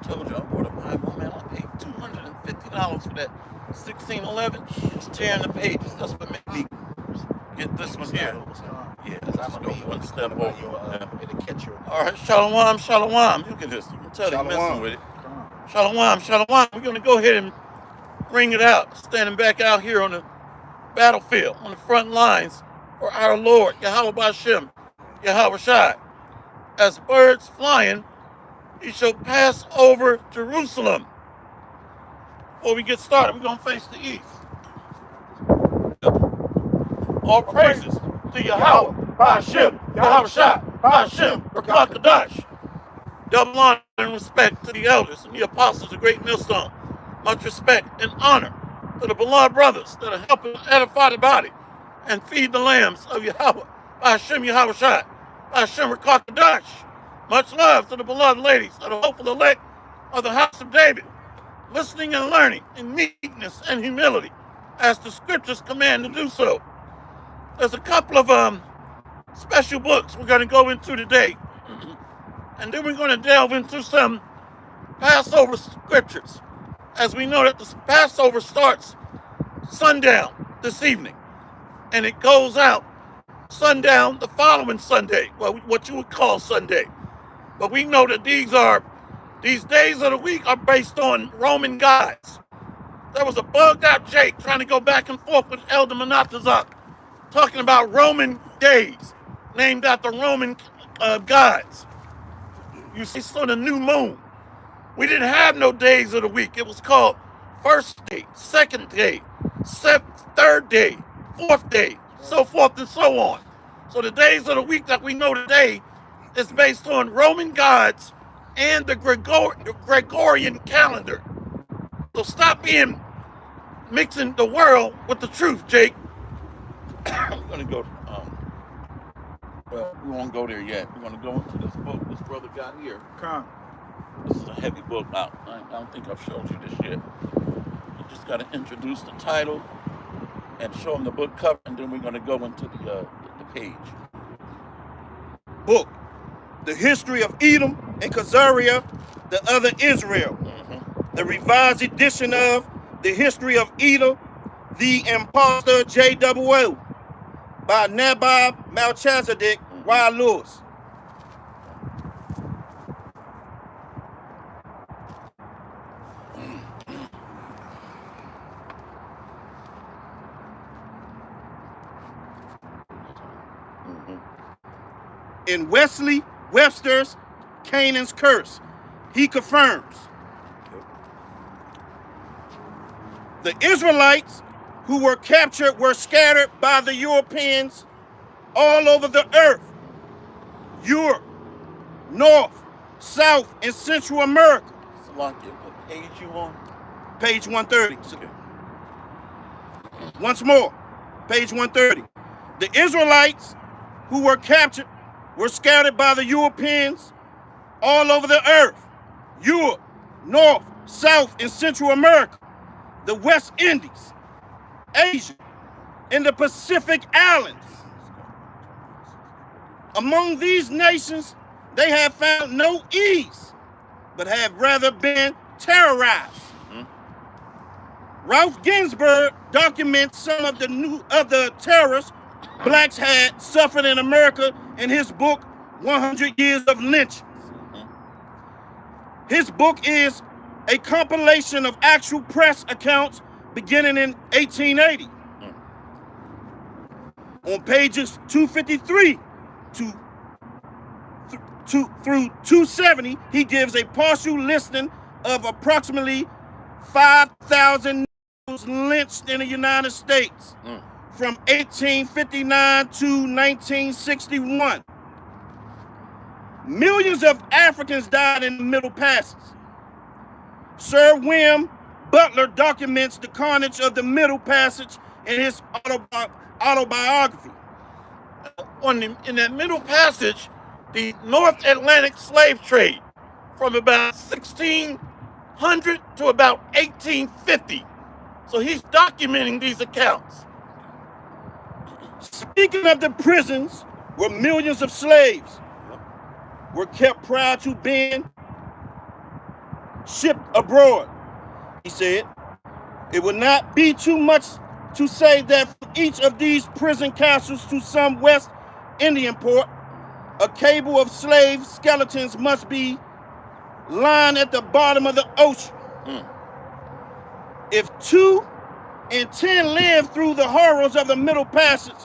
told you I bought a Bible, man. I paid $250 for that 1611. It's tearing the pages. That's what made me get this one here. Yeah, let's go one step over. It'll catch you. All right, Shalom, Shalom. Look at this. You can tell they're messing with it. Shalom, Shalom. We're going to go ahead and bring it out. Standing back out here on the battlefield, on the front lines for our Lord, Yahweh Bashem, Yahweh Shai. As birds flying, he shall pass over Jerusalem. Before we get started, we're going to face the east. All praises to Yahweh, Bashem, Yahweh Shai, Bashem, Rakakadash. Double honor and respect to the elders and the apostles of Great Millstone. Much respect and honor to the beloved brothers that are helping edify the body and feed the lambs of Yahweh, Bashem, Yahweh Shai, Bashem, Rakakadash. Much love to the beloved ladies of the hopeful elect of the house of David, listening and learning in meekness and humility, as the scriptures command to do so. There's a couple of special books we're going to go into today, and then we're going to delve into some Passover scriptures, as we know that the Passover starts sundown this evening, and it goes out sundown the following Sunday, well, what you would call Sunday. But we know that these days of the week are based on Roman gods. There was a bugged out Jake trying to go back and forth with Elder Manatazak, talking about Roman days, named after Roman gods. You see, so the new moon. We didn't have no days of the week. It was called first day, second day, third day, fourth day, so forth and so on. So the days of the week that we know today is based on Roman gods and the Gregorian calendar. So stop mixing the world with the truth, Jake. I'm going to go, well, we won't go there yet. We're going to go into this book this brother got here. This is a heavy book. I don't think I've showed you this yet. You just got to introduce the title and show them the book cover, and then we're going to go into the page. Book. The History of Edom and Khazariah, the Other Israel. The revised edition of The History of Edom, The Impostor J.W.O. by Nabab Melchizedek Y. Lewis. In Wesley Webster's Canaan's Curse, he confirms the Israelites who were captured were scattered by the Europeans all over the earth, Europe, North, South, and Central America. Salakia, what page you on? Page 130. Okay. Once more, page 130. The Israelites who were captured were scattered by the Europeans all over the earth, Europe, North, South, and Central America, the West Indies, Asia, and the Pacific Islands. Among these nations, they have found no ease, but have rather been terrorized. Ralph Ginsburg documents some of the terrors blacks had suffered in America in his book, 100 Years of Lynchings. His book is a compilation of actual press accounts beginning in 1880. On pages 253 through 270, he gives a partial listing of approximately 5,000 lynched in the United States from 1859 to 1961. Millions of Africans died in the Middle Passage. Sir William Butler documents the carnage of the Middle Passage in his autobiography. In that Middle Passage, the North Atlantic slave trade from about 1600 to about 1850. So he's documenting these accounts. Speaking of the prisons where millions of slaves were kept prior to being shipped abroad. He said, it would not be too much to say that from each of these prison castles to some West Indian port, a cable of slave skeletons must be lying at the bottom of the ocean. If 2 in 10 live through the horrors of the Middle Passage,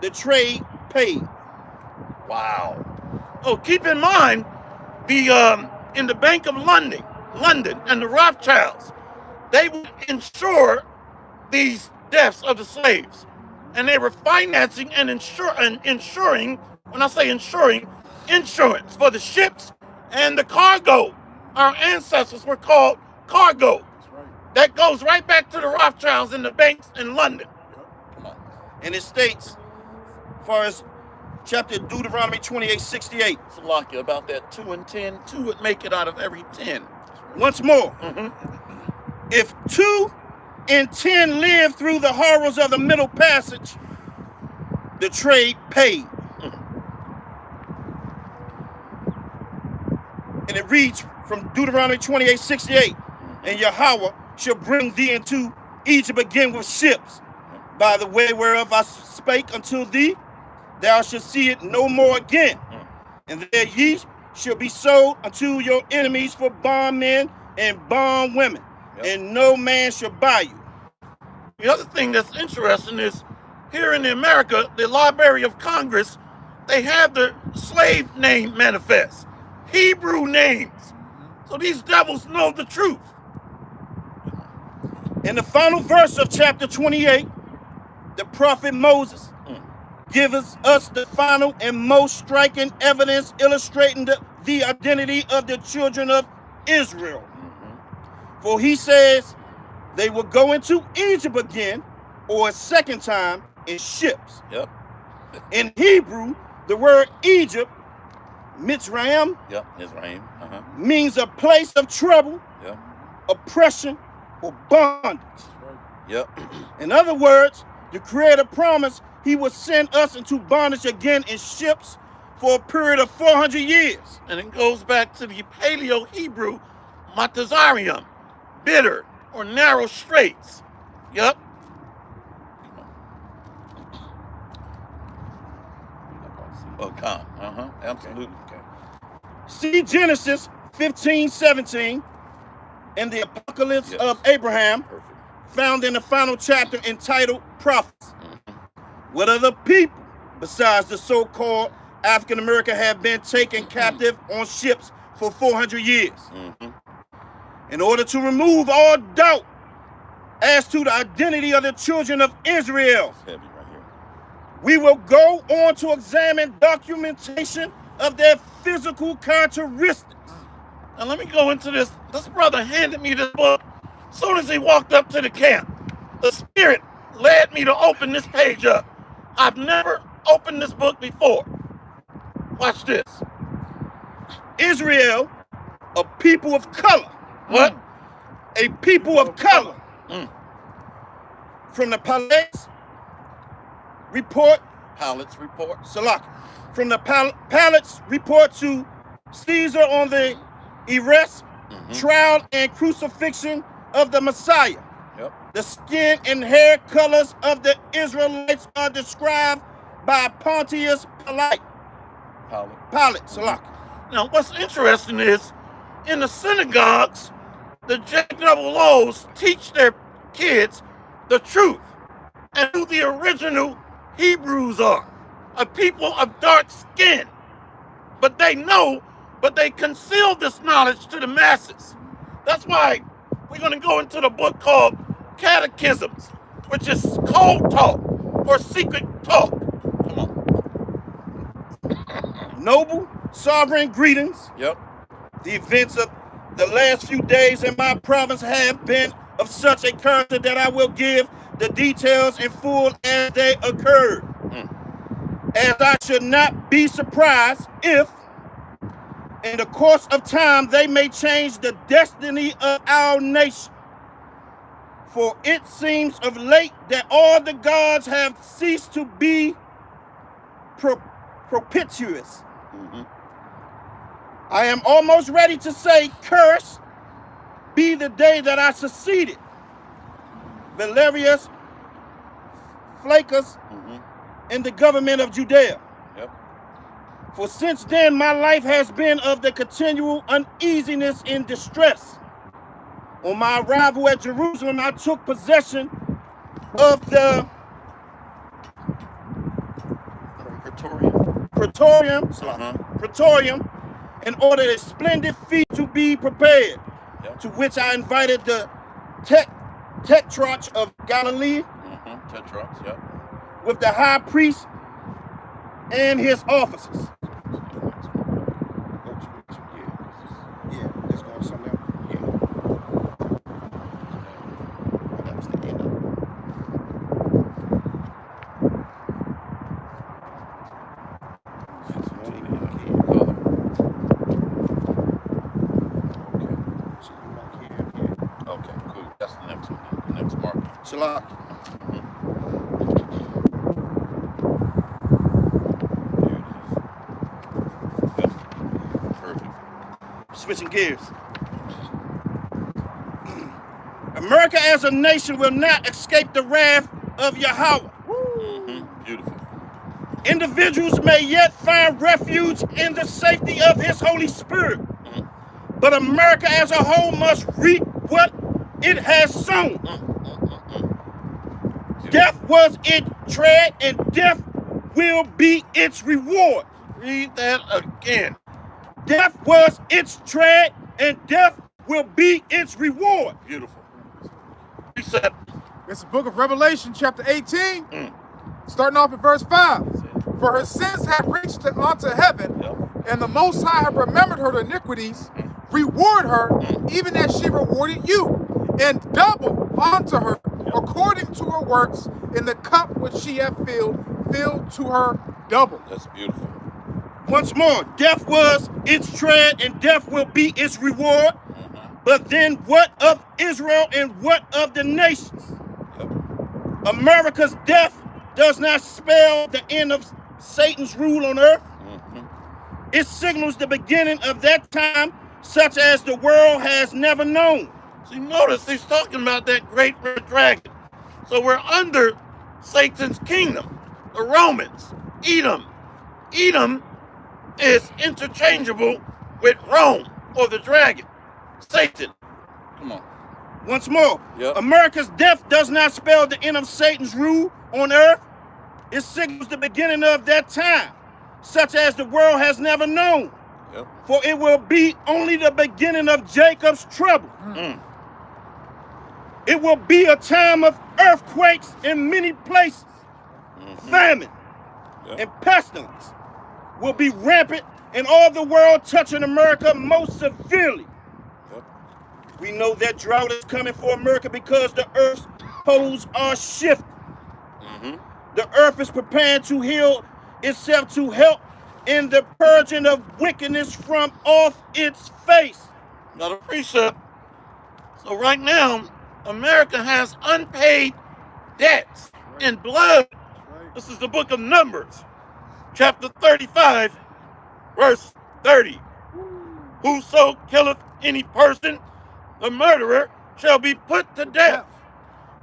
the trade paid. Wow. Oh, keep in mind, the in the Bank of London, and the Rothschilds, they would insure these deaths of the slaves, and they were financing and insuring. When I say insuring, insurance for the ships and the cargo. Our ancestors were called cargo. That's right. That goes right back to the Rothschilds and the banks in London. And it states, as far as chapter Deuteronomy 28:68. Salakia, about that 2 and 10, 2 would make it out of every 10. Once more, Mm-hmm. if 2 in 10 live through the horrors of the Middle Passage, the trade paid. And it reads from Deuteronomy 28:68, and Yahweh shall bring thee into Egypt again with ships, by the way whereof I spake unto thee, thou shalt see it no more again. And there ye shall be sold unto your enemies for bondmen and bondwomen, and no man shall buy you. The other thing that's interesting is here in America, the Library of Congress, they have the slave name manifest, Hebrew names. So these devils know the truth. In the final verse of chapter 28, the prophet Moses gives us the final and most striking evidence illustrating the identity of the children of Israel. For he says they will go into Egypt again, or a second time, in ships. Yep. In Hebrew, the word Egypt, Mitzrayim, Yep. Israel. means a place of trouble, Yep. oppression, or bondage. That's right. Yep. In other words, the Creator promised he would send us into bondage again in ships for a period of 400 years. And it goes back to the Paleo-Hebrew Matazarium, bitter or narrow straits. Yep. Oh, come. Absolutely. Okay. See Genesis 15:17 and the Apocalypse Yes. of Abraham, Perfect. found in the final chapter entitled Prophets. What other people besides the so-called African American have been taken captive on ships for 400 years? In order to remove all doubt as to the identity of the children of Israel, It's heavy right here. we will go on to examine documentation of their physical characteristics. Now let me go into this. This brother handed me this book as soon as he walked up to the camp. The Spirit led me to open this page up. I've never opened this book before. Watch this. Israel, a people of color. What? A people of color. Mm. From the Palace report, Pilot's report. Salak. From the Palace report to Caesar on the arrest, trial, and crucifixion of the Messiah. Yep. The skin and hair colors of the Israelites are described by Pontius Pilate. Pilate, Salak. Now, what's interesting is in the synagogues, the JOOs teach their kids the truth and who the original Hebrews are, a people of dark skin. But they know, but they conceal this knowledge to the masses. That's why we're going to go into the book called Catechisms, which is cold talk or secret talk. Come on. Noble, sovereign greetings. Yep. The events of the last few days in my province have been of such a character that I will give the details in full as they occurred. As I should not be surprised if, in the course of time, they may change the destiny of our nation. For it seems of late that all the gods have ceased to be propitious. I am almost ready to say curse be the day that I succeeded Valerius Flaccus in the government of Judea. Yep. For since then my life has been of the continual uneasiness and distress. On my arrival at Jerusalem, I took possession of the Praetorium in order a splendid feast to be prepared, to which I invited the Tetrarch of Galilee, Tetrarchs, yep. with the high priest and his officers. Yeah, let's go on something else. Yeah. That was the end of it. Okay, cool. That's the next one. The next mark. Shalak. Perfect. Switching gears. America as a nation will not escape the wrath of Yahweh. Beautiful. Individuals may yet find refuge in the safety of his Holy Spirit. But America as a whole must reap what it has sown. Death was its tread, and death will be its reward. Read that again. Death was its tread, and death will be its reward. Beautiful. Reset. It's the book of Revelation, chapter 18, starting off at verse 5. For her sins have reached unto heaven, and the Most High have remembered her iniquities. Reward her, even as she rewarded you, and double unto her, according to her works, in the cup which she hath filled to her double. That's beautiful. Once more, death was its tread, and death will be its reward. But then what of Israel and what of the nations? America's death does not spell the end of Satan's rule on earth. It signals the beginning of that time such as the world has never known. See, notice he's talking about that great red dragon. So we're under Satan's kingdom, the Romans, Edom. Edom is interchangeable with Rome or the dragon, Satan. Come on. Once more, America's death does not spell the end of Satan's rule on earth. It signals the beginning of that time, such as the world has never known. For it will be only the beginning of Jacob's trouble. It will be a time of earthquakes in many places. Famine and pestilence will be rampant in all the world, touching America most severely. We know that drought is coming for America because the earth's poles are shifting. The earth is preparing to heal itself to help in the purging of wickedness from off its face. Got a precept. So right now, America has unpaid debts in blood. This is the book of Numbers, chapter 35, verse 30. Whoso killeth any person, the murderer shall be put to death.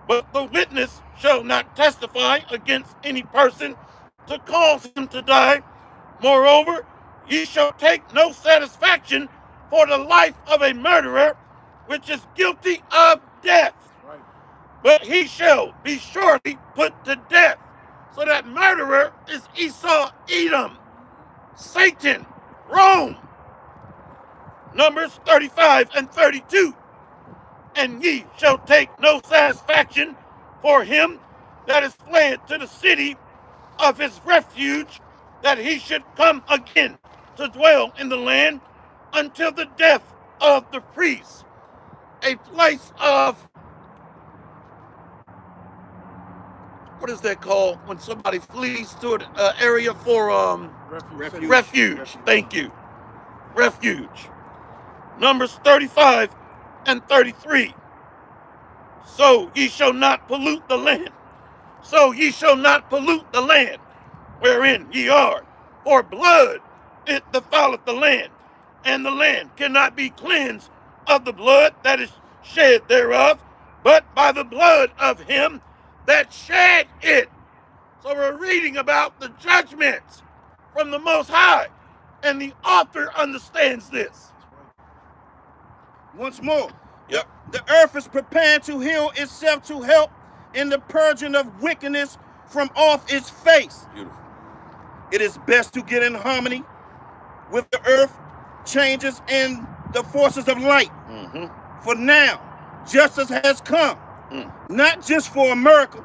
But the witness shall not testify against any person to cause him to die. Moreover, ye shall take no satisfaction for the life of a murderer, which is guilty of death. But he shall be surely put to death. So that murderer is Esau, Edom, Satan, Rome. Numbers 35 and 32. And ye shall take no satisfaction for him that is fled to the city of his refuge, that he should come again to dwell in the land until the death of the priests. A place of, what is that called when somebody flees to an area for refuge. Thank you. Refuge. Numbers 35 and 33. So ye shall not pollute the land. So ye shall not pollute the land wherein ye are. For blood it defileth the land, and the land cannot be cleansed of the blood that is shed thereof, but by the blood of him that shed it. So we're reading about the judgments from the Most High, and the author understands this. Once more, Yep. the earth is preparing to heal itself to help in the purging of wickedness from off its face. Beautiful. It is best to get in harmony with the earth changes and the forces of light. Mm-hmm. For now, justice has come, not just for America,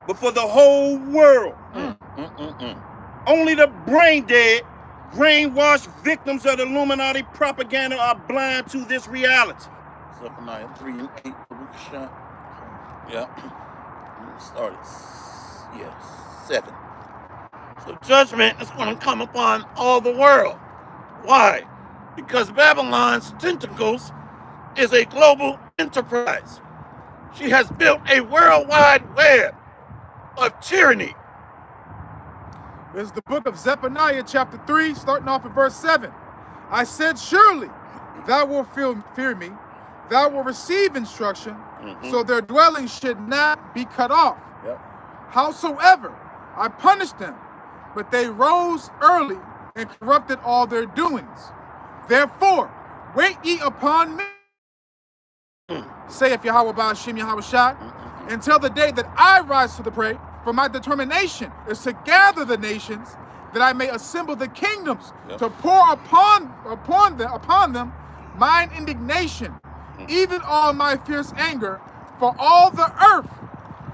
but for the whole world. Only the brain dead, brainwashed victims of the Illuminati propaganda are blind to this reality. Zephaniah 3 and 8. Yeah. Started. Yeah, 7. So judgment is going to come upon all the world. Why? Because Babylon's tentacles is a global enterprise. She has built a worldwide web of tyranny. This is the book of Zephaniah, chapter 3, starting off at verse 7. I said, surely thou wilt fear me, thou wilt receive instruction, so their dwelling should not be cut off. Yep. Howsoever, I punished them, but they rose early and corrupted all their doings. Therefore, wait ye upon me, saith Yahweh Ba'ashem Yahweh Shai, until the day that I rise to the prey. For my determination is to gather the nations, that I may assemble the kingdoms, to pour upon them mine indignation, even all my fierce anger, for all the earth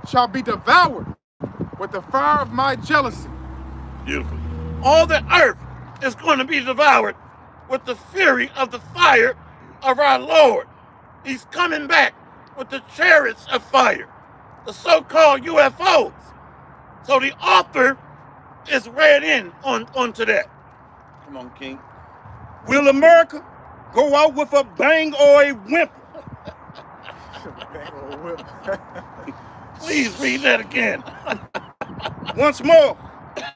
shall be devoured with the fire of my jealousy. Beautiful. All the earth is going to be devoured with the fury of the fire of our Lord. He's coming back with the chariots of fire, the so-called UFOs. So the author is read in onto that. Come on, King. Will America go out with a bang or a whimper? Please read that again. Once more,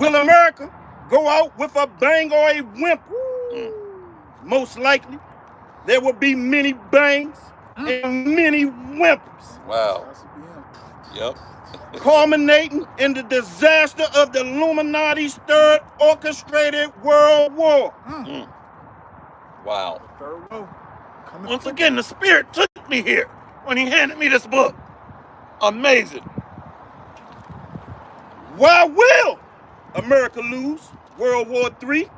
will America go out with a bang or a whimper? Most likely, there will be many bangs and many whimpers. Wow. Yep. Culminating in the disaster of the Illuminati's third orchestrated world war. Wow. Third row. Once again, the Spirit took me here when he handed me this book. Amazing. Why will America lose World War III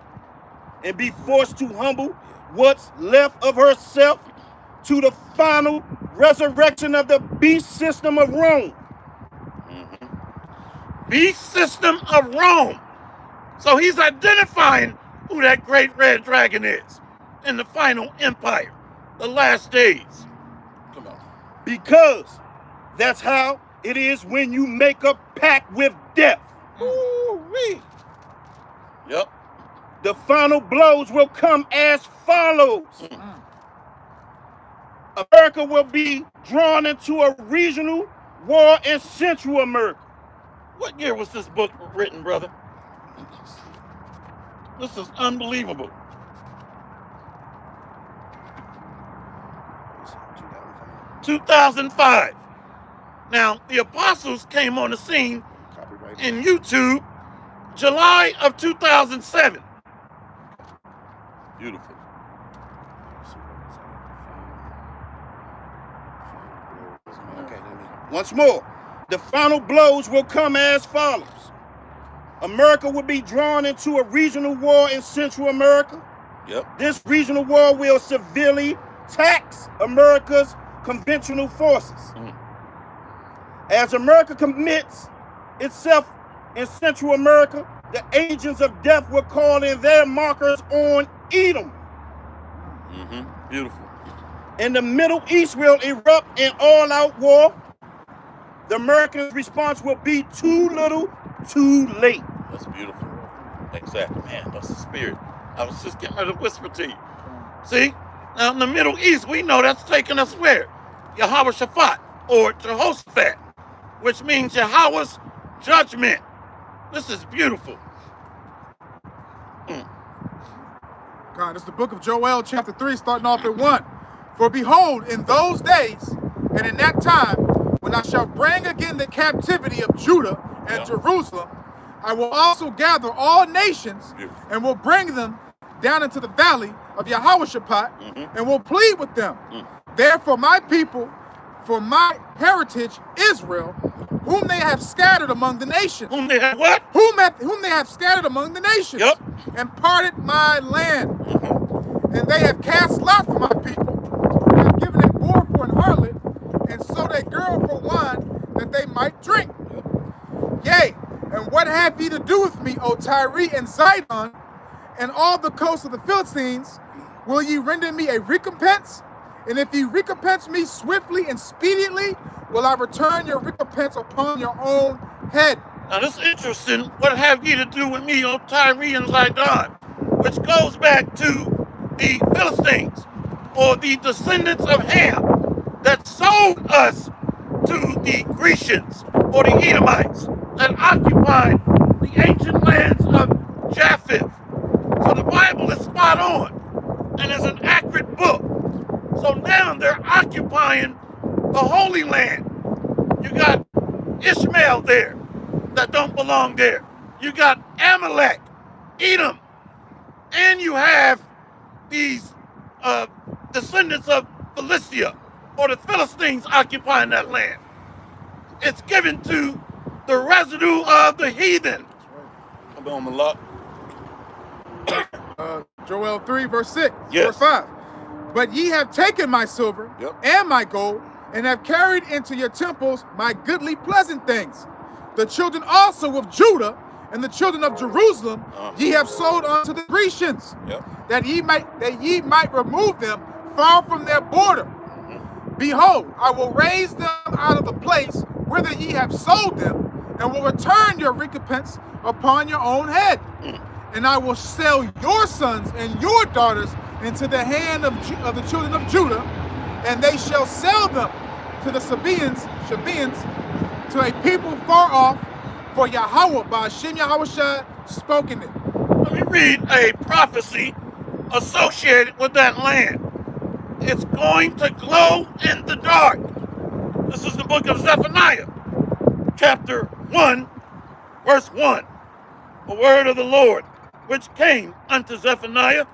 and be forced to humble what's left of herself to the final resurrection of the beast system of Rome? Beast system of Rome. So he's identifying who that great red dragon is in the final empire, the last days. Come on. Because that's how it is when you make a pact with death. Ooh-wee. Yep. The final blows will come as follows. America will be drawn into a regional war in Central America. What year was this book written, brother? This is unbelievable. 2005. Now, the apostles came on the scene in YouTube July of 2007. Beautiful. Once more, the final blows will come as follows. America will be drawn into a regional war in Central America. Yep. This regional war will severely tax America's conventional forces. As America commits itself in Central America, the agents of death will call in their markers on Edom. Beautiful. And the Middle East will erupt in all-out war. The American response will be too little, too late. That's beautiful. Exactly, man. That's the Spirit. I was just getting ready to whisper to you. See? Now, in the Middle East, we know that's taking us where? Yahweh Shaphat, or Jehoshaphat, which means Yahweh's judgment. This is beautiful. God, it's the book of Joel, chapter 3, starting off at 1. For behold, in those days And in that time, when I shall bring again the captivity of Judah and Jerusalem, I will also gather all nations and will bring them down into the valley of Yehoshaphat and will plead with them. Therefore my people, for my heritage Israel, whom they have scattered among the nations. Whom they have what? Whom they have scattered among the nations. Yep. And parted my land. And they have cast lot for my people, and have given a boar for an harlot, and sold a girl for wine, that they might drink. Yea, and what have ye to do with me, O Tyre and Zidon, and all the coasts of the Philistines? Will ye render me a recompense? And if ye recompense me swiftly and speedily, will I return your recompense upon your own head. Now this is interesting. What have ye to do with me, O Tyre and Zidon? Which goes back to the Philistines, or the descendants of Ham, that sold us to the Grecians, or the Edomites, that occupied the ancient lands of Japheth. So the Bible is spot on, and is an accurate book. So now they're occupying the Holy Land. You got Ishmael there, that don't belong there. You got Amalek, Edom, and you have these descendants of Philistia, or the Philistines, occupying that land. It's given to the residue of the heathen. Come on, my luck. Joel 3, verse 6, Yes. verse 5. But ye have taken my silver and my gold, and have carried into your temples my goodly pleasant things. The children also of Judah and the children of Jerusalem ye have sold unto the Grecians, that ye might remove them far from their border. Behold, I will raise them out of the place whither ye have sold them, and will return your recompense upon your own head. And I will sell your sons and your daughters into the hand of the children of Judah, and they shall sell them to the Sabaeans, to a people far off, for Yahweh, by Hashem Yahushua, spoken it. Let me read a prophecy associated with that land. It's going to glow in the dark. This is the book of Zephaniah, chapter 1, verse 1. The word of the Lord, which came unto Zephaniah,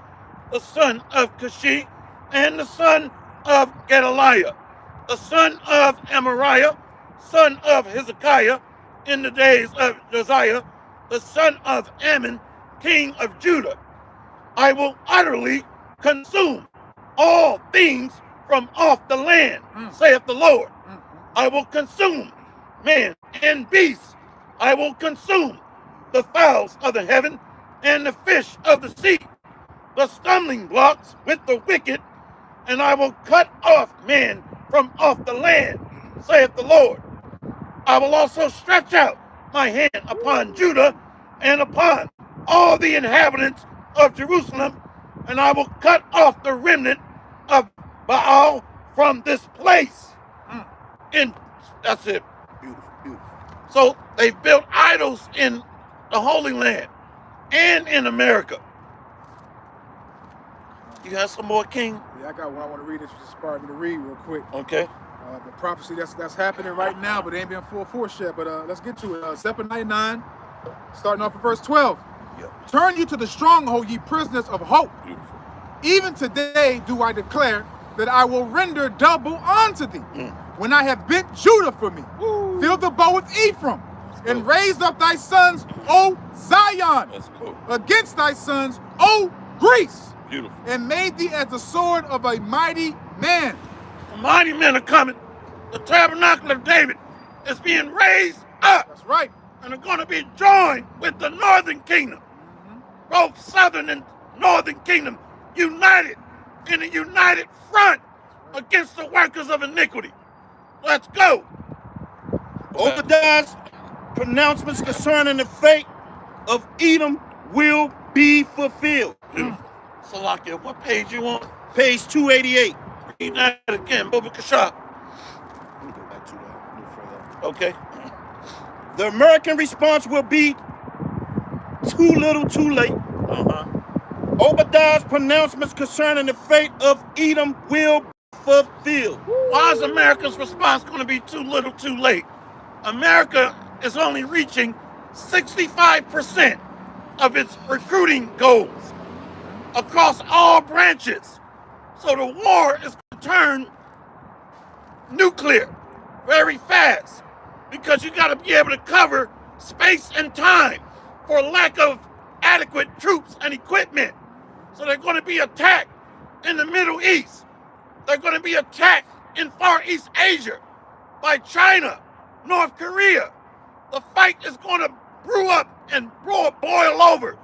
the son of Cushi, and the son of Gedaliah, the son of Amariah, son of Hezekiah, in the days of Josiah, the son of Ammon, king of Judah. I will utterly consume all things from off the land, saith the Lord. I will consume man and beast. I will consume the fowls of the heaven and the fish of the sea, the stumbling blocks with the wicked, and I will cut off man from off the land, saith the Lord. I will also stretch out my hand upon Judah and upon all the inhabitants of Jerusalem, and I will cut off the remnant of Baal from this place. And that's it. Beautiful, beautiful. So they built idols in the Holy Land and in America. You got some more, King? Yeah, I got one I want to read that you just sparked me to read real quick. Okay. The prophecy that's happening right now, but it ain't been full force yet. But let's get to it. Zephaniah 9, starting off at verse 12. Yep. Turn you to the stronghold, ye prisoners of hope. Beautiful. Even today do I declare that I will render double unto thee, when I have bent Judah for me, filled the bow with Ephraim, and raised up thy sons, O Zion, That's cool. against thy sons, O Greece, Beautiful. and made thee as the sword of a mighty man. The mighty men are coming. The tabernacle of David is being raised up, That's right. and are going to be joined with the northern kingdom. Both southern and northern kingdom united in a united front against the workers of iniquity. Let's go. Obadiah's pronouncements concerning the fate of Edom will be fulfilled. Salakia, what page you on? Page 288. Read that again, Baba Kasha. Let me go back to that a little further. Okay. The American response will be too little, too late. Obadiah's pronouncements concerning the fate of Edom will be fulfilled. Why is America's response going to be too little, too late? America is only reaching 65% of its recruiting goals across all branches. So the war is going to turn nuclear very fast because you got to be able to cover space and time for lack of adequate troops and equipment. So they're going to be attacked in the Middle East. They're going to be attacked in Far East Asia by China, North Korea. The fight is going to brew up and boil over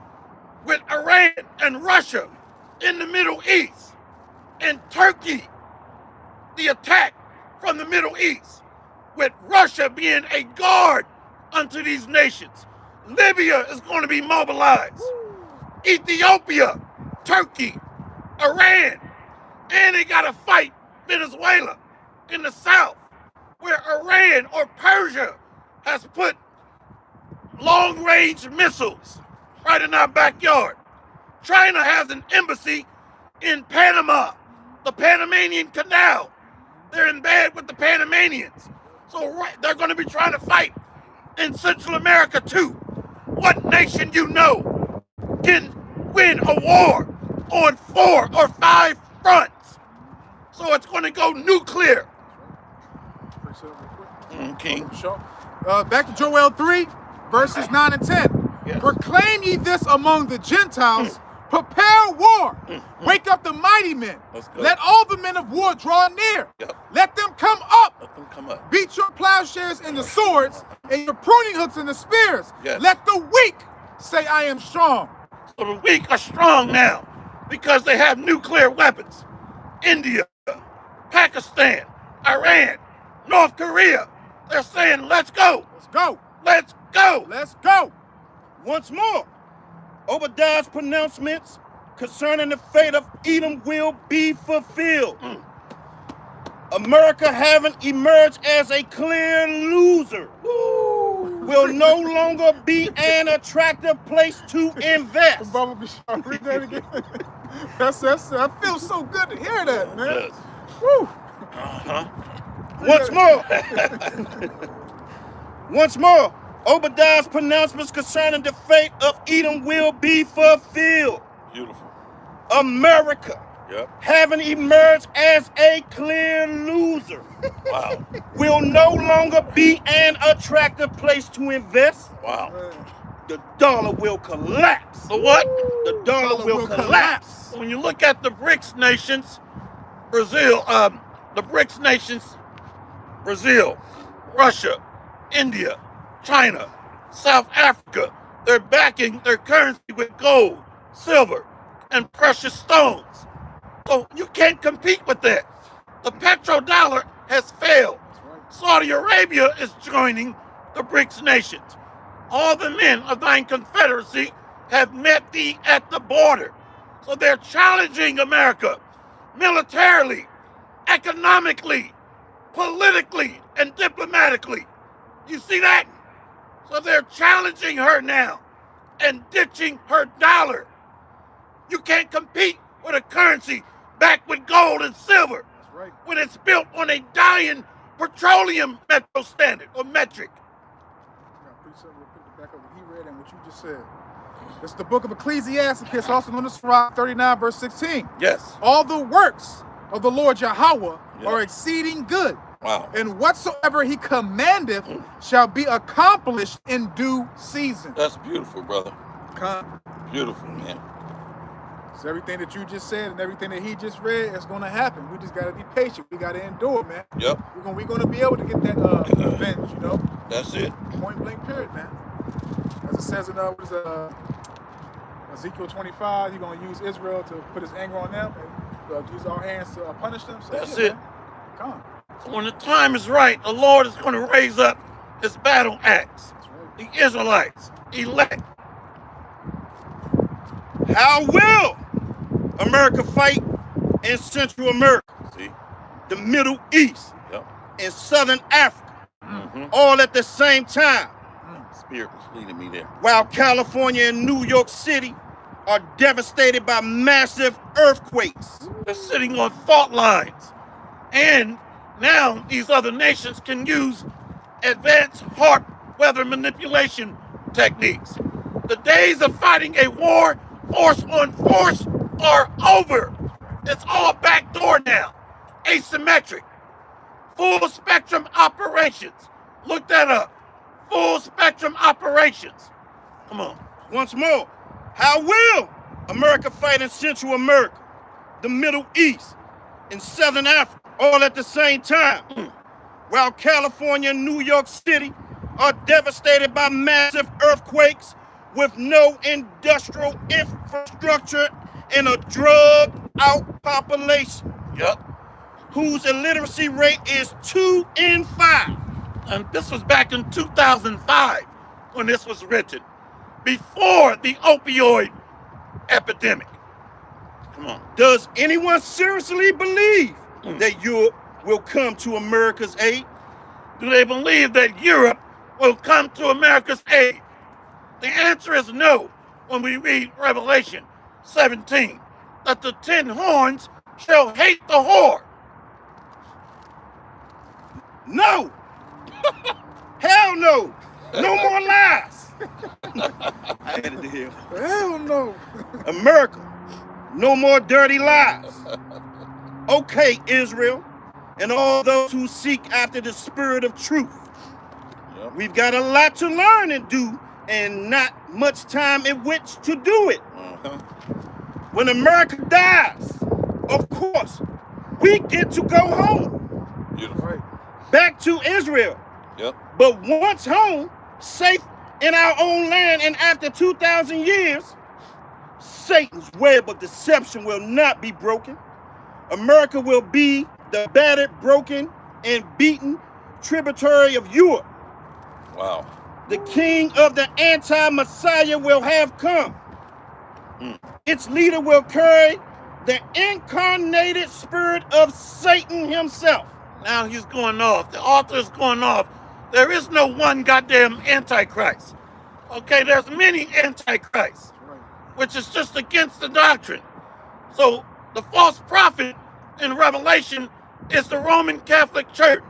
with Iran and Russia in the Middle East, and Turkey, the attack from the Middle East, with Russia being a guard unto these nations. Libya is going to be mobilized. Ethiopia, Turkey, Iran, and they got to fight Venezuela in the south, where Iran or Persia has put long-range missiles right in our backyard. China has an embassy in Panama, the Panamanian Canal. They're in bed with the Panamanians. So they're going to be trying to fight in Central America too. What nation you know can win a war on 4 or 5 fronts? So it's going to go nuclear. Okay. Back to Joel 3, verses 9 and 10. Yes. Proclaim ye this among the Gentiles. Prepare war. Wake up the mighty men. That's good. Let all the men of war draw near. Yep. Let them come up. Let them come up. Beat your plowshares into swords and your pruning hooks into spears. Yes. Let the weak say, I am strong. So the weak are strong now because they have nuclear weapons. India, Pakistan, Iran, North Korea. They're saying, let's go. Let's go. Let's go. Let's go. Once more, Obadiah's pronouncements concerning the fate of Edom will be fulfilled. America, having emerged as a clear loser, will no longer be an attractive place to invest. Bubba Bishar, read that again. That's that feels so good to hear that, man. Yes. Woo. Once more, Obadiah's pronouncements concerning the fate of Edom will be fulfilled. Beautiful. America, Yep. having emerged as a clear loser, Wow. will no longer be an attractive place to invest. Wow. The dollar will collapse. So what? The dollar will collapse. When you look at the BRICS nations, Brazil, Brazil, Russia, India, China, South Africa, they're backing their currency with gold, silver, and precious stones. So you can't compete with that. The petrodollar has failed. Saudi Arabia is joining the BRICS nations. All the men of thine confederacy have met thee at the border. So they're challenging America militarily, economically, politically, and diplomatically. You see that? So they're challenging her now and ditching her dollar. You can't compete with a currency backed with gold and silver when it's built on a dying petroleum metro standard or metric. Back up what he read and what you just said. It's the book of Ecclesiasticus, also known as Sirach 39, verse 16. Yes. All the works of the Lord Yahweh are exceeding good. Wow. And whatsoever he commandeth shall be accomplished in due season. That's beautiful, brother. Con- Beautiful, man. So everything that you just said and everything that he just read is going to happen. We just got to be patient. We got to endure, man. Yep. We're going to be able to get that revenge, you know? That's it. Point blank period, man. As it says in Ezekiel 25, he's going to use Israel to put his anger on them and use our hands to punish them. So That's yeah, it. man. Come on. So when the time is right, the Lord is going to raise up his battle axe. That's right. The Israelites, elect. How will America fight in Central America, See? the Middle East, Yep. and Southern Africa, Mm-hmm. all at the same time, Spirit was leading me there. while California and New York City are devastated by massive earthquakes? They're sitting on fault lines. And now these other nations can use advanced HAARP weather manipulation techniques. The days of fighting a war force on force are over. It's all backdoor now. Asymmetric. Full spectrum operations. Look that up. Full spectrum operations. Come on. Once more, how will America fight in Central America, the Middle East, and Southern Africa, all at the same time, while California and New York City are devastated by massive earthquakes with no industrial infrastructure and a drug-out population? Yep. Whose illiteracy rate is 2 in 5. And this was back in 2005 when this was written, before the opioid epidemic. Come on. Does anyone seriously believe that Europe will come to America's aid? Do they believe that Europe will come to America's aid? The answer is no when we read Revelation 17, that the 10 horns shall hate the whore. No. Hell no. No more lies. I added it here. Hell no. America, no more dirty lies. Okay, Israel, and all those who seek after the spirit of truth. Yep. We've got a lot to learn and do, and not much time in which to do it. When America dies, of course, we get to go home. Beautiful. Right. Back to Israel. Yep. But once home, safe in our own land, and after 2,000 years, Satan's web of deception will not be broken. America will be the battered, broken, and beaten tributary of Europe. Wow. The king of the anti-Messiah will have come. Its leader will carry the incarnated spirit of Satan himself. Now he's going off. The author is going off. There is no one goddamn Antichrist. Okay, there's many Antichrists, which is just against the doctrine. So the false prophet in Revelation is the Roman Catholic Church.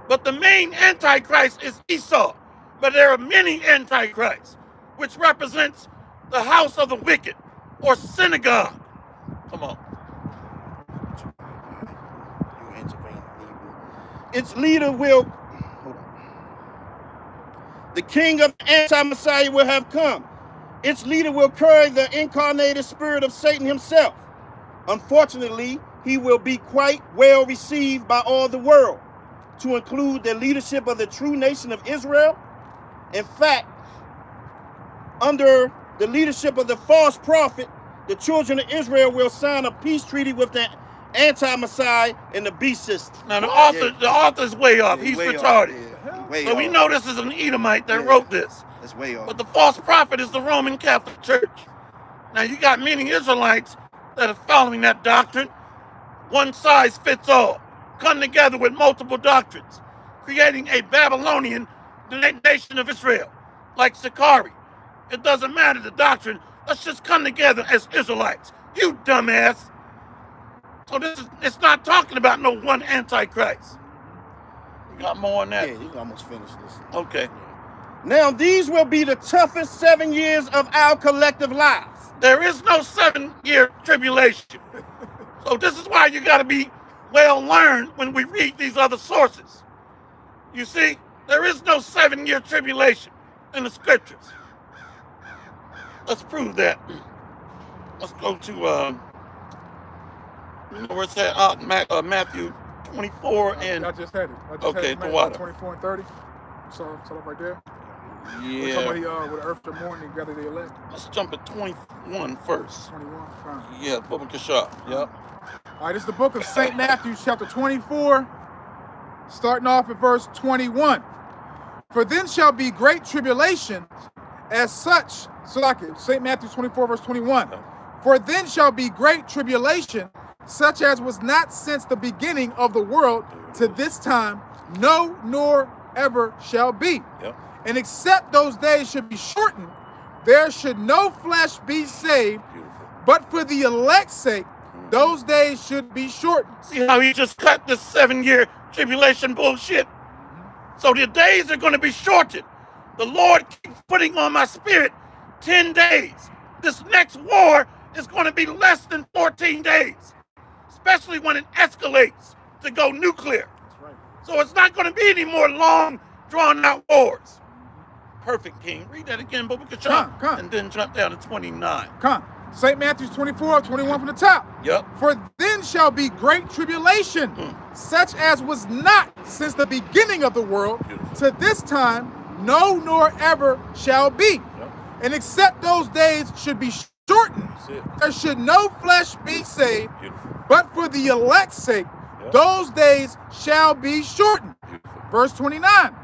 But the main Antichrist is Esau. But there are many Antichrists, which represents the house of the wicked, or synagogue. Come on. Its leader will, the king of the anti-Messiah will have come. Its leader will carry the incarnated spirit of Satan himself. Unfortunately, he will be quite well received by all the world, to include the leadership of the true nation of Israel. In fact, under the leadership of the false prophet, the children of Israel will sign a peace treaty with the anti-Messiah and the beast system. Now the author's way off. He's way retarded. Off. Way So off. we know this is an Edomite that wrote this. That's way off. But the false prophet is the Roman Catholic Church. Now you got many Israelites that are following that doctrine. One size fits all. Come together with multiple doctrines, creating a Babylonian nation of Israel, like Sakari. It doesn't matter the doctrine. Let's just come together as Israelites. You dumbass. So it's not talking about no one Antichrist. You got more on that? Yeah, you can almost finish this. Okay. Now, these will be the toughest 7 years of our collective lives. There is no 7-year tribulation. So this is why you got to be well learned when we read these other sources. You see, there is no 7-year tribulation in the scriptures. Let's prove that. Let's go to where it's at, Matthew 24 and I just had it. I just okay, had it, the Matthew water. 24 and 30. So right there. We're yeah. talking about with the earth the morning, gather the elect. Let's jump at 21 first. 21. Fine. Yeah, Bubba Kashab. Yep. All right, this is the book of St. Matthew, chapter 24, starting off at verse 21. For then shall be great tribulation as such, St. Matthew 24, verse 21. For then shall be great tribulation, such as was not since the beginning of the world to this time, no, nor ever shall be. Yep. And except those days should be shortened, there should no flesh be saved, Beautiful. but for the elect's sake, those days should be shortened. See how he just cut this 7-year tribulation bullshit? So the days are going to be shortened. The Lord keeps putting on my spirit 10 days. This next war is going to be less than 14 days, especially when it escalates to go nuclear. That's right. So it's not going to be any more long, drawn-out wars. Perfect, King. Read that again, but we could jump Come. and then jump down to 29. Come. St. Matthew 24, 21 from the top. Yep. For then shall be great tribulation, such as was not since the beginning of the world, Beautiful. to this time, no nor ever shall be. Yep. And except those days should be shortened, That's it. there should no flesh be saved, Beautiful. but for the elect's sake, Yep. those days shall be shortened. Beautiful. Verse 29.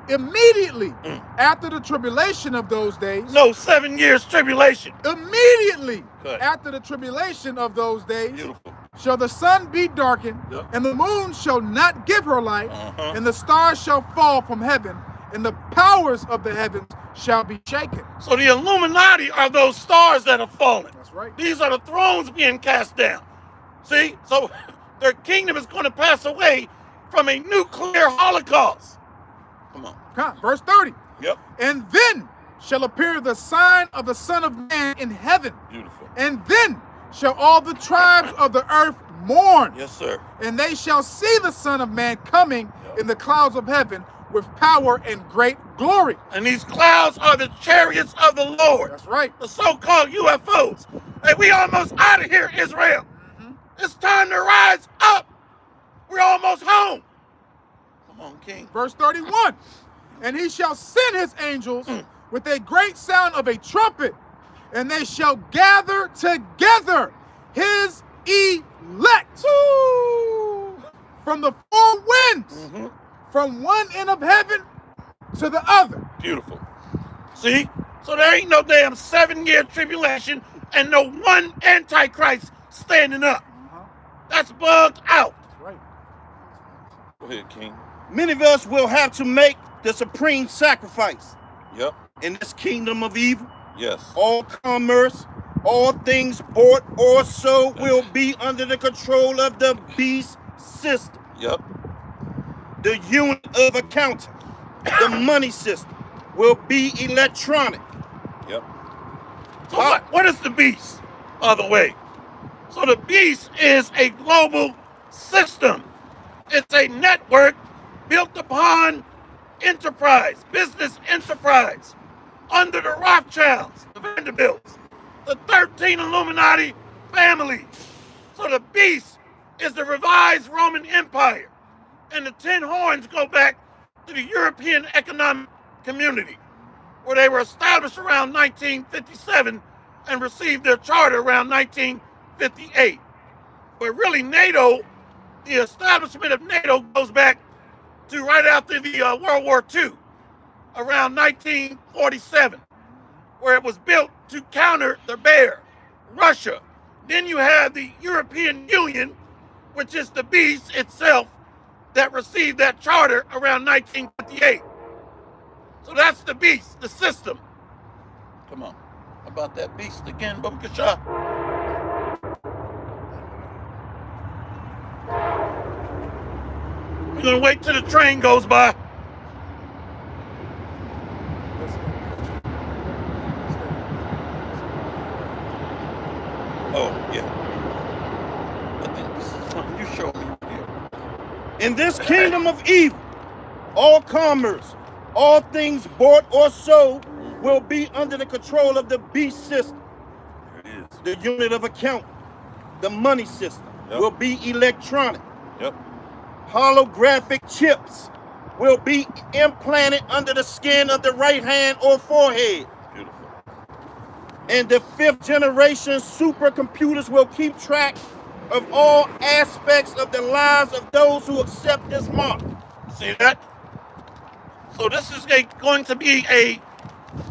Immediately after the tribulation of those days, No 7 years tribulation. immediately Good. after the tribulation of those days, Beautiful. shall the sun be darkened, Yep. and the moon shall not give her light, Uh-huh. and the stars shall fall from heaven, and the powers of the heavens shall be shaken. So the Illuminati are those stars that have fallen. That's right. These are the thrones being cast down. See? So their kingdom is going to pass away from a nuclear holocaust. Come on. Come, verse 30. Yep. And then shall appear the sign of the Son of Man in heaven, Beautiful. and then shall all the tribes of the earth mourn, Yes, sir. and they shall see the Son of Man coming Yep. in the clouds of heaven with power and great glory. And these clouds are the chariots of the Lord, That's right. the so-called UFOs. Hey, we almost out of here, Israel. It's time to rise up. We're almost home. Come on, King. Verse 31. And he shall send his angels with a great sound of a trumpet, and they shall gather together his elect from the four winds, from one end of heaven to the other. Beautiful. See? So there ain't no damn 7-year tribulation and no one antichrist standing up. That's bugged out. That's right. Go ahead, King. Many of us will have to make the supreme sacrifice Yep. in this kingdom of evil. Yes. All commerce, all things bought or sold will be under the control of the beast system, Yep. the unit of accounting, the money system will be electronic. Yep. So what is the beast, by the way? So the beast is a global system. It's a network built upon enterprise, business enterprise, under the Rothschilds, the Vanderbilts, the 13 Illuminati families. So the beast is the revised Roman Empire, and the 10 horns go back to the European Economic Community, where they were established around 1957 and received their charter around 1958. But really, NATO, the establishment of NATO goes back to right after the World War II, around 1947, where it was built to counter the bear, Russia. Then you have the European Union, which is the beast itself, that received that charter around 1958. So that's the beast, the system. Come on. About that beast again, Baba Kasha. We're gonna wait till the train goes by. Oh, yeah. I think this is something you showed me here. In this kingdom of evil, all commerce, all things bought or sold will be under the control of the beast system, There it is. the unit of account, the money system Yep. will be electronic. Yep. Holographic chips will be implanted under the skin of the right hand or forehead. Beautiful. And the 5th generation supercomputers will keep track of all aspects of the lives of those who accept this mark. See that? So this is going to be a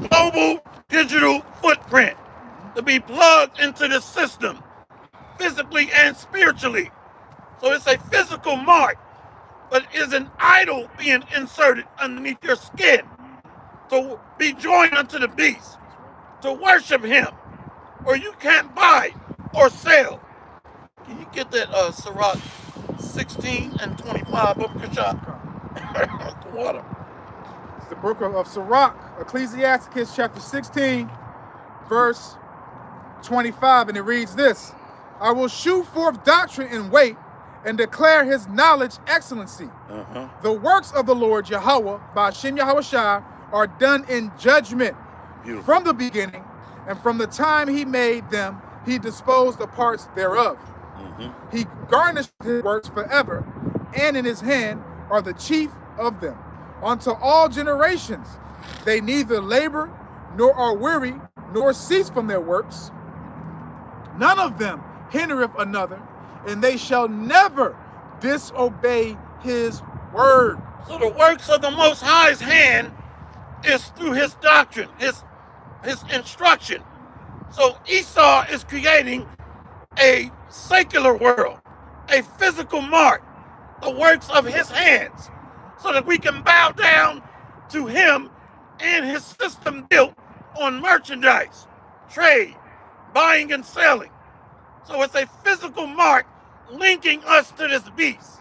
global digital footprint to be plugged into the system, physically and spiritually. So it's a physical mark, but is an idol being inserted underneath your skin to be joined unto the beast, to worship him, or you can't buy or sell. Can you get that Sirach 16 and 25 Book of Shop? The water. It's the book of Sirach, Ecclesiasticus chapter 16, verse 25, and it reads this: I will shew forth doctrine in weight and declare his knowledge excellency. The works of the Lord Yahweh, by Hashem Yahushua, are done in judgment. Beautiful. From the beginning, and from the time he made them, he disposed the parts thereof. He garnished his works forever, and in his hand are the chief of them. Unto all generations, they neither labor, nor are weary, nor cease from their works. None of them hindereth another, and they shall never disobey his word. So the works of the Most High's hand is through his doctrine, his instruction. So Esau is creating a secular world, a physical mark, the works of his hands, so that we can bow down to him and his system built on merchandise, trade, buying and selling. So it's a physical mark linking us to this beast.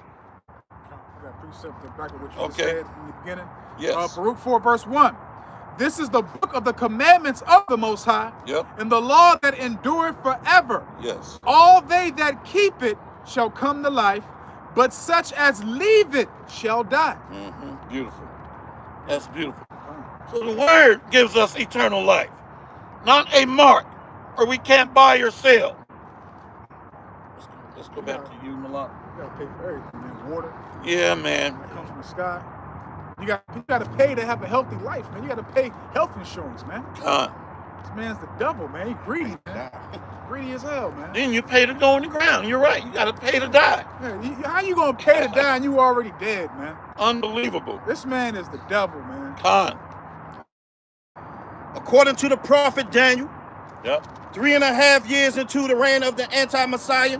That precept back of what you just Okay. said from the beginning. Yes. Baruch 4, verse 1. This is the book of the commandments of the Most High, Yep. and the law that endureth forever. Yes. All they that keep it shall come to life, but such as leave it shall die. Beautiful. That's beautiful. So the word gives us eternal life, not a mark, or we can't buy or sell. Let's go back to you, Malak. You gotta pay for everything, man. Water, Yeah, man. that comes from the sky. You gotta pay to have a healthy life, man. You gotta pay health insurance, man. Con. This man's the devil, man. He greedy, man. Greedy as hell, man. Then you pay to go in the ground. You're right. You got to pay to die. Man, how you gonna pay to die and you already dead, man? Unbelievable. This man is the devil, man. Con. According to the prophet Daniel, Yep. 3.5 years into the reign of the anti-Messiah,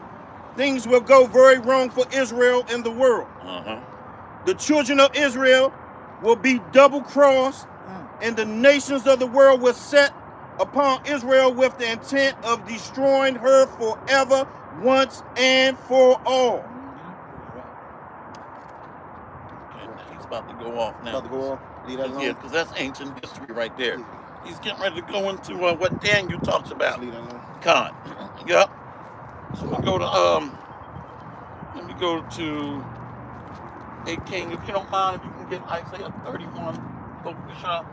things will go very wrong for Israel and the world. The children of Israel will be double-crossed, and the nations of the world will set upon Israel with the intent of destroying her forever, once and for all. Okay, he's about to go off now. About to go on. Leave that alone. Yeah, because that's ancient history right there. He's getting ready to go into what Daniel talks about. Leave that alone. Con. Yep. So we go to let me go to a king. If you don't mind, if you can get Isaiah 31, go to the shop.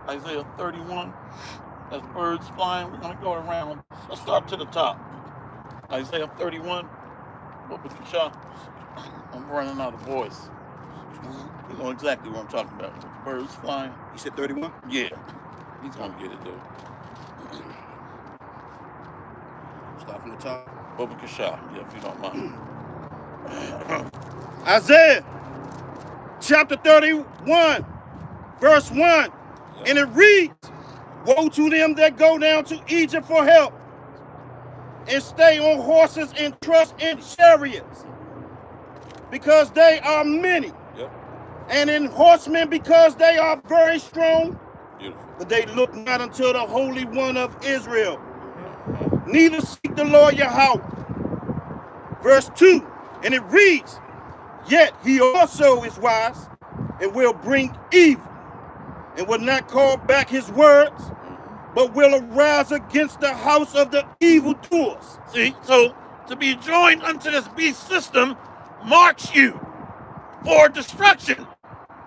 Isaiah 31. That's birds flying. We're gonna go around. Let's start to the top. Isaiah 31. Go to the shop. I'm running out of voice. You know exactly what I'm talking about. Birds flying. You said 31? Yeah. He's gonna get it though. Start from the top. Bubba Kasha, yeah, if you don't mind. Isaiah chapter 31, verse 1. And it reads, woe to them that go down to Egypt for help, and stay on horses and trust in chariots, because they are many, Yep. and in horsemen, because they are very strong, Beautiful. but they look not unto the Holy One of Israel, neither seek the Lord Yahweh. Verse 2, and it reads, yet he also is wise, and will bring evil, and will not call back his words, but will arise against the house of the evildoers. See, so to be joined unto this beast system marks you for destruction.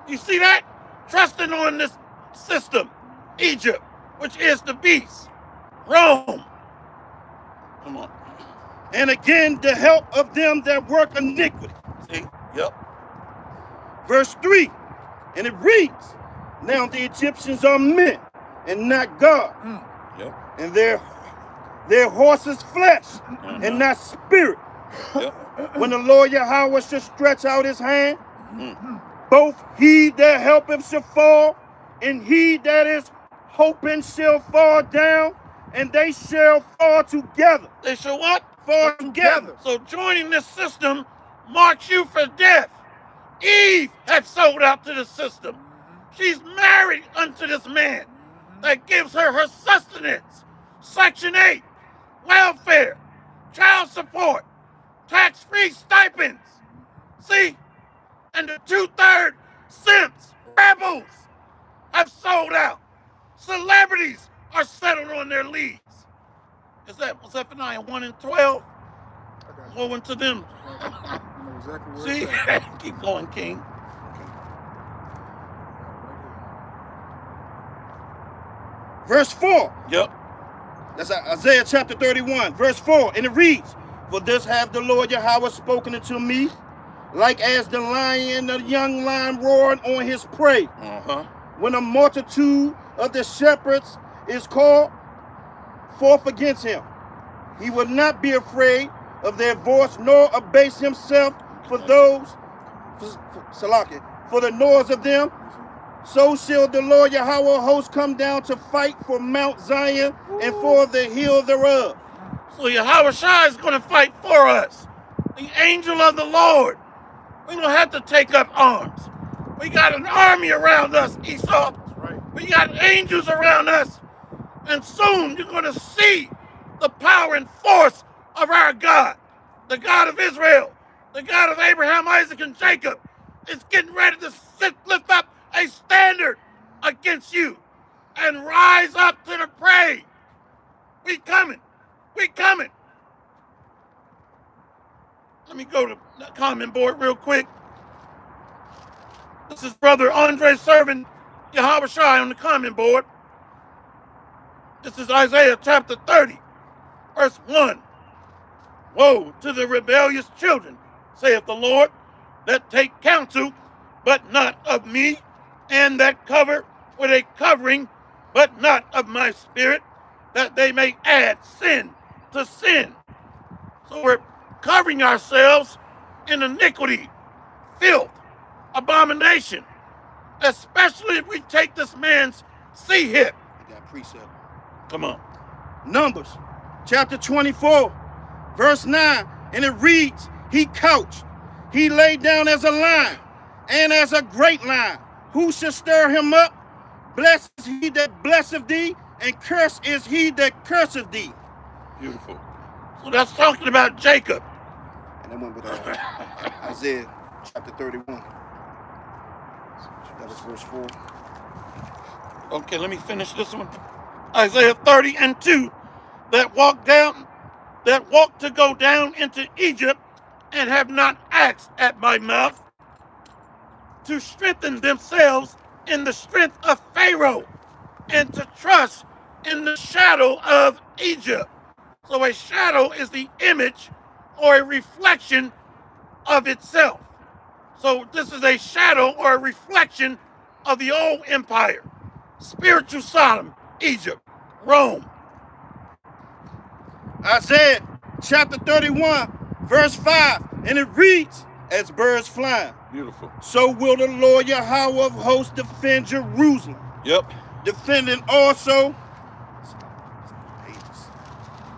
You see that? Trusting on this system, Egypt, which is the beast, Rome. Come on. And again, the help of them that work iniquity. See? Yep. Verse 3, and it reads, now the Egyptians are men and not God, Yep. and their horses flesh and not spirit. Yep. When the Lord Yahweh shall stretch out his hand, both he that helpeth shall fall, and he that is hoping shall fall down, and they shall fall together. They shall what? Fall together. So joining this system marks you for death. Eve had sold out to the system. She's married unto this man that gives her sustenance, Section 8, welfare, child support, tax-free stipends. See? And the 2/3 simps, rebels, have sold out. Celebrities are settled on their leads. Is that Zephaniah 1 and 12? I got you. Woe unto them. I know exactly where See? it's at. Keep going, King. Verse 4. Yep. That's Isaiah chapter 31, verse 4. And it reads, For this hath the Lord Yahweh spoken unto me, like as the lion, the young lion roaring on his prey. When a multitude of the shepherds is called forth against him, he will not be afraid of their voice, nor abase himself for those, for the noise of them. So shall the Lord Yahweh host come down to fight for Mount Zion and for the hill thereof. So Yahweh Shai is going to fight for us. The angel of the Lord. We don't have to take up arms. We got an army around us, Esau. That's right. We got angels around us. And soon you're going to see the power and force of our God. The God of Israel. The God of Abraham, Isaac, and Jacob is getting ready to lift up a standard against you and rise up to the prey. We coming. We coming. Let me go to the comment board real quick. This is Brother Andre serving Yahweh Shai on the comment board. This is Isaiah chapter 30, verse 1. Woe to the rebellious children, saith the Lord, that take counsel, but not of me, and that cover with a covering, but not of my spirit, that they may add sin to sin. So we're covering ourselves in iniquity, filth, abomination, especially if we take this man's sea hip. You got precept. Come on. Numbers chapter 24, verse 9. And it reads, He couched, he lay down as a lion, and as a great lion. Who shall stir him up? Blessed is he that blesseth thee, and cursed is he that curseth thee. Beautiful. So that's talking about Jacob. And that went with Isaiah chapter 31. That was verse 4. Okay, let me finish this one. Isaiah 30 and 2. That walk to go down into Egypt and have not asked at my mouth, to strengthen themselves in the strength of Pharaoh and to trust in the shadow of Egypt. So a shadow is the image or a reflection of itself. So this is a shadow or a reflection of the old empire. Spiritual Sodom, Egypt, Rome. Isaiah chapter 31, verse 5. And it reads, As birds flying, Beautiful. so will the Lord Yahweh of hosts defend Jerusalem. Yep. Defending also.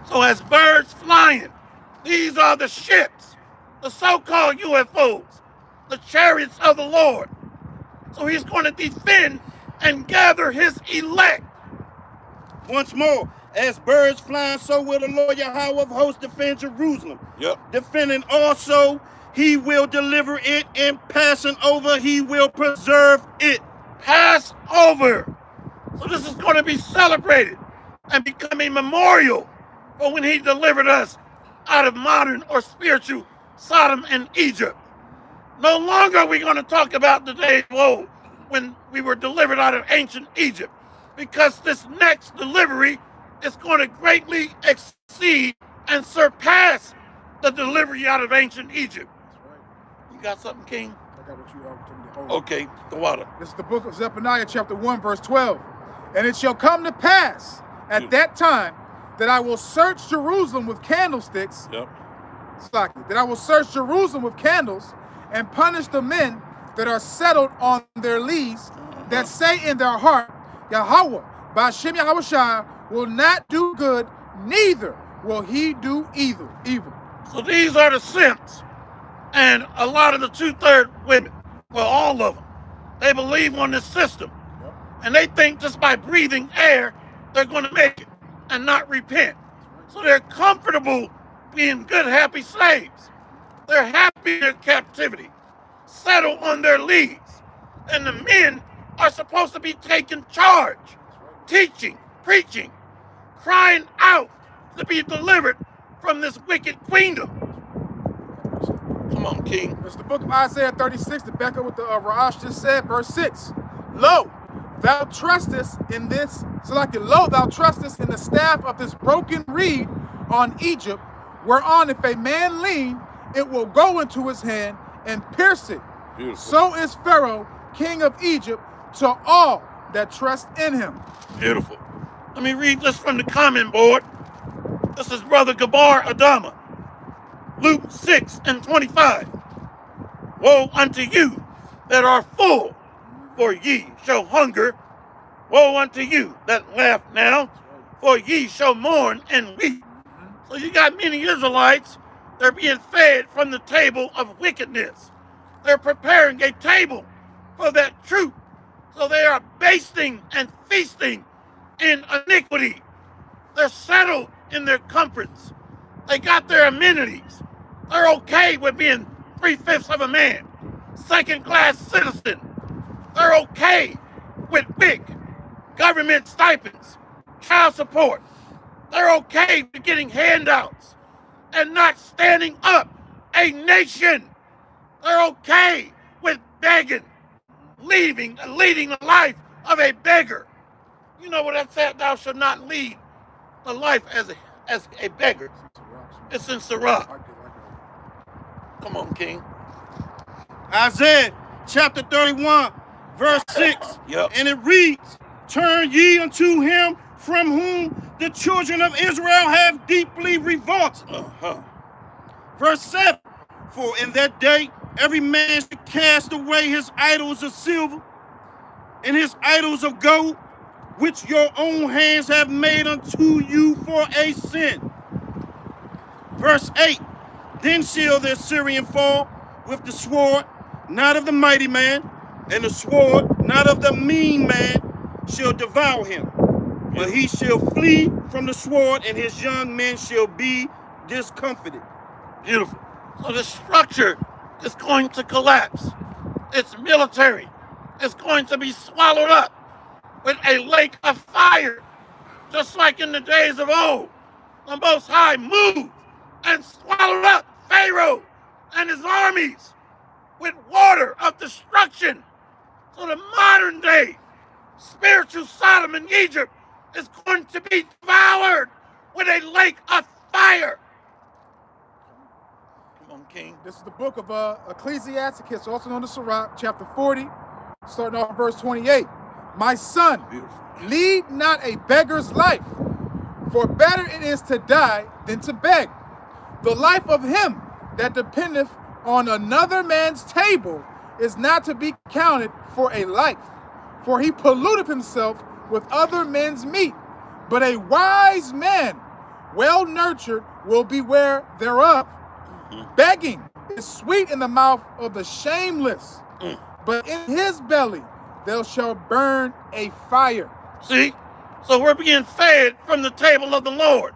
So as birds flying, these are the ships, the so-called UFOs, the chariots of the Lord. So he's going to defend and gather his elect. Once more, as birds flying, so will the Lord Yahweh of hosts defend Jerusalem. Yep. Defending also, he will deliver it, and passing over, he will preserve it. Pass over. So this is going to be celebrated and become a memorial for when he delivered us out of modern or spiritual Sodom and Egypt. No longer are we going to talk about the days of old when we were delivered out of ancient Egypt, because this next delivery is going to greatly exceed and surpass the delivery out of ancient Egypt. That's right. You got something, King? I got what you told me to hold. Okay, the water. This is the book of Zephaniah, chapter 1, verse 12. And it shall come to pass at that time that I will search Jerusalem with candlesticks. Yep. That I will search Jerusalem with candles and punish the men that are settled on their lees, that say in their heart, Yahweh, Ba'ashem Yahweh Shai, will not do good, neither will he do evil. So these are the simps, and a lot of the 2/3 women, well, all of them, they believe on this system, and they think just by breathing air, they're going to make it and not repent. So they're comfortable being good, happy slaves. They're happy in captivity, settle on their leads. And the men are supposed to be taking charge, teaching, preaching, crying out to be delivered from this wicked queendom. Come on, King. It's the book of Isaiah 36, to back up what the Ra'ash just said, verse 6. Lo, thou trustest in this, so like it, lo, thou trustest in the staff of this broken reed on Egypt, whereon if a man lean, it will go into his hand and pierce it. Beautiful. So is Pharaoh, king of Egypt, to all that trust in him. Beautiful. Let me read this from the comment board. This is Brother Gabar Adama. Luke 6:25. Woe unto you that are full, for ye shall hunger. Woe unto you that laugh now, for ye shall mourn and weep. So you got many Israelites, they're being fed from the table of wickedness. They're preparing a table for that truth. So they are basting and feasting in iniquity. They're settled in their comforts. They got their amenities. They're okay with being 3/5 of a man, second-class citizen. They're okay with big government stipends, child support. They're okay with getting handouts and not standing up a nation. They're okay with begging, leading the life of a beggar. You know what that said? Thou shalt not lead the life as a beggar. It's in Sirach. Come on, King. Isaiah chapter 31, verse 6. Yep. And it reads, turn ye unto him from whom the children of Israel have deeply revolted. Verse 7. For in that day every man should cast away his idols of silver and his idols of gold, which your own hands have made unto you for a sin. Verse 8. Then shall the Assyrian fall with the sword, not of the mighty man, and the sword, not of the mean man, shall devour him. But he shall flee from the sword, and his young men shall be discomfited. Beautiful. So the structure is going to collapse. It's military. It's going to be swallowed up with a lake of fire. Just like in the days of old, the Most High moved and swallowed up Pharaoh and his armies with water of destruction. So the modern day spiritual Sodom in Egypt is going to be devoured with a lake of fire. Come on, King. This is the book of Ecclesiasticus, also known as Sirach, chapter 40, starting off verse 28. My son, Beautiful. lead not a beggar's life, for better it is to die than to beg. The life of him that dependeth on another man's table is not to be counted for a life, for he polluteth himself with other men's meat. But a wise man, well nurtured, will beware thereof. Begging is sweet in the mouth of the shameless, but in his belly there shall burn a fire. See? So we're being fed from the table of the Lord.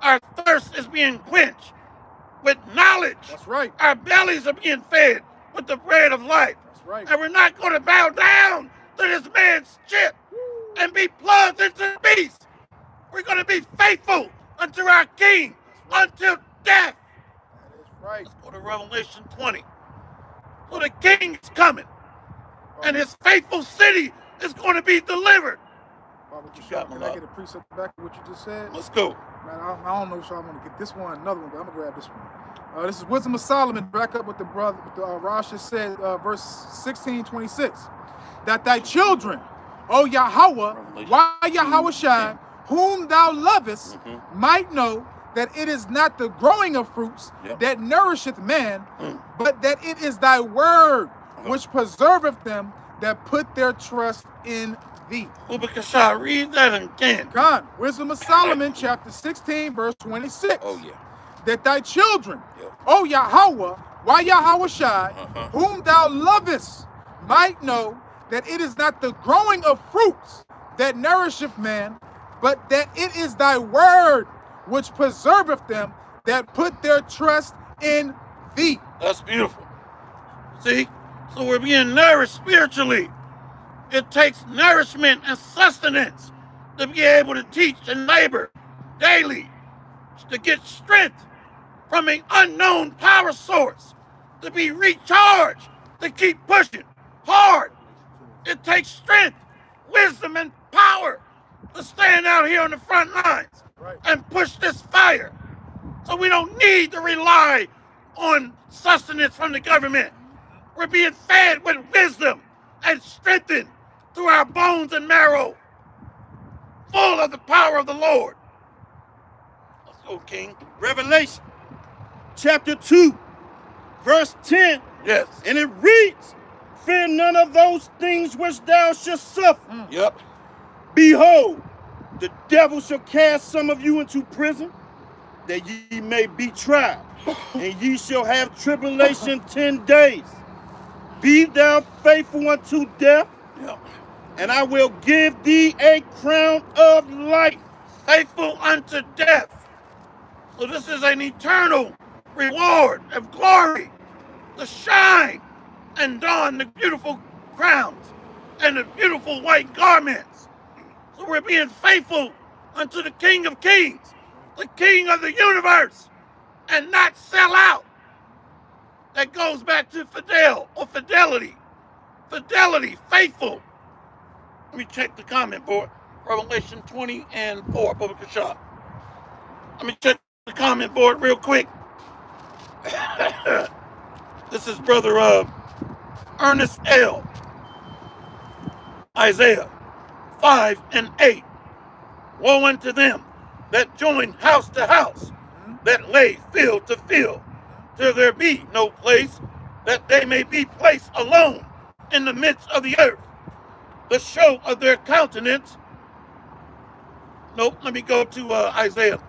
Our thirst is being quenched with knowledge. That's right. Our bellies are being fed with the bread of life. That's right. And we're not going to bow down to this man's chip and be plugged into the beast. We're going to be faithful unto our King until death. That is right. Let's go to Revelation 20. So the King is coming, and his faithful city is going to be delivered. Baba You Kishar, got can me, I Lord. get a precept back to what you just said? Let's go. Man, I don't know if I'm going to get this one, another one, but I'm going to grab this one. This is Wisdom of Solomon, back up with the brother, with the Rosh just said, verse 16:26. That thy children, O Yahweh, why Yahweh Shai, whom thou lovest, might know that it is not the growing of fruits that nourisheth man, but that it is thy word which preserveth them that put their trust in thee. Ubakashah, read that again. God, Wisdom of Solomon, chapter 16, verse 26. Oh, yeah. That thy children, O Yahweh, why Yahweh Shai, whom thou lovest, might know that it is not the growing of fruits that nourisheth man, but that it is thy word which preserveth them that put their trust in thee. That's beautiful. See? So we're being nourished spiritually. It takes nourishment and sustenance to be able to teach and labor daily, to get strength from an unknown power source, to be recharged, to keep pushing hard. It takes strength, wisdom, and power to stand out here on the front lines and push this fire. So we don't need to rely on sustenance from the government. We're being fed with wisdom and strengthened through our bones and marrow, full of the power of the Lord. Let's go, King. Revelation chapter 2, verse 10. Yes. And it reads, fear none of those things which thou shalt suffer. Yep. Behold, the devil shall cast some of you into prison, that ye may be tried, and ye shall have tribulation 10 days. Be thou faithful unto death, Yep. and I will give thee a crown of life. Faithful unto death. So this is an eternal reward of glory to shine and don the beautiful crowns and the beautiful white garments. So we're being faithful unto the King of Kings, the King of the universe, and not sell out. That goes back to fidelity. Fidelity, faithful. Let me check the comment board. Revelation 20 and 4, Public Shop. Let me check the comment board real quick. This is Brother Ernest L. Isaiah 5 and 8. Woe unto them that join house to house, that lay field to field, till there be no place, that they may be placed alone in the midst of the earth. The show of their countenance. Nope, let me go to Isaiah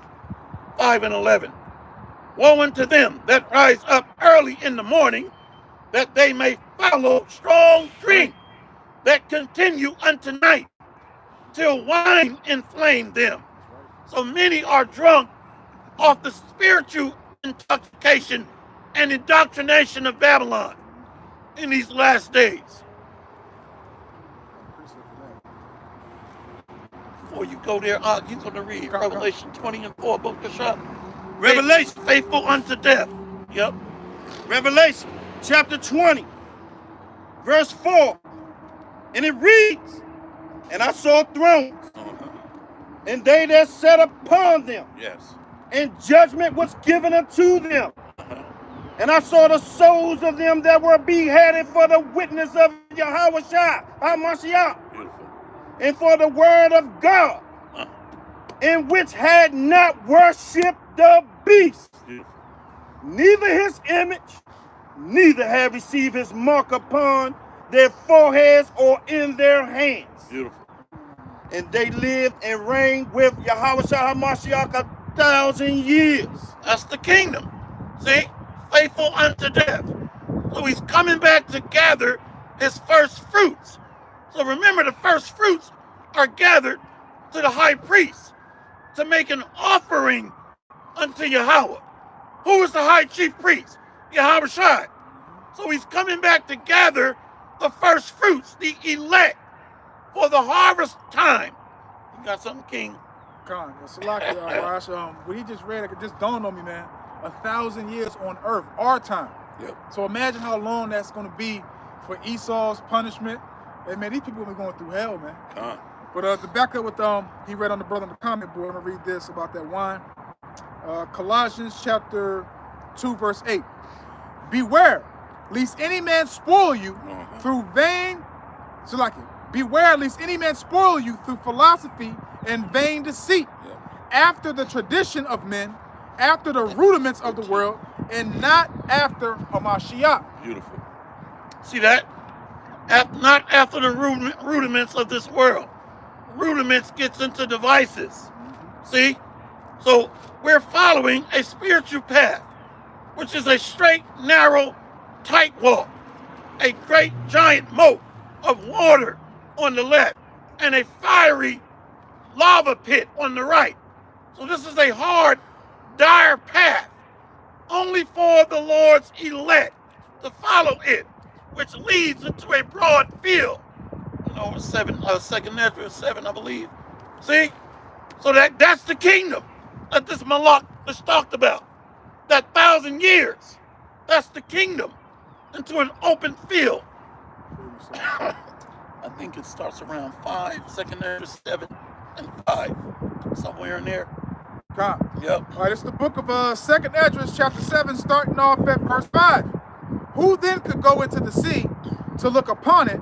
5 and 11. Woe unto them that rise up early in the morning, that they may follow strong drink, that continue unto night, till wine inflame them. So many are drunk off the spiritual intoxication and indoctrination of Babylon in these last days. Before you go there, you're going to read Revelation 20 and 4, Book of Shop. Revelation. Faithful unto death. Yep. Revelation chapter 20, verse 4. And it reads, and I saw thrones, and they that sat upon them, Yes. and judgment was given unto them. And I saw the souls of them that were beheaded for the witness of Yahushua, HaMashiach, Beautiful. and for the word of God, in which had not worshipped the beast, Beautiful. neither his image, neither have received his mark upon their foreheads or in their hands. Beautiful. And they lived and reigned with Yahushua HaMashiach 1,000 years. That's the kingdom. See? Faithful unto death. So he's coming back to gather his first fruits. So remember, the first fruits are gathered to the high priest to make an offering unto Yahweh. Who is the high chief priest? Yahushua. So he's coming back to gather the first fruits, the elect, for the harvest time. You got something, King? Khan, Salaki, Rash, what he just read, it just dawned on me, man. 1,000 years on earth, our time. Yep. So imagine how long that's going to be for Esau's punishment. Hey, man, these people will be going through hell, man. But to back up with he read on the brother in the comment board, I'm going to read this about that wine. Colossians chapter 2, verse 8. Beware, lest any man spoil you through vain, Salaki, beware, lest any man spoil you through philosophy and vain deceit, after the tradition of men, after the rudiments of the world, and not after Hamashiach. Beautiful. See that? Not after the rudiments of this world. Rudiments gets into devices. See? So we're following a spiritual path, which is a straight, narrow, tight walk, a great giant moat of water on the left, and a fiery lava pit on the right. So this is a hard, dire path only for the Lord's elect to follow it, which leads into a broad field. You know, 2nd Ezra 7, I believe. See? So that's the kingdom that this Malak is talked about. That 1,000 years. That's the kingdom into an open field. I think it starts around 5, 2nd Ezra 7 and 5. Somewhere in there. God. Yep. All right, it's the book of 2nd Ezra, chapter 7, starting off at verse 5. Who then could go into the sea to look upon it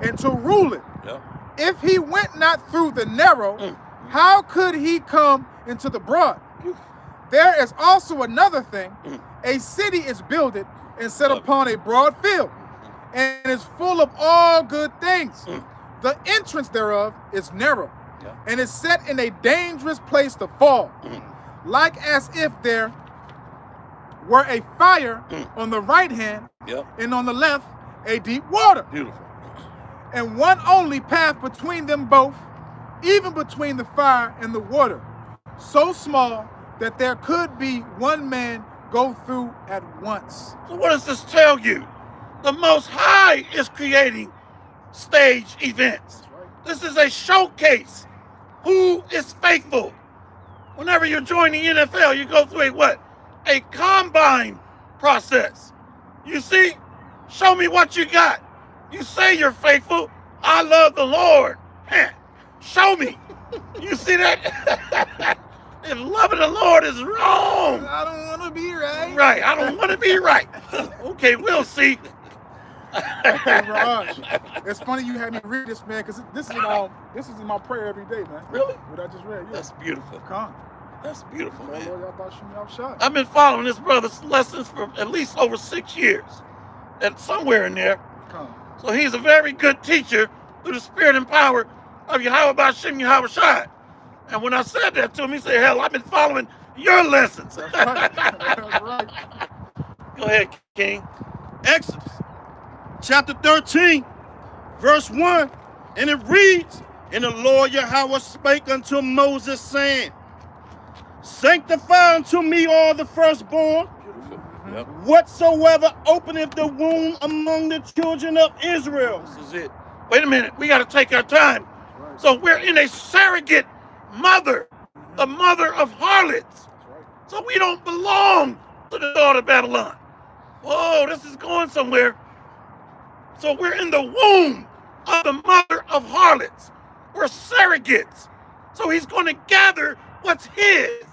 and to rule it? Yep. If he went not through the narrow, how could he come into the broad? There is also another thing. A city is builded and set upon a broad field, and is full of all good things. The entrance thereof is narrow, and is set in a dangerous place to fall, like as if there were a fire on the right hand, and on the left a deep water. Beautiful. And one only path between them both, even between the fire and the water, so small that there could be one man go through at once. So what does this tell you? The Most High is creating stage events. This is a showcase. Who is faithful? Whenever you join the NFL, you go through a what? A combine process. You see? Show me what you got. You say you're faithful. I love the Lord. Show me. You see that? If loving the Lord is wrong. I don't want to be right. Right, I don't want to be right. Okay, we'll see. Hey, Raj, it's funny you had me read this, man, because this is in my prayer every day, man. Really? What I just read, yeah. That's beautiful. Come. That's beautiful, man. Lord, y'all thought shoot me off shot. I've been following this brother's lessons for at least over 6 years. And somewhere in there. Come. So he's a very good teacher through the spirit and power of Yahweh Bashim Yahweh Shai. And when I said that to him, he said, hell, I've been following your lessons. That's right. That's right. Go ahead, King. Exodus chapter 13, verse 1, and it reads, And the Lord Yahweh spake unto Moses, saying, Sanctify unto me all the firstborn, Yep. whatsoever openeth the womb among the children of Israel. This is it. Wait a minute. We got to take our time. Right. So we're in a surrogate mother, the mother of harlots. That's right. So we don't belong to the daughter of Babylon. Whoa, this is going somewhere. So we're in the womb of the mother of harlots. We're surrogates. So he's going to gather what's his.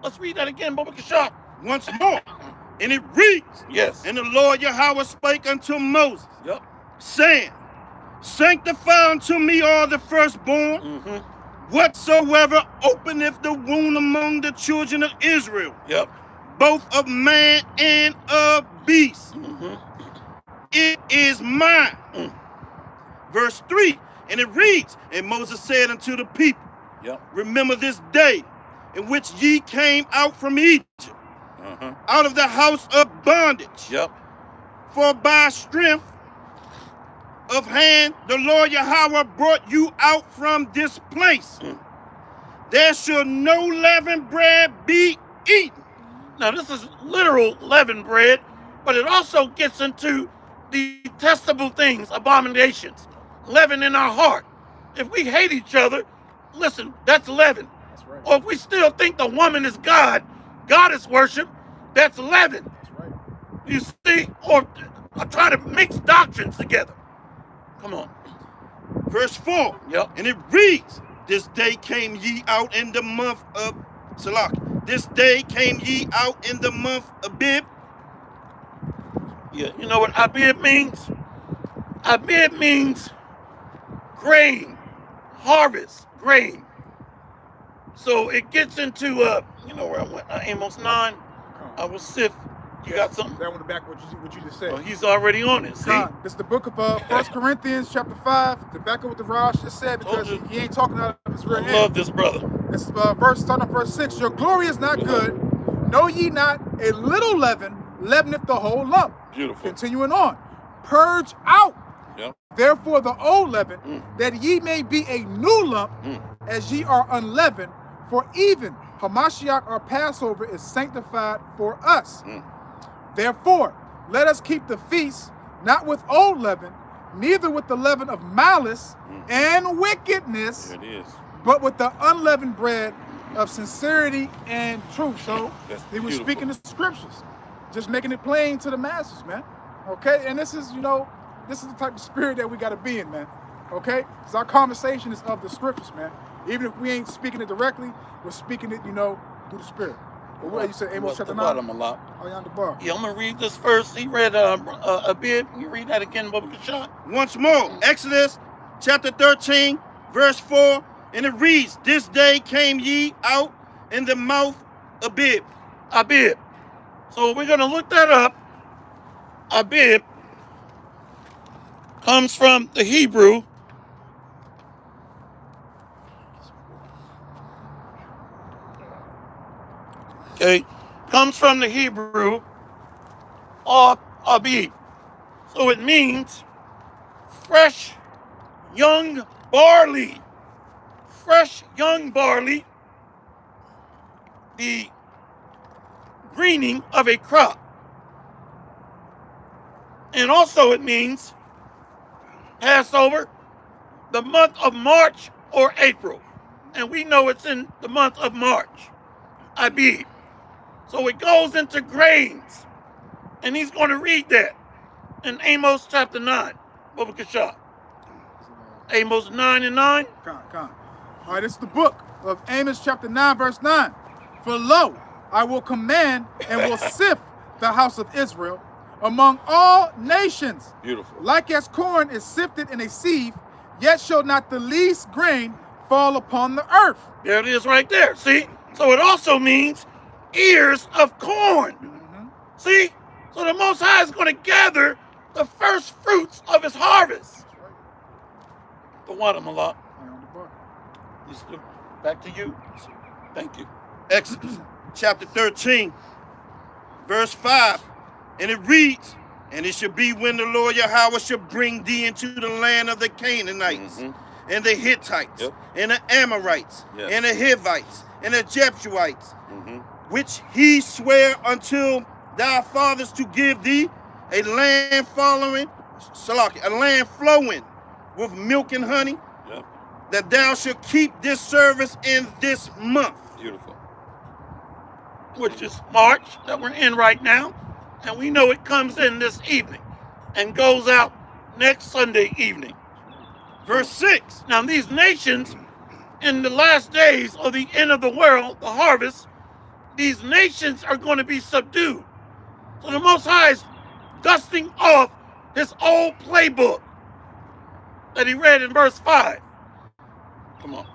Let's read that again, Baba Kashaf. Once more, and it reads, Yes. And the Lord Yahweh spake unto Moses, Yep. saying, Sanctify unto me all the firstborn, Mm-hmm. whatsoever openeth the womb among the children of Israel, Yep. both of man and of beast. Mm-hmm. It is mine. Mm. Verse 3, and it reads, And Moses said unto the people, Yep. Remember this day in which ye came out from Egypt, Uh-huh. out of the house of bondage. Yep. For by strength of hand the Lord Yahweh brought you out from this place. Mm. There shall no leavened bread be eaten. Now, this is literal leavened bread, but it also gets into detestable things, abominations, leaven in our heart. If we hate each other, listen, that's leaven. That's right. Or if we still think the woman is God, goddess worship, that's leaven. That's right. You see? Or try to mix doctrines together. Come on. Verse 4, Yep. and it reads, This day came ye out in the month of Salak. This day came ye out in the month of Abib. Yeah, you know what Abib means? Abib means grain, harvest, grain. So it gets into, you know where I went, Amos 9, I was Sif. You got something? That one back what you just said. Oh, he's already on it, see? This is the book of 1 Corinthians chapter 5, to back up what the Raj just said, because Told you. he ain't talking out of his real I hand. love this brother. It's starting on verse 6. Your glory is not good. Know ye not a little leaven leaveneth the whole lump. Beautiful. Continuing on. Purge out, Yep. therefore, the old leaven, that ye may be a new lump, Mm. as ye are unleavened. For even Hamashiach, our Passover, is sanctified for us. Mm. Therefore, let us keep the feast not with old leaven, neither with the leaven of malice and wickedness, There it is. but with the unleavened bread of sincerity and truth. So That's he was beautiful. speaking the scriptures, just making it plain to the masses, man. Okay, and this is, this is the type of spirit that we got to be in, man. Okay, because our conversation is of the scriptures, man. Even if we ain't speaking it directly, we're speaking it, through the spirit. But what you said, Amos chapter 9? Oh, yeah, on the bar. Yeah, I'm gonna read this first. He read a bit. Can you read that again, Baba Kashad? Once more, Exodus chapter 13, verse 4, and it reads, "This day came ye out in the mouth of Abib." Abib. So we're gonna look that up. Abib comes from the Hebrew. Okay, comes from the Hebrew Abib. So it means fresh young barley. Fresh young barley, the greening of a crop. And also it means Passover, the month of March or April. And we know it's in the month of March, Abib. So it goes into grains. And he's going to read that in Amos chapter 9, Baba Kashad. Amos 9 and 9. Con. All right, this is the book of Amos chapter 9, verse 9. For lo, I will command and will sift the house of Israel among all nations. Beautiful. Like as corn is sifted in a sieve, yet shall not the least grain fall upon the earth. There it is right there. See? So it also means ears of corn. See? So the Most High is going to gather the first fruits of his harvest. The Watermalot. Back to you. Thank you. Exodus chapter 13, verse 5, and it reads, "And it shall be when the Lord Yahweh shall bring thee into the land of the Canaanites, and the Hittites, and the Amorites, and the Hivites, and the Jebusites, which he sware unto thy fathers to give thee, a land flowing with milk and honey, that thou shalt keep this service in this month." Beautiful. Which is March that we're in right now. And we know it comes in this evening and goes out next Sunday evening. Verse 6. Now these nations in the last days of the end of the world, the harvest, these nations are going to be subdued. So the Most High is dusting off his old playbook that he read in verse 5. Come on.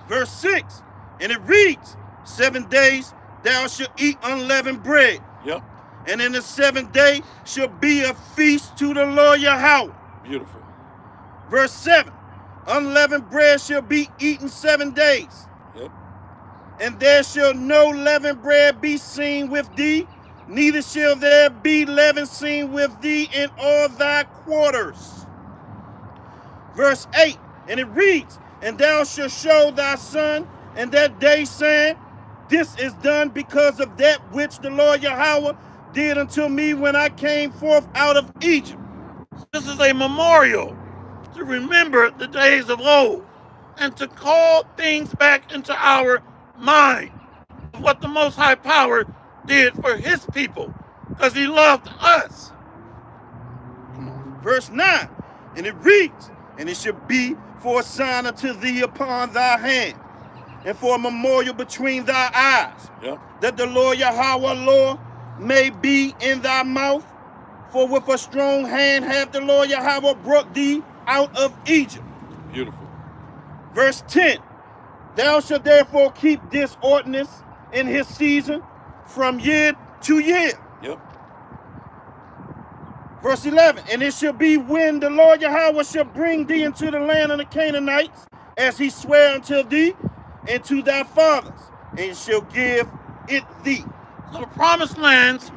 Verse 6, and it reads, 7 days thou shalt eat unleavened bread. Yep. And in the 7th day shall be a feast to the Lord Yahweh. Beautiful. Verse 7, unleavened bread shall be eaten 7 days. Yep. And there shall no leavened bread be seen with thee, neither shall there be leaven seen with thee in all thy quarters. Verse 8, and it reads, and thou shalt show thy son in that day, saying, this is done because of that which the Lord Yahweh did unto me when I came forth out of Egypt. This is a memorial to remember the days of old and to call things back into our mind of what the Most High Power did for his people because he loved us. Verse 9, and it reads, and it shall be for a sign unto thee upon thy hand, and for a memorial between thy eyes, that the Lord Yahweh, Lord, may be in thy mouth. For with a strong hand hath the Lord Yahweh brought thee out of Egypt. Beautiful. Verse 10, thou shalt therefore keep this ordinance in his season from year to year. Yep. Verse 11, and it shall be when the Lord Yahweh shall bring thee into the land of the Canaanites, as he sware unto thee and to thy fathers, and shall give it thee. So the promised lands,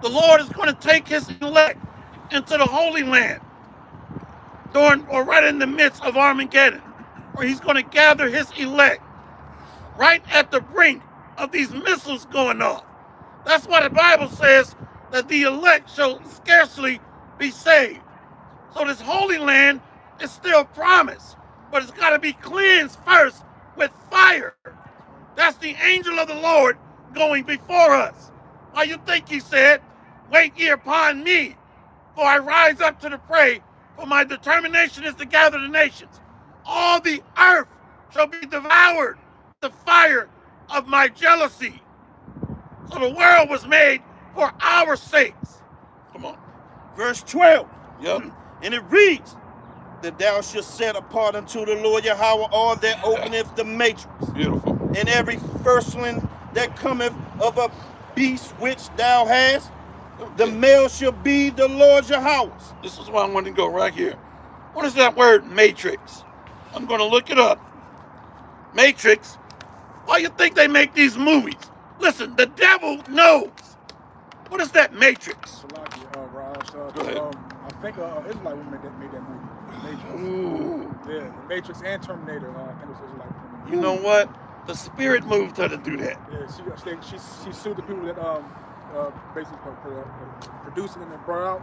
the Lord is going to take his elect into the Holy Land right in the midst of Armageddon, where he's going to gather his elect right at the brink of these missiles going off. That's why the Bible says that the elect shall scarcely be saved. So this Holy Land is still promised, but it's got to be cleansed first with fire. That's the angel of the Lord going before us. Why you think he said, wait ye upon me, for I rise up to the prey, for my determination is to gather the nations. All the earth shall be devoured, the fire of my jealousy. So the world was made for our sakes. Come on. Verse 12. Yep. And it reads, that thou shalt set apart unto the Lord Yahweh all that openeth the matrix, Beautiful. and every firstling that cometh of a beast which thou hast, the male shall be the Lord Yahweh's. This is why I want to go right here. What is that word matrix? I'm going to look it up. Matrix. Why you think they make these movies? Listen, the devil knows. What is that matrix? Raj, Go ahead. I think Israelite women made that movie. Matrix. Ooh. Yeah, The Matrix and Terminator. I think it was Israelite women. You know what? The spirit moved her to do that. Yeah, she sued the people that basically produced it and brought out.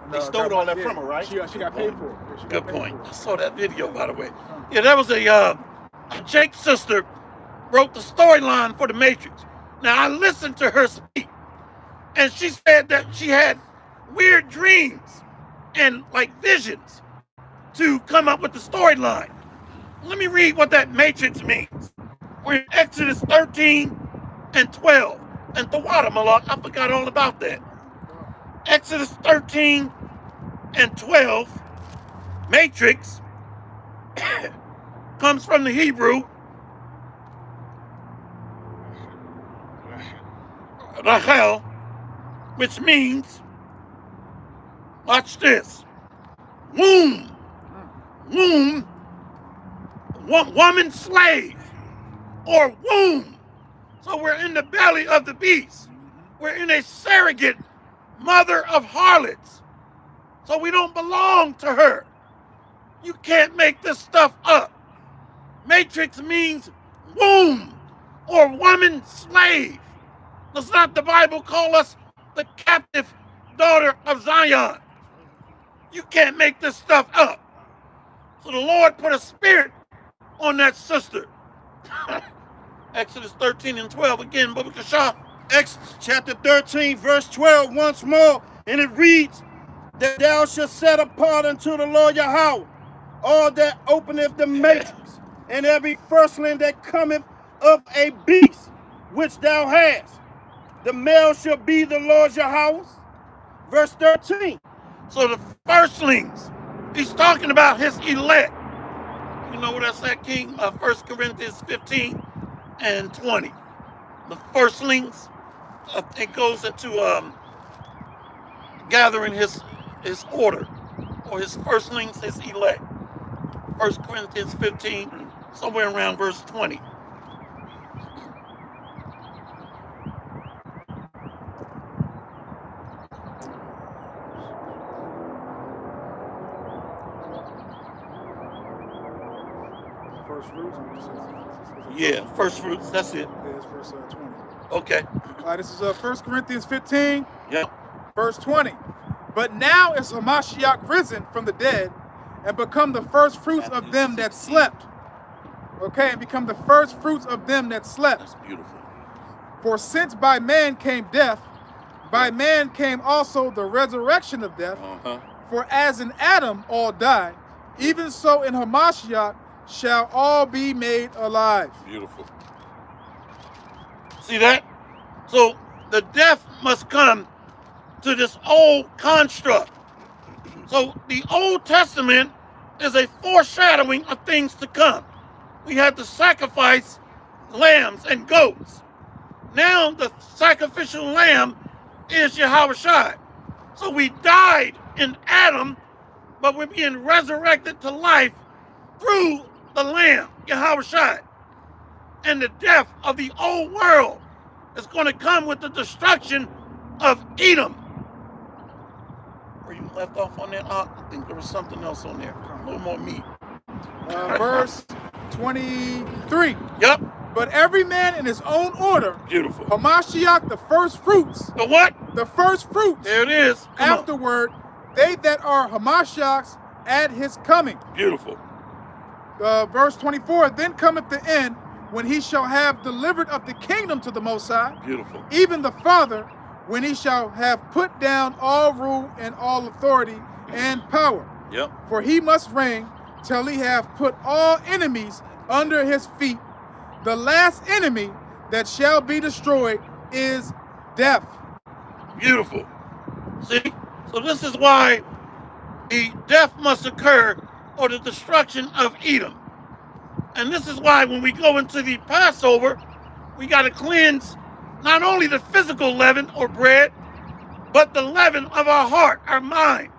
And, They stole all that yeah, from her, right? She got paid for it. Yeah, she got Good paid point. for I it. saw that video, by the way. Yeah, that was a Jake's sister wrote the storyline for The Matrix. Now, I listened to her speak, and she said that she had weird dreams and like visions to come up with the storyline. Let me read what that matrix means. We're in Exodus 13 and 12. And Tawada Malak, I forgot all about that. Exodus 13 and 12, matrix, comes from the Hebrew Rachel, which means, watch this, womb, woman slave, or womb. So we're in the belly of the beast. We're in a surrogate mother of harlots. So we don't belong to her. You can't make this stuff up. Matrix means womb or woman slave. Does not the Bible call us the captive daughter of Zion? You can't make this stuff up. So the Lord put a spirit on that sister. Exodus 13 and 12 again, Baba Kasha. Exodus chapter 13, verse 12, once more, and it reads, that thou shalt set apart unto the Lord Yahweh all that openeth the matrix, and every firstling that cometh of a beast which thou hast. The male shall be the Lord Yahweh's. Verse 13. So the firstlings, he's talking about his elect. You know what that's at, King? 1 Corinthians 15 and 20. The firstlings, it goes into gathering his order, or his firstlings, his elect. 1 Corinthians 15, somewhere around verse 20. First fruits. Yeah, first fruits, that's it. Yeah, it's verse 20. Okay. All right, this is 1 Corinthians 15, Yep. verse 20. But now is Hamashiach risen from the dead and become the first fruits of them that slept. Okay, and become the first fruits of them that slept. That's beautiful. For since by man came death, by man came also the resurrection of death. Uh-huh. For as in Adam all die, even so in Hamashiach shall all be made alive. Beautiful. See that? So the death must come to this old construct. So the Old Testament is a foreshadowing of things to come. We had to sacrifice lambs and goats. Now the sacrificial lamb is Yahushua. So we died in Adam, but we're being resurrected to life through the lamb, Yahushua. And the death of the old world is going to come with the destruction of Edom. Were you left off on that? I think there was something else on there. A little more meat. Verse 23. Yep. But every man in his own order. Beautiful. Hamashiach, the first fruits. The what? The first fruits. There it is. Come on. Afterward, they that are Hamashiach's at his coming. Beautiful. Verse 24, then cometh the end, when he shall have delivered up the kingdom to the Most High, Beautiful. even the Father, when he shall have put down all rule and all authority and power. Yep. For he must reign till he have put all enemies under his feet. The last enemy that shall be destroyed is death. Beautiful. See? So this is why the death must occur, or the destruction of Edom. And this is why when we go into the Passover, we got to cleanse not only the physical leaven or bread, but the leaven of our heart, our mind.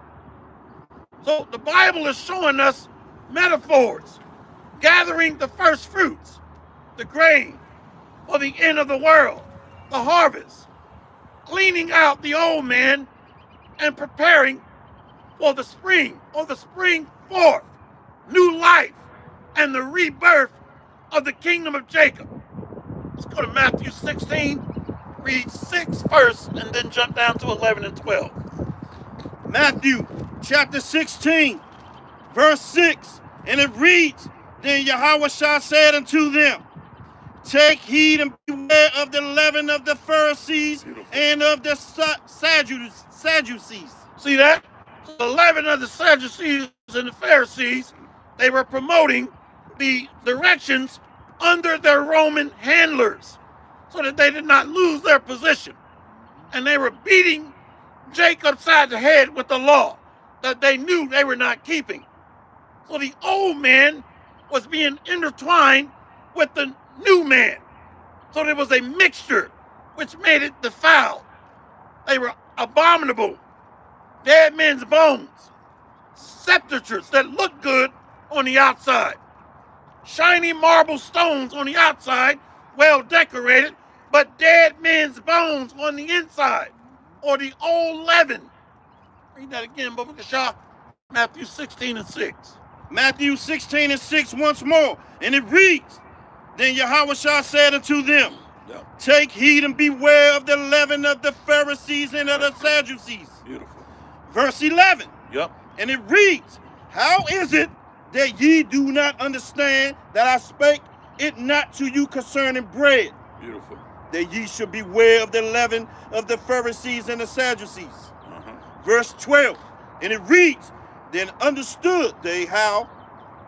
So the Bible is showing us metaphors, gathering the first fruits, the grain, for the end of the world, the harvest, cleaning out the old man and preparing for the spring, or the spring forth, new life, and the rebirth of the kingdom of Jacob. Let's go to Matthew 16, read 6 first, and then jump down to 11 and 12. Matthew chapter 16, verse 6, and it reads, Then Yahushua said unto them, Take heed and beware of the leaven of the Pharisees and of the Sadducees. See that? The leaven of the Sadducees and the Pharisees, they were promoting the directions under their Roman handlers so that they did not lose their position. And they were beating Jacob upside the head with the law that they knew they were not keeping. So the old man was being intertwined with the new man. So there was a mixture which made it defiled. They were abominable, dead men's bones, sepulchres that looked good on the outside, shiny marble stones on the outside, well decorated, but dead men's bones on the inside, or the old leaven. Read that again, Baba Shah. Matthew 16 and 6. Matthew 16 and 6 once more, and it reads, Then Yahushua said unto them, Take heed and beware of the leaven of the Pharisees and of the Sadducees. Beautiful. Verse 11, Yep. and it reads, How is it that ye do not understand that I spake it not to you concerning bread, Beautiful. that ye should beware of the leaven of the Pharisees and the Sadducees? Verse 12, and it reads, Then understood they how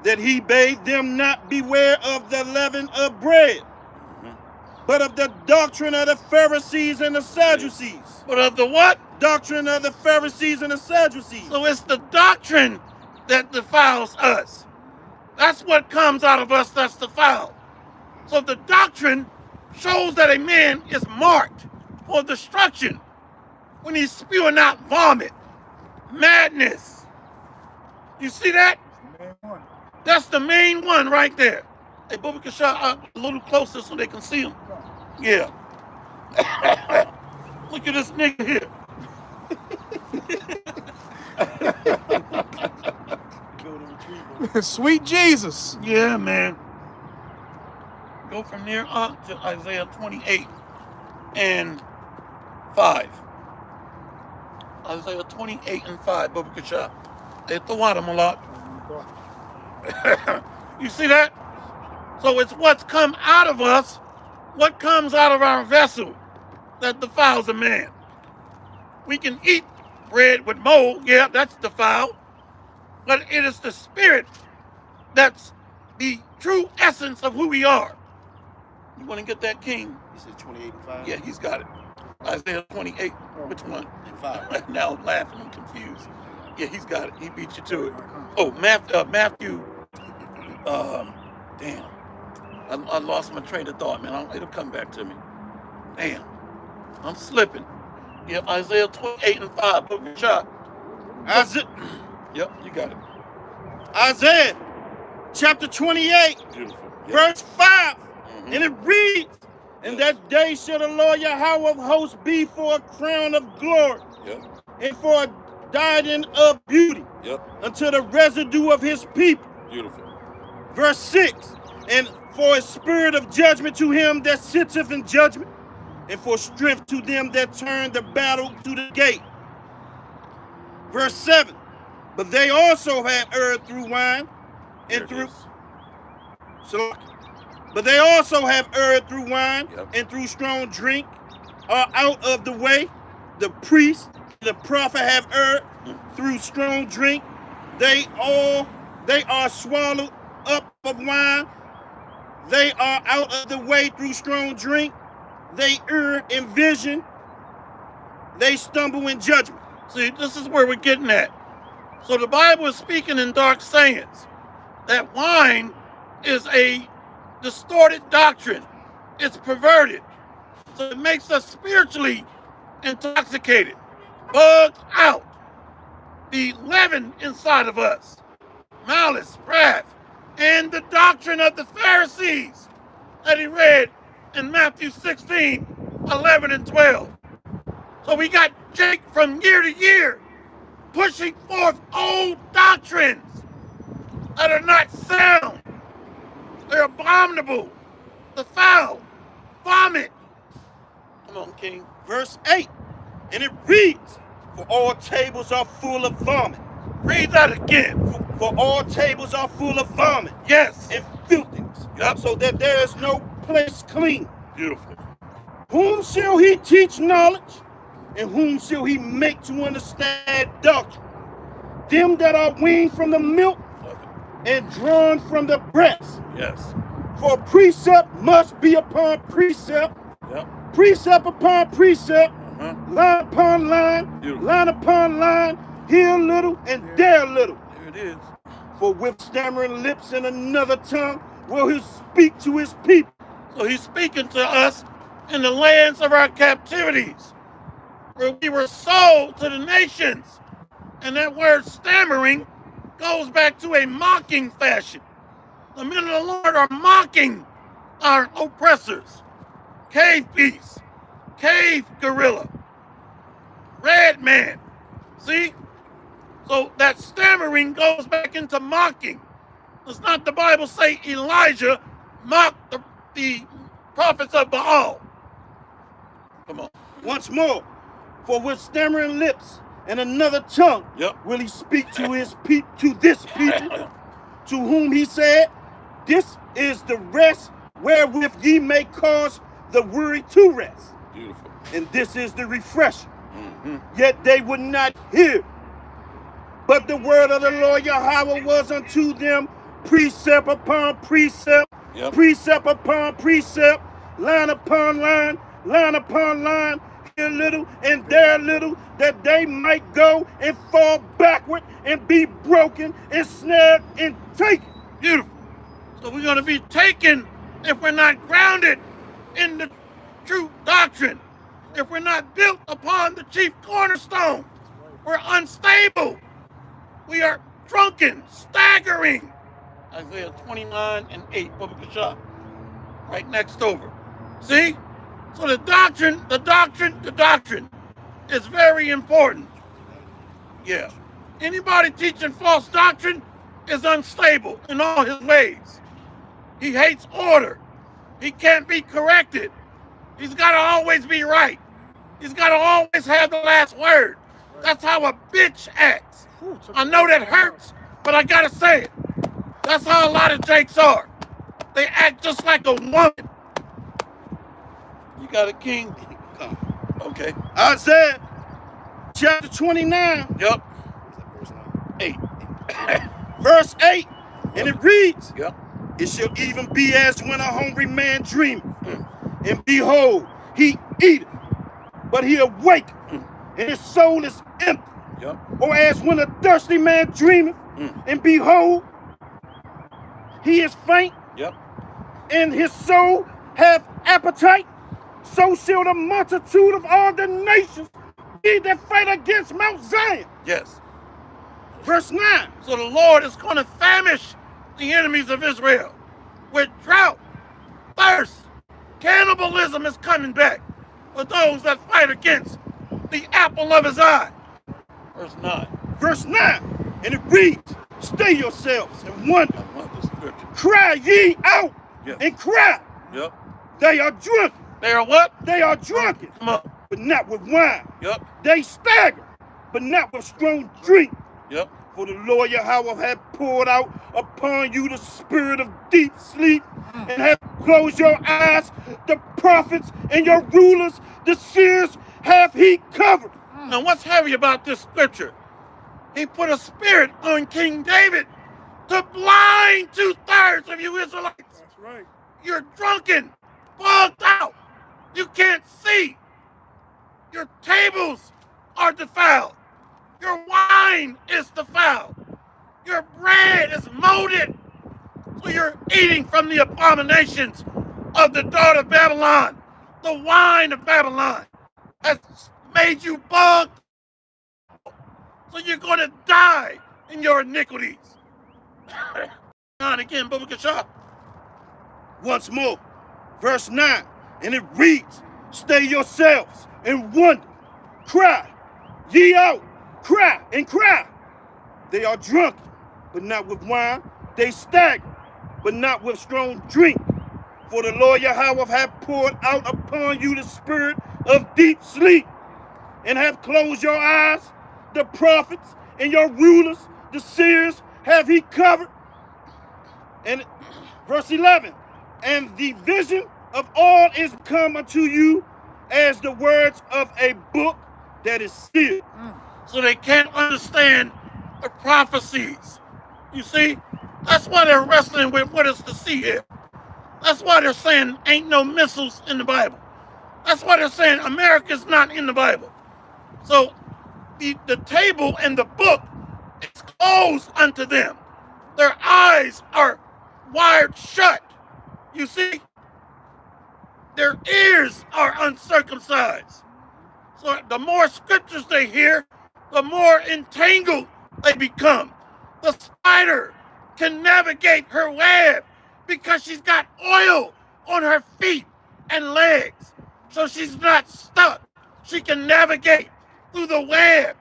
that he bade them not beware of the leaven of bread, but of the doctrine of the Pharisees and the Sadducees. But of the what? Doctrine of the Pharisees and the Sadducees. So it's the doctrine that defiles us. That's what comes out of us that's defiled. So the doctrine shows that a man is marked for destruction when he's spewing out vomit, madness. You see that? That's the main one right there. Hey, Bubba can shot up a little closer so they can see him. Yeah. Look at this nigga here. Sweet Jesus. Yeah, man. Go from there up to Isaiah 28 and 5. Isaiah 28 and 5, Bubba Kachah. At the water, Malak. You see that? So it's what's come out of us, what comes out of our vessel that defiles a man. We can eat bread with mold, yeah, that's defiled. But it is the spirit that's the true essence of who we are. You want to get that, King? You said 28 and 5? Yeah, he's got it. Isaiah 28. Which one? And 5. Now I'm laughing, I'm confused. Yeah, he's got it. He beat you to it. Oh, Matthew. Damn. I lost my train of thought, man. It'll come back to me. Damn. I'm slipping. Yep, Isaiah 28 and 5. Book of shot. Yep, you got it. Isaiah chapter 28, Beautiful. Yep. verse 5. And it reads, And that day shall the Lord Yahweh of hosts be for a crown of glory, Yep. and for a diadem of beauty, Yep. unto the residue of his people. Beautiful. Verse 6, And For a spirit of judgment to him that sitteth in judgment, and for strength to them that turn the battle to the gate. Verse 7. But they also have erred through wine and through. So, but they also have erred through wine and through strong drink are out of the way. The priest, the prophet have erred through strong drink. They are swallowed up of wine. They are out of the way through strong drink. They err in vision. They stumble in judgment. See, this is where we're getting at. So the Bible is speaking in dark sayings that wine is a distorted doctrine. It's perverted. So it makes us spiritually intoxicated, bugged out. The leaven inside of us, malice, wrath, and the doctrine of the Pharisees that he read in Matthew 16, 11, and 12. So we got Jake from year to year pushing forth old doctrines that are not sound. They're abominable, defiled, vomit. Come on, King. Verse 8, and it reads, for all tables are full of vomit. Read that again. For all tables are full of vomit. Yes. And filthiness. Yep. So that there is no place clean. Beautiful. Whom shall he teach knowledge? And whom shall he make to understand doctrine? Them that are weaned from the milk and drawn from the breast. Yes. For precept must be upon precept. Yep. Precept upon precept. Line upon line. Beautiful. Line upon line. Here a little and there a little. There it is. For with stammering lips and another tongue will he speak to his people. So he's speaking to us in the lands of our captivities, where we were sold to the nations. And that word stammering goes back to a mocking fashion. The men of the Lord are mocking our oppressors. Cave beast, cave gorilla, red man. See? So that stammering goes back into mocking. Does not the Bible say Elijah mocked the prophets of Baal? Come on. Once more, for with stammering lips and another tongue will he speak to his to this people, to whom he said, this is the rest wherewith ye may cause the weary to rest. Beautiful. And this is the refreshing. Yet they would not hear. But the word of the Lord Yahweh was unto them precept upon precept, precept upon precept, line upon line, line upon line, here a little and there a little, that they might go and fall backward and be broken and snared and taken. Beautiful. So we're going to be taken if we're not grounded in the true doctrine. If we're not built upon the chief cornerstone, we're unstable. We are drunken, staggering. Isaiah 29:8, Baba Kashab, right next over. See? So the doctrine is very important. Yeah. Anybody teaching false doctrine is unstable in all his ways. He hates order. He can't be corrected. He's got to always be right. He's got to always have the last word. That's how a bitch acts. I know that hurts, but I got to say it. That's how a lot of Jakes are. They act just like a woman. You got a king? Okay. Isaiah chapter 29. Yep. 8. Verse 8. And it reads, Yep. it shall even be as when a hungry man dreameth, and behold, he eateth, but he awaketh, and his soul is empty. Yep. Or as when a thirsty man dreameth, and behold, he is faint, Yep. and his soul hath appetite, so shall the multitude of all the nations be that fight against Mount Zion. Yes. Verse 9. So the Lord is going to famish the enemies of Israel with drought, thirst. Cannibalism is coming back for those that fight against the apple of his eye. Verse 9. Verse 9. And it reads, stay yourselves and wonder. I love the scripture. Cry ye out Yeah. and cry. Yep. They are drunken. They are what? They are drunken, Come on. but not with wine. Yep. They stagger, but not with strong drink. Yep. For the Lord Yahweh hath poured out upon you the spirit of deep sleep, and hath closed your eyes. The prophets and your rulers, the seers, hath he covered. Now, what's heavy about this scripture? He put a spirit on King David to blind 2/3 of you Israelites. That's right. You're drunken, bugged out. You can't see. Your tables are defiled. Your wine is defiled. Your bread is molded. So you're eating from the abominations of the daughter of Babylon. The wine of Babylon has made you bugged. So you're going to die in your iniquities. On again, Bubba Kashaw. Once more, verse 9, and it reads, stay yourselves and wonder, cry, ye out, cry and cry. They are drunk, but not with wine. They stagger, but not with strong drink. For the Lord Yahweh hath poured out upon you the spirit of deep sleep, and hath closed your eyes. The prophets and your rulers, the seers, have he covered. And verse 11, and the vision of all is come unto you as the words of a book that is sealed. So they can't understand the prophecies. You see, that's why they're wrestling with what is the sea here. That's why they're saying ain't no missiles in the Bible. That's why they're saying America's not in the Bible. So the table and the book is closed unto them. Their eyes are wired shut. You see, their ears are uncircumcised. So the more scriptures they hear, the more entangled they become. The spider can navigate her web because she's got oil on her feet and legs. So she's not stuck. She can navigate through the web.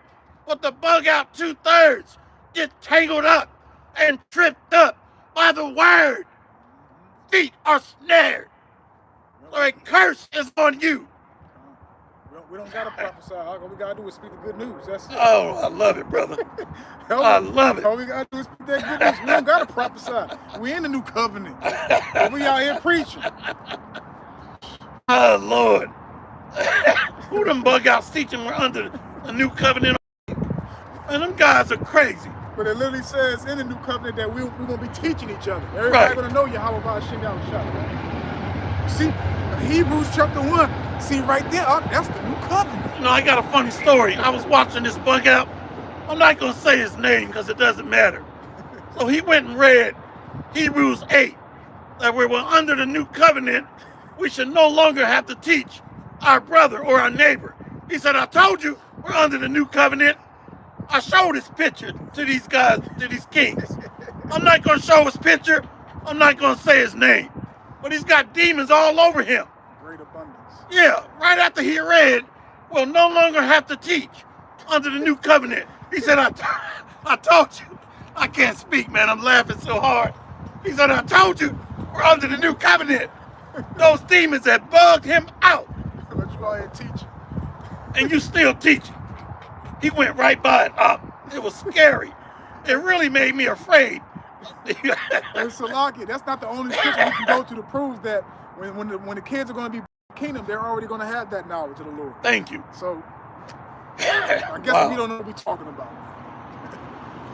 But the bug out 2/3 get tangled up and tripped up by the word. Feet are snared. So a curse is on you. We don't gotta prophesy. All we gotta do is speak the good news. That's it. Oh, I love it, brother. I love it. All we gotta do is speak that good news. We don't gotta prophesy. We in the new covenant. And we out here preaching. Oh, Lord. Who them bug outs teaching we're under the new covenant? And them guys are crazy. But it literally says in the new covenant that we're gonna be teaching each other. Everybody Right. gonna know Yahweh Ba'ashem Yahushua. You see, Hebrews chapter 1, see right there, that's the new covenant. You know, I got a funny story. I was watching this bug out. I'm not going to say his name because it doesn't matter. So he went and read Hebrews 8, that we were under the new covenant. We should no longer have to teach our brother or our neighbor. He said, I told you we're under the new covenant. I showed his picture to these guys, to these kings. I'm not going to show his picture. I'm not going to say his name. But he's got demons all over him. Great abundance. Yeah, right after he read, we'll no longer have to teach under the new covenant. He said, I told you. I can't speak, man. I'm laughing so hard. He said, I told you we're under the new covenant. Those demons that bugged him out. But you go ahead and teach. And you still teaching. He went right by it. It was scary. It really made me afraid. And Salaki, that's not the only scripture we can go to prove that when the kids are going to be in the kingdom, they're already going to have that knowledge of the Lord. Thank you. So I guess Wow. we don't know what we're talking about.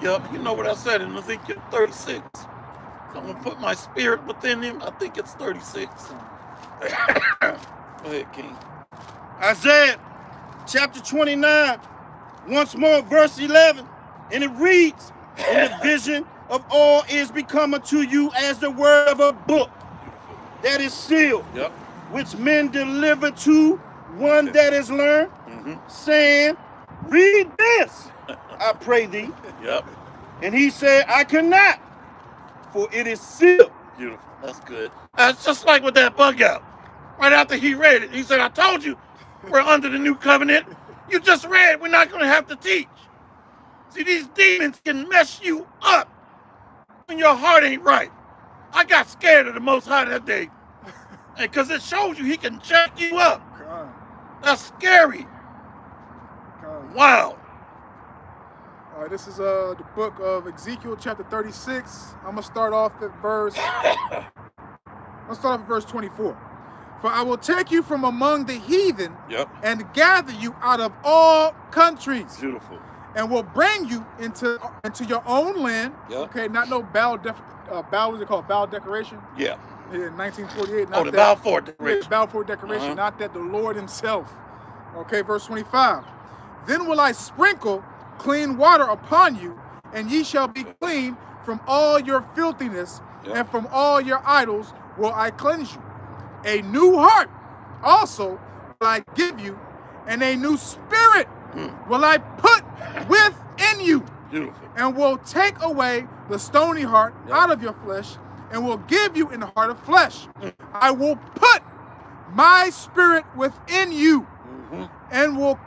Yep, you know what I said in Ezekiel 36. I'm going to put my spirit within him. I think it's 36. Go ahead, King. Isaiah chapter 29, once more, verse 11, and it reads, and the vision of all is become unto you as the word of a book that is sealed, Yep. which men deliver to one that is learned, saying, read this, I pray thee. Yep. And he said, I cannot, for it is sealed. Beautiful. That's good. That's just like with that bug out. Right after he read it, he said, I told you we're under the new covenant. You just read, we're not going to have to teach. See, these demons can mess you up when your heart ain't right. I got scared of the Most High that day. And because it shows you he can jack you up. Con. That's scary. Con. Wow. All right, this is the book of Ezekiel, chapter 36. I'm gonna start off at verse. Let's start off at verse 24. For I will take you from among the heathen Yep. and gather you out of all countries, Beautiful. and will bring you into your own land. Yep. Okay, not no Baal, what is it called? Baal decoration. Yeah. Yeah, in 1948. Not Oh, the that- Balfour Yeah, Declaration. Balfour Declaration, Uh-huh. not that the Lord himself. Okay, verse 25. Then will I sprinkle clean water upon you, and ye shall be clean from all your filthiness, Yep. and from all your idols will I cleanse you. A new heart also will I give you, and a new spirit will I put within you, Beautiful. and will take away the stony heart Yep. out of your flesh, and will give you an heart of flesh. I will put my spirit within you, and will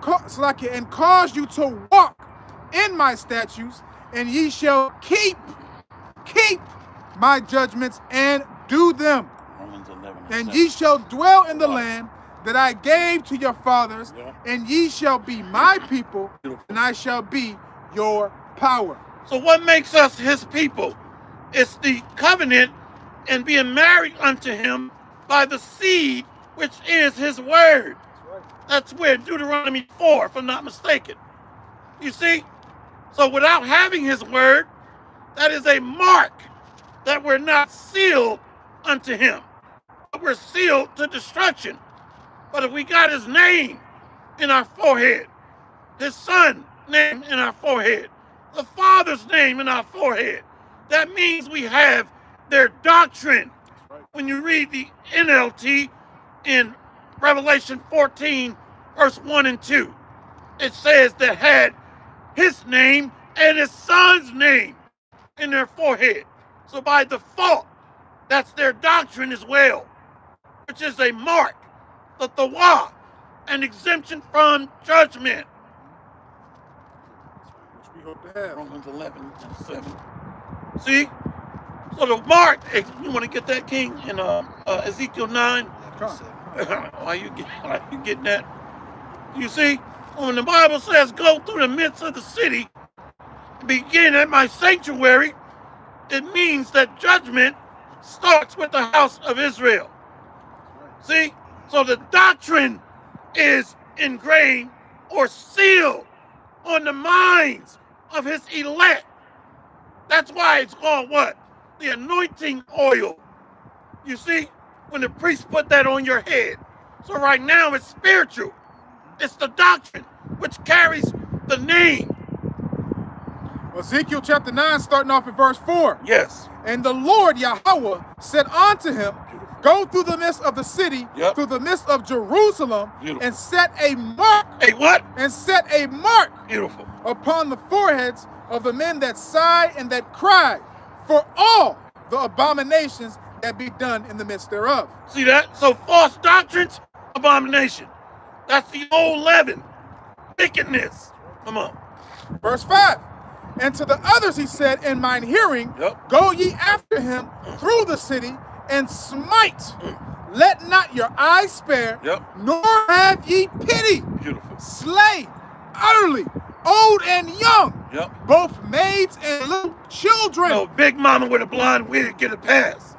and cause you to walk in my statutes, and ye shall keep my judgments and do them. Romans 11. And ye shall dwell in the land that I gave to your fathers, Yeah. and ye shall be my people, Beautiful. and I shall be your power. So what makes us his people? It's the covenant and being married unto him by the seed, which is his word. That's where Deuteronomy 4, if I'm not mistaken. You see? So without having his word, that is a mark that we're not sealed unto him. But we're sealed to destruction. But if we got his name in our forehead, his son name in our forehead, the Father's name in our forehead, that means we have their doctrine. When you read the NLT in Revelation 14, verse 1 and 2, it says that had his name and his son's name in their forehead. So by default, that's their doctrine as well, which is a mark, the tawah, an exemption from judgment. Which we hope to have. Romans 11 and 7. See? So the mark, you want to get that, King, in Ezekiel 9? Why you getting that? You see, when the Bible says, go through the midst of the city, begin at my sanctuary, it means that judgment starts with the house of Israel. See? So the doctrine is ingrained or sealed on the minds of his elect. That's why it's called what? The anointing oil. You see? When the priest put that on your head. So right now it's spiritual. It's the doctrine which carries the name. Ezekiel chapter 9, starting off at verse 4. Yes. And the Lord Yahweh said unto him, go through the midst of the city, Yep. through the midst of Jerusalem, Beautiful. and set a mark, Hey, what? Beautiful. upon the foreheads of the men that sigh and that cry, for all the abominations that be done in the midst thereof. See that? So false doctrines, abomination. That's the old leaven. Wickedness. Come on. Verse 5. And to the others he said in mine hearing, Yep. go ye after him through the city, and smite. Let not your eyes spare, Yep. nor have ye pity. Beautiful. Slay utterly, old and young, Yep. both maids and little children. No, big mama with a blonde wig get a pass.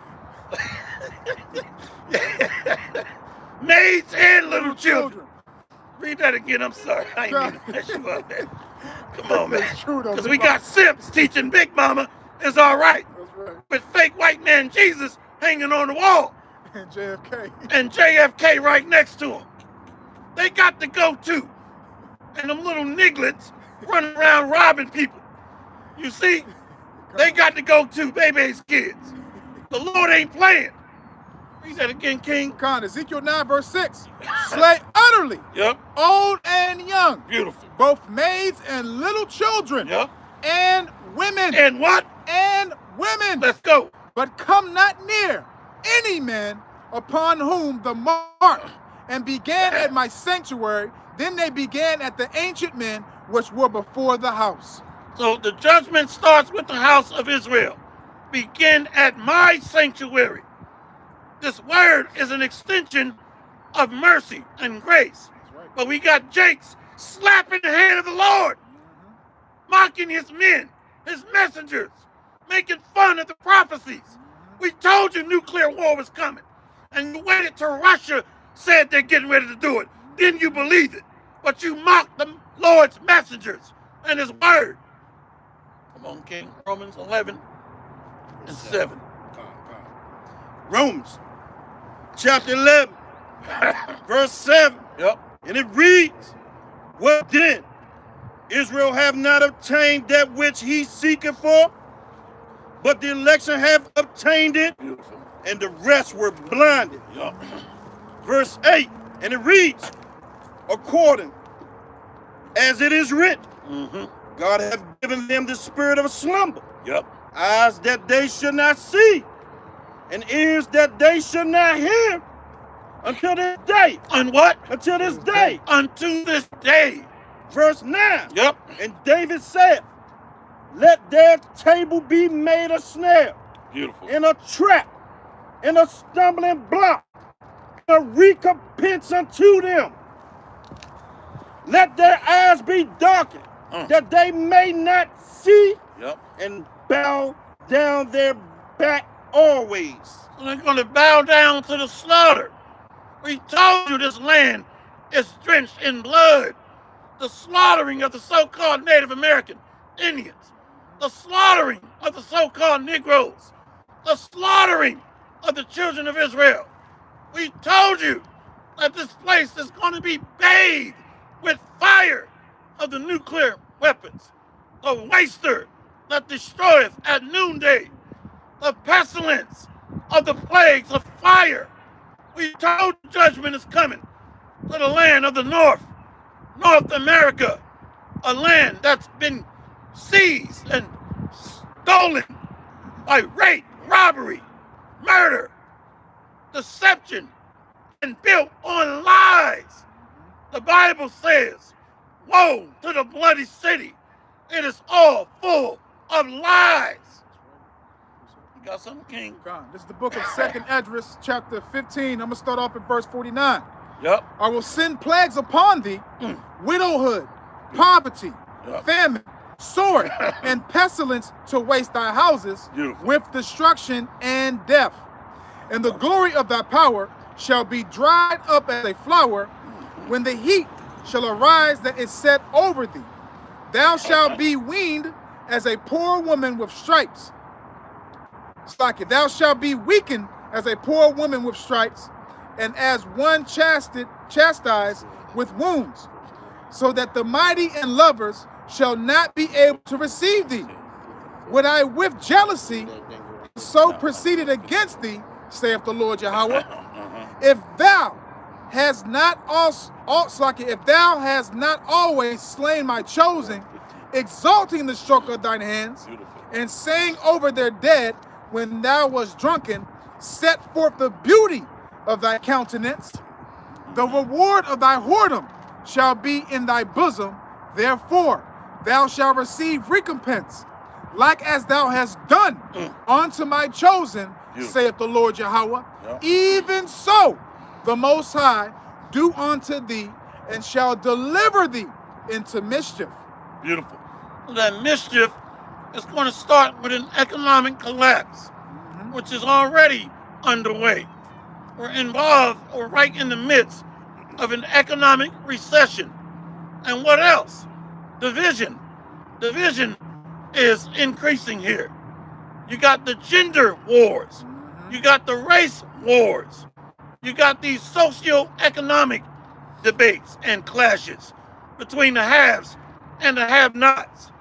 Maids and little children. Read that again. I'm sorry. I ain't mean to mess you up, man. Come on, man. That's true, though, Because Big we Mama. got simps teaching Big Mama is all right. That's right. With fake white man Jesus hanging on the wall And JFK. and JFK right next to him. They got to go too. And them little nigglets running around robbing people. You see? They got to go too, baby's kids. The Lord ain't playing. Read that again, King. Con, Ezekiel 9 verse 6. Slay utterly, Yep. old and young, Beautiful. both maids and little children, Yep. and women, And what? and women. Let's go. But come not near any man upon whom the mark, and began at my sanctuary. Then they began at the ancient men which were before the house. So the judgment starts with the house of Israel. begin at my sanctuary. This word is an extension of mercy and grace. right. But we got Jakes slapping the hand of the Lord, mocking his men, his messengers, making fun of the prophecies. We told you nuclear war was coming, and you waited till Russia said they're getting ready to do it. Then you believed it, but you mocked the Lord's messengers and his word. Come on, King. Romans 11 and 7. Romans chapter 11, verse 7. Yep. And it reads, what then? Israel have not obtained that which he seeketh for, but the election have obtained it, Beautiful. and the rest were blinded. Yep. Verse 8, and it reads, according as it is written, God hath given them the spirit of slumber, Yep. eyes that they should not see, and ears that they should not hear, until this day. On what? Until this day. Unto this day. Verse 9. Yep. And David said, let their table be made a snare, Beautiful. and a trap, and a stumbling block, and a recompense unto them. Let their eyes be darkened, that they may not see, Yep. and bow down their back always. So they're going to bow down to the slaughter. We told you this land is drenched in blood. The slaughtering of the so-called Native American Indians, the slaughtering of the so-called Negroes, the slaughtering of the children of Israel. We told you that this place is going to be bathed with fire of the nuclear weapons, the waster that destroyeth at noonday, the pestilence of the plagues of fire. We told you judgment is coming to the land of the North America, a land that's been seized and stolen by rape, robbery, murder, deception, and built on lies. The Bible says, woe to the bloody city. It is all full of lies. You got something, King? This is the book of 2nd Esdras, chapter 15. I'm going to start off at verse 49. Yep. I will send plagues upon thee, widowhood, poverty, famine, sword, and pestilence to waste thy houses with destruction and death. And the glory of thy power shall be dried up as a flower when the heat shall arise that is set over thee. Thou shalt be weaned as a poor woman with stripes. Thou shalt be weakened as a poor woman with stripes, and as one chastised with wounds, so that the mighty and lovers shall not be able to receive thee. Would I with jealousy so proceeded against thee, saith the Lord Yahweh, if thou hast not if thou hast not always slain my chosen, exalting the stroke of thine hands, and saying over their dead when thou wast drunken, set forth the beauty of thy countenance, the reward of thy whoredom shall be in thy bosom, therefore thou shalt receive recompense, like as thou hast done unto my chosen, saith the Lord Yahweh. Even so the Most High do unto thee, and shall deliver thee into mischief. Beautiful. That mischief is going to start with an economic collapse, which is already underway. We're involved or right in the midst of an economic recession. And what else? Division. Division is increasing here. You got the gender wars. You got the race wars. You got these socio-economic debates and clashes between the haves and the have-nots.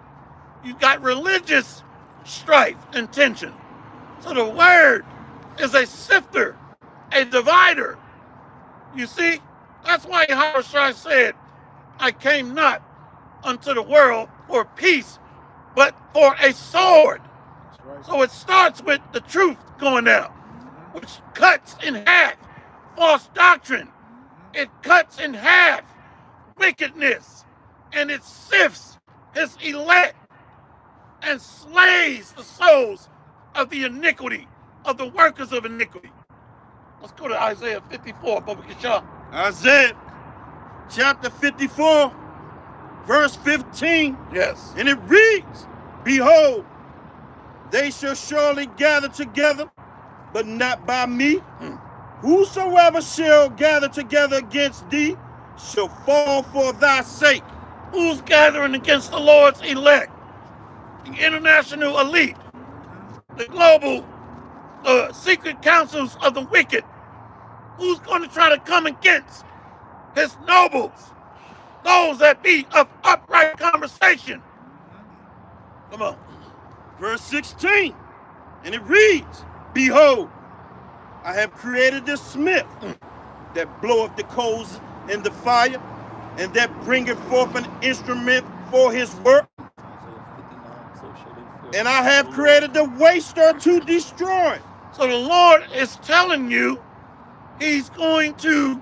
You got religious strife and tension. So the word is a sifter, a divider. You see, that's why Yahushua said, I came not unto the world for peace, but for a sword. So it starts with the truth going out, which cuts in half false doctrine. It cuts in half wickedness, and it sifts his elect and slays the souls of the iniquity of the workers of iniquity. Let's go to Isaiah 54, Baba Kisha. Isaiah chapter 54, verse 15. Yes. And it reads, Behold, they shall surely gather together, but not by me. Whosoever shall gather together against thee shall fall for thy sake. Who's gathering against the Lord's elect? The international elite, the global secret councils of the wicked. Who's going to try to come against his nobles, those that be of upright conversation? Come on. Verse 16, and it reads, Behold, I have created the smith that bloweth the coals in the fire, and that bringeth forth an instrument for his work. And I have created the waster to destroy. So the Lord is telling you he's going to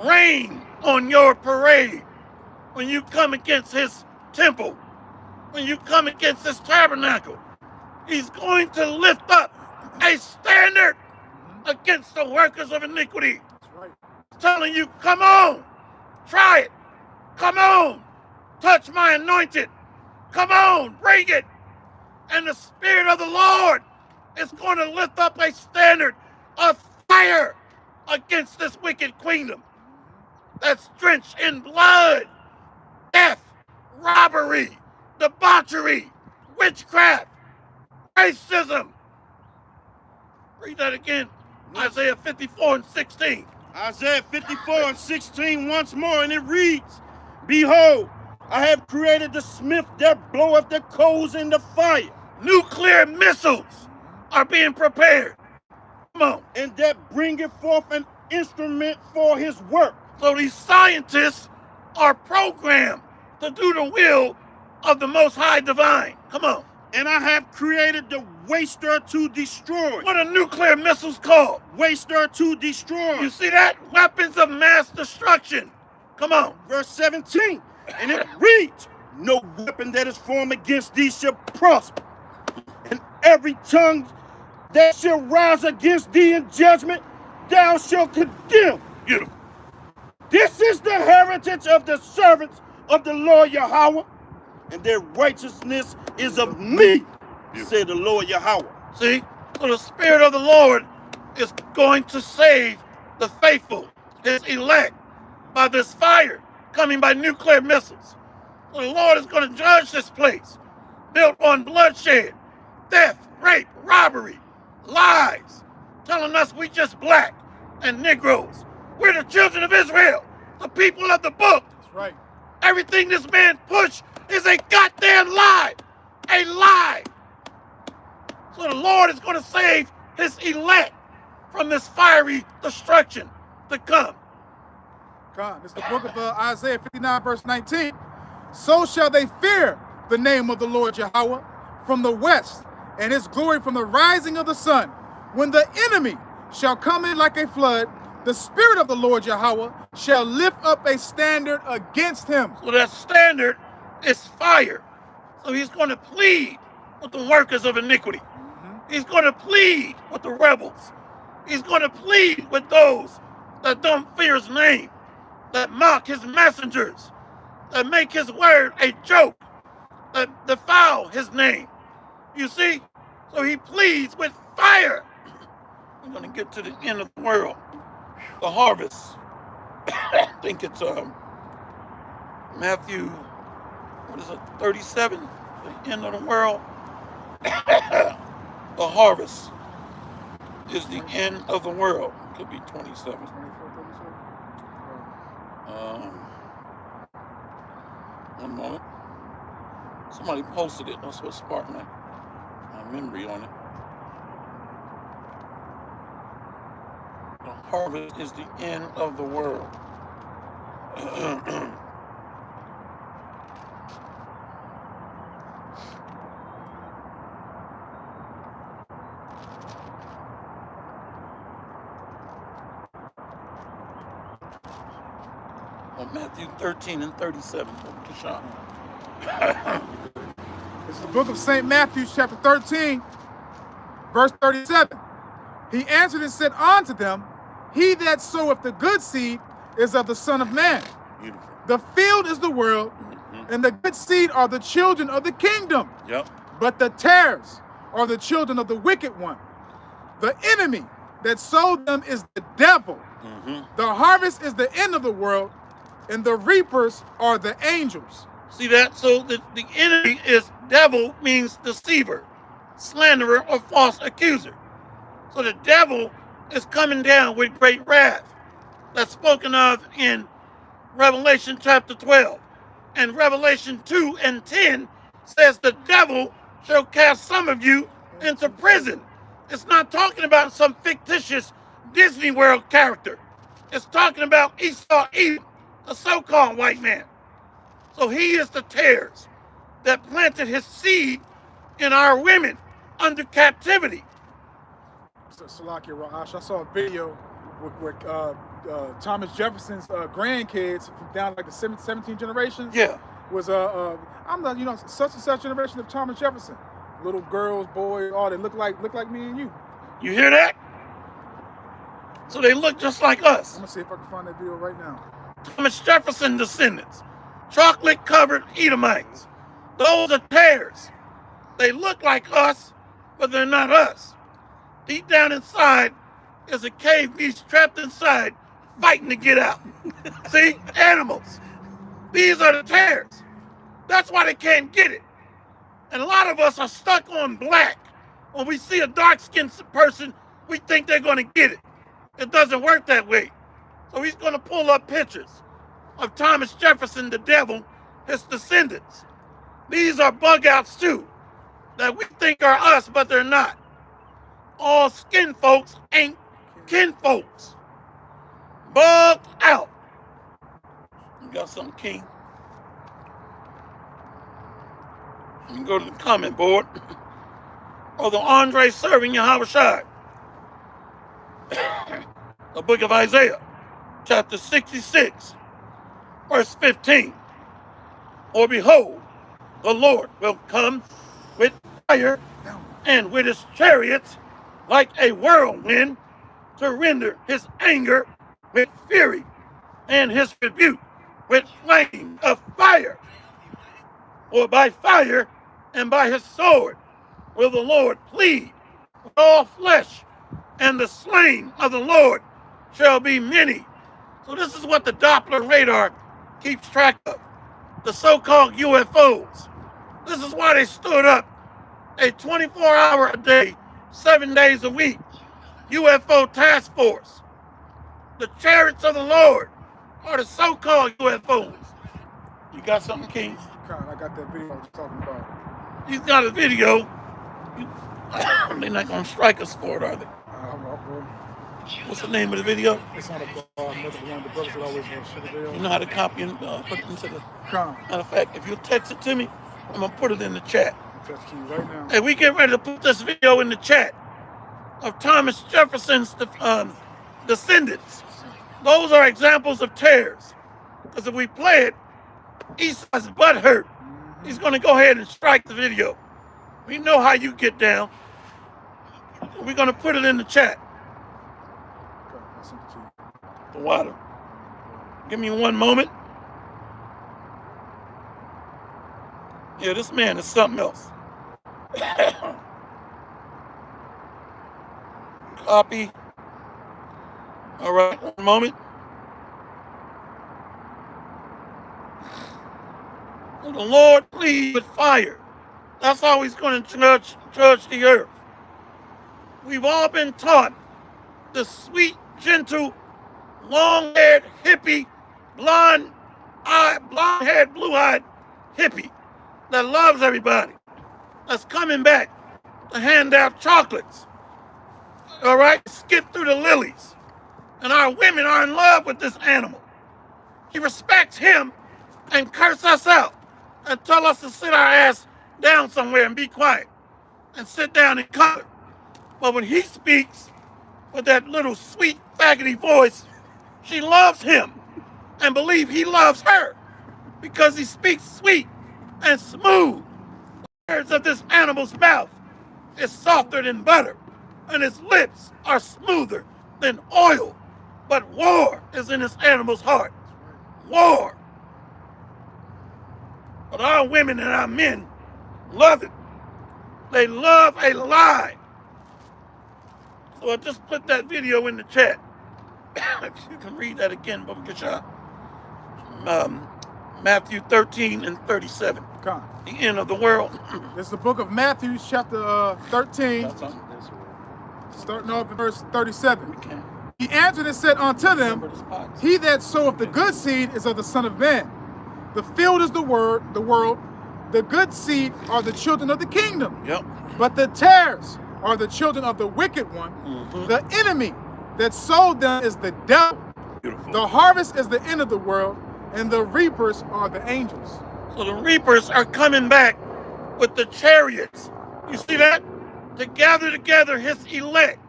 rain on your parade when you come against his temple, when you come against his tabernacle. He's going to lift up a standard against the workers of iniquity. That's right. Telling you, come on, try it. Come on, touch my anointed. Come on, bring it. And the Spirit of the Lord is going to lift up a standard of fire against this wicked kingdom that's drenched in blood, death, robbery, debauchery, witchcraft, racism. Read that again. Isaiah 54 and 16. Isaiah 54 and 16 once more, and it reads, Behold, I have created the smith that bloweth the coals in the fire. Nuclear missiles are being prepared. Come on. And that bringeth forth an instrument for his work. So these scientists are programmed to do the will of the Most High Divine. Come on. And I have created the waster to destroy. What are nuclear missiles called? Waster to destroy. You see that? Weapons of mass destruction. Come on. Verse 17. And it reads, No weapon that is formed against thee shall prosper. And every tongue that shall rise against thee in judgment, thou shalt condemn. Beautiful. This is the heritage of the servants of the Lord Yahweh, and their righteousness is of me, said the Lord Yahweh. See? So the Spirit of the Lord is going to save the faithful, his elect, by this fire coming by nuclear missiles. So the Lord is going to judge this place built on bloodshed, death, rape, robbery, lies, telling us we just black and Negroes. We're the children of Israel, the people of the book. That's right. Everything this man pushed is a goddamn lie. A lie. So the Lord is going to save his elect from this fiery destruction to come. God, it's the book of Isaiah 59, verse 19. So shall they fear the name of the Lord Yahweh from the west, and his glory from the rising of the sun. When the enemy shall come in like a flood, the Spirit of the Lord Yahweh shall lift up a standard against him. So that standard is fire. So he's going to plead with the workers of iniquity. He's going to plead with the rebels. He's going to plead with those that don't fear his name, that mock his messengers, that make his word a joke, that defile his name. You see? So he pleads with fire. I'm going to get to the end of the world. The harvest. I think it's Matthew, 37? The end of the world. The harvest is the end of the world. Could be 27. One moment. Somebody posted it. That's what sparked my memory on it. The harvest is the end of the world. Matthew 13 and 37. It's the book of St. Matthew, chapter 13, Verse 37. He answered and said unto them, he that soweth the good seed is of the Son of Man. Beautiful. The field is the world, and the good seed are the children of the kingdom. Yep. But the tares are the children of the wicked one. The enemy that sowed them is the devil. The harvest is the end of the world, and the reapers are the angels. See that? So the enemy is devil, means deceiver, slanderer, or false accuser. So the devil is coming down with great wrath. That's spoken of in Revelation chapter 12. And Revelation 2 and 10 says the devil shall cast some of you into prison. It's not talking about some fictitious Disney World character. It's talking about Esau Edom, the so-called white man. So he is the tares that planted his seed in our women under captivity. Salakia Ra'ash, I saw a video with Thomas Jefferson's grandkids from down like the 17th generation. Yeah. Was I'm the such and such generation of Thomas Jefferson. Little girls, boys, all they look like me and you. You hear that? So they look just like us. I'm gonna see if I can find that video right now. Thomas Jefferson descendants, chocolate-covered Edomites. Those are tares. They look like us, but they're not us. Deep down inside is a cave beast trapped inside, fighting to get out. See? Animals. These are the tares. That's why they can't get it. And a lot of us are stuck on black. When we see a dark-skinned person, we think they're going to get it. It doesn't work that way. So he's going to pull up pictures of Thomas Jefferson, the devil, his descendants. These are bug-outs too, that we think are us, but they're not. All skin folks ain't kin folks. Bugged out. You got something, King? You can go to the comment board. Brother Andre serving Yahweh Shai. The book of Isaiah, chapter 66, verse 15. Or behold, the Lord will come with fire and with his chariots like a whirlwind to render his anger with fury and his rebuke with flame of fire. For by fire and by his sword will the Lord plead with all flesh, and the slain of the Lord shall be many. So this is what the Doppler radar keeps track of, the so-called UFOs. This is why they stood up a 24-hour a day, 7 days a week UFO task force. The chariots of the Lord are the so-called UFOs. You got something, King? I got that video I was talking about. He's got a video. They're not going to strike us for it, are they? What's the name of the video? It's not another one of the brothers that always watch the video. You know how to copy and put it into the... Con. Matter of fact, if you text it to me, I'm going to put it in the chat. I'll text you right now. Hey, we get ready to put this video in the chat of Thomas Jefferson's descendants. Those are examples of tares. Because if we play it, Esau's butt hurt. He's going to go ahead and strike the video. We know how you get down. We're going to put it in the chat. Okay, I'll send it to you. The water. Give me one moment. Yeah, this man is something else. Copy. All right, one moment. The Lord plead with fire. That's how he's going to judge the earth. We've all been taught the sweet, gentle, long-haired hippie, blonde-haired, blue-eyed hippie that loves everybody, that's coming back to hand out chocolates, all right, skip through the lilies. And our women are in love with this animal. He respects him and curse us out and tell us to sit our ass down somewhere and be quiet and sit down and cover. But when he speaks with that little sweet faggoty voice, she loves him and believe he loves her because he speaks sweet and smooth. The words of this animal's mouth is softer than butter, and his lips are smoother than oil. But war is in this animal's heart. War. But our women and our men love it. They love a lie. So I just put that video in the chat. If you can read that again, Baba Kasha. Matthew 13 and 37. Come. The end of the world. It's the book of Matthew, chapter 13, starting off in verse 37. Okay. He answered and said unto them, Remember the spots. He that soweth the good seed is of the Son of Man. The field is the world. The good seed are the children of the kingdom. Yep. But the tares are the children of the wicked one. The enemy that sowed them is the devil. Beautiful. The harvest is the end of the world, and the reapers are the angels. So the reapers are coming back with the chariots. You see that? To gather together his elect.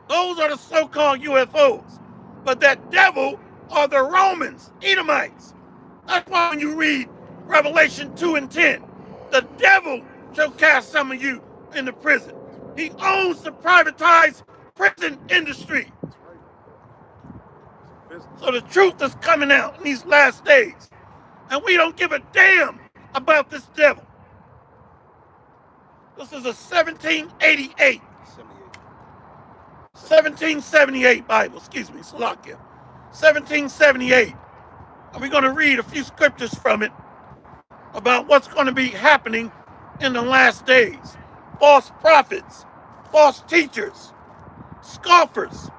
Those are the so-called UFOs. But that devil are the Romans, Edomites. That's why when you read Revelation 2 and 10, the devil shall cast some of you into prison. He owns the privatized prison industry. So the truth is coming out in these last days. And we don't give a damn about this devil. This is a 1788. 1778 Bible, excuse me, Salakia. 1778. And we're going to read a few scriptures from it about what's going to be happening in the last days. False prophets, false teachers, scoffers.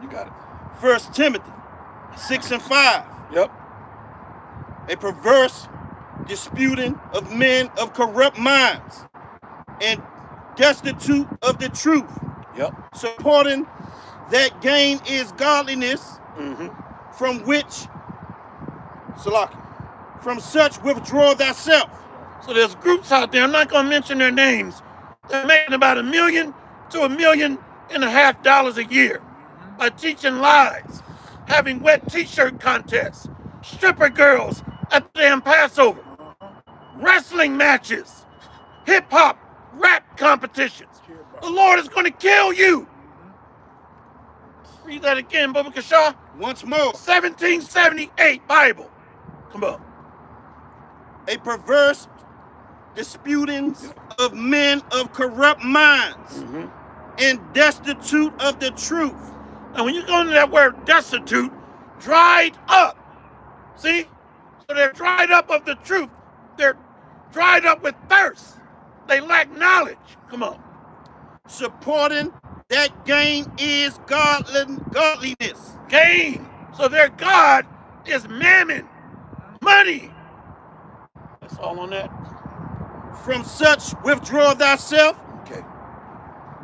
You got it. 1 Timothy 6 and 5. Yep. A perverse disputing of men of corrupt minds and destitute of the truth, Yep. supporting that gain is godliness, from which, Salaki, from such withdraw thyself. So there's groups out there, I'm not going to mention their names, they're making about $1 million to $1.5 million a year by teaching lies, having wet t-shirt contests, stripper girls at the damn Passover, wrestling matches, hip-hop, rap competitions. The Lord is going to kill you. Read that again, Baba Kasha. Once more, 1778 Bible. Come on. a perverse disputings of men of corrupt minds and destitute of the truth. And when you go into that word destitute, dried up. See? So they're dried up of the truth. They're dried up with thirst. They lack knowledge. Come on. Supporting that gain is godliness. Gain. So their God is mammon. Money. That's all on that. From such withdraw thyself, Okay.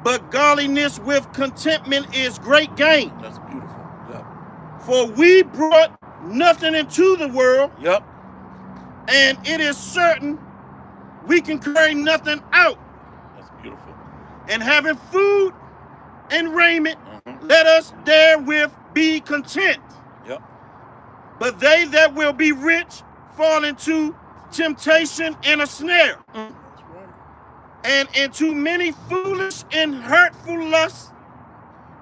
but godliness with contentment is great gain. That's beautiful. Yep. For we brought nothing into the world, Yep. and it is certain we can carry nothing out. That's beautiful. And having food and raiment, let us therewith be content. Yep. But they that will be rich fall into temptation and a snare, and into many foolish and hurtful lusts,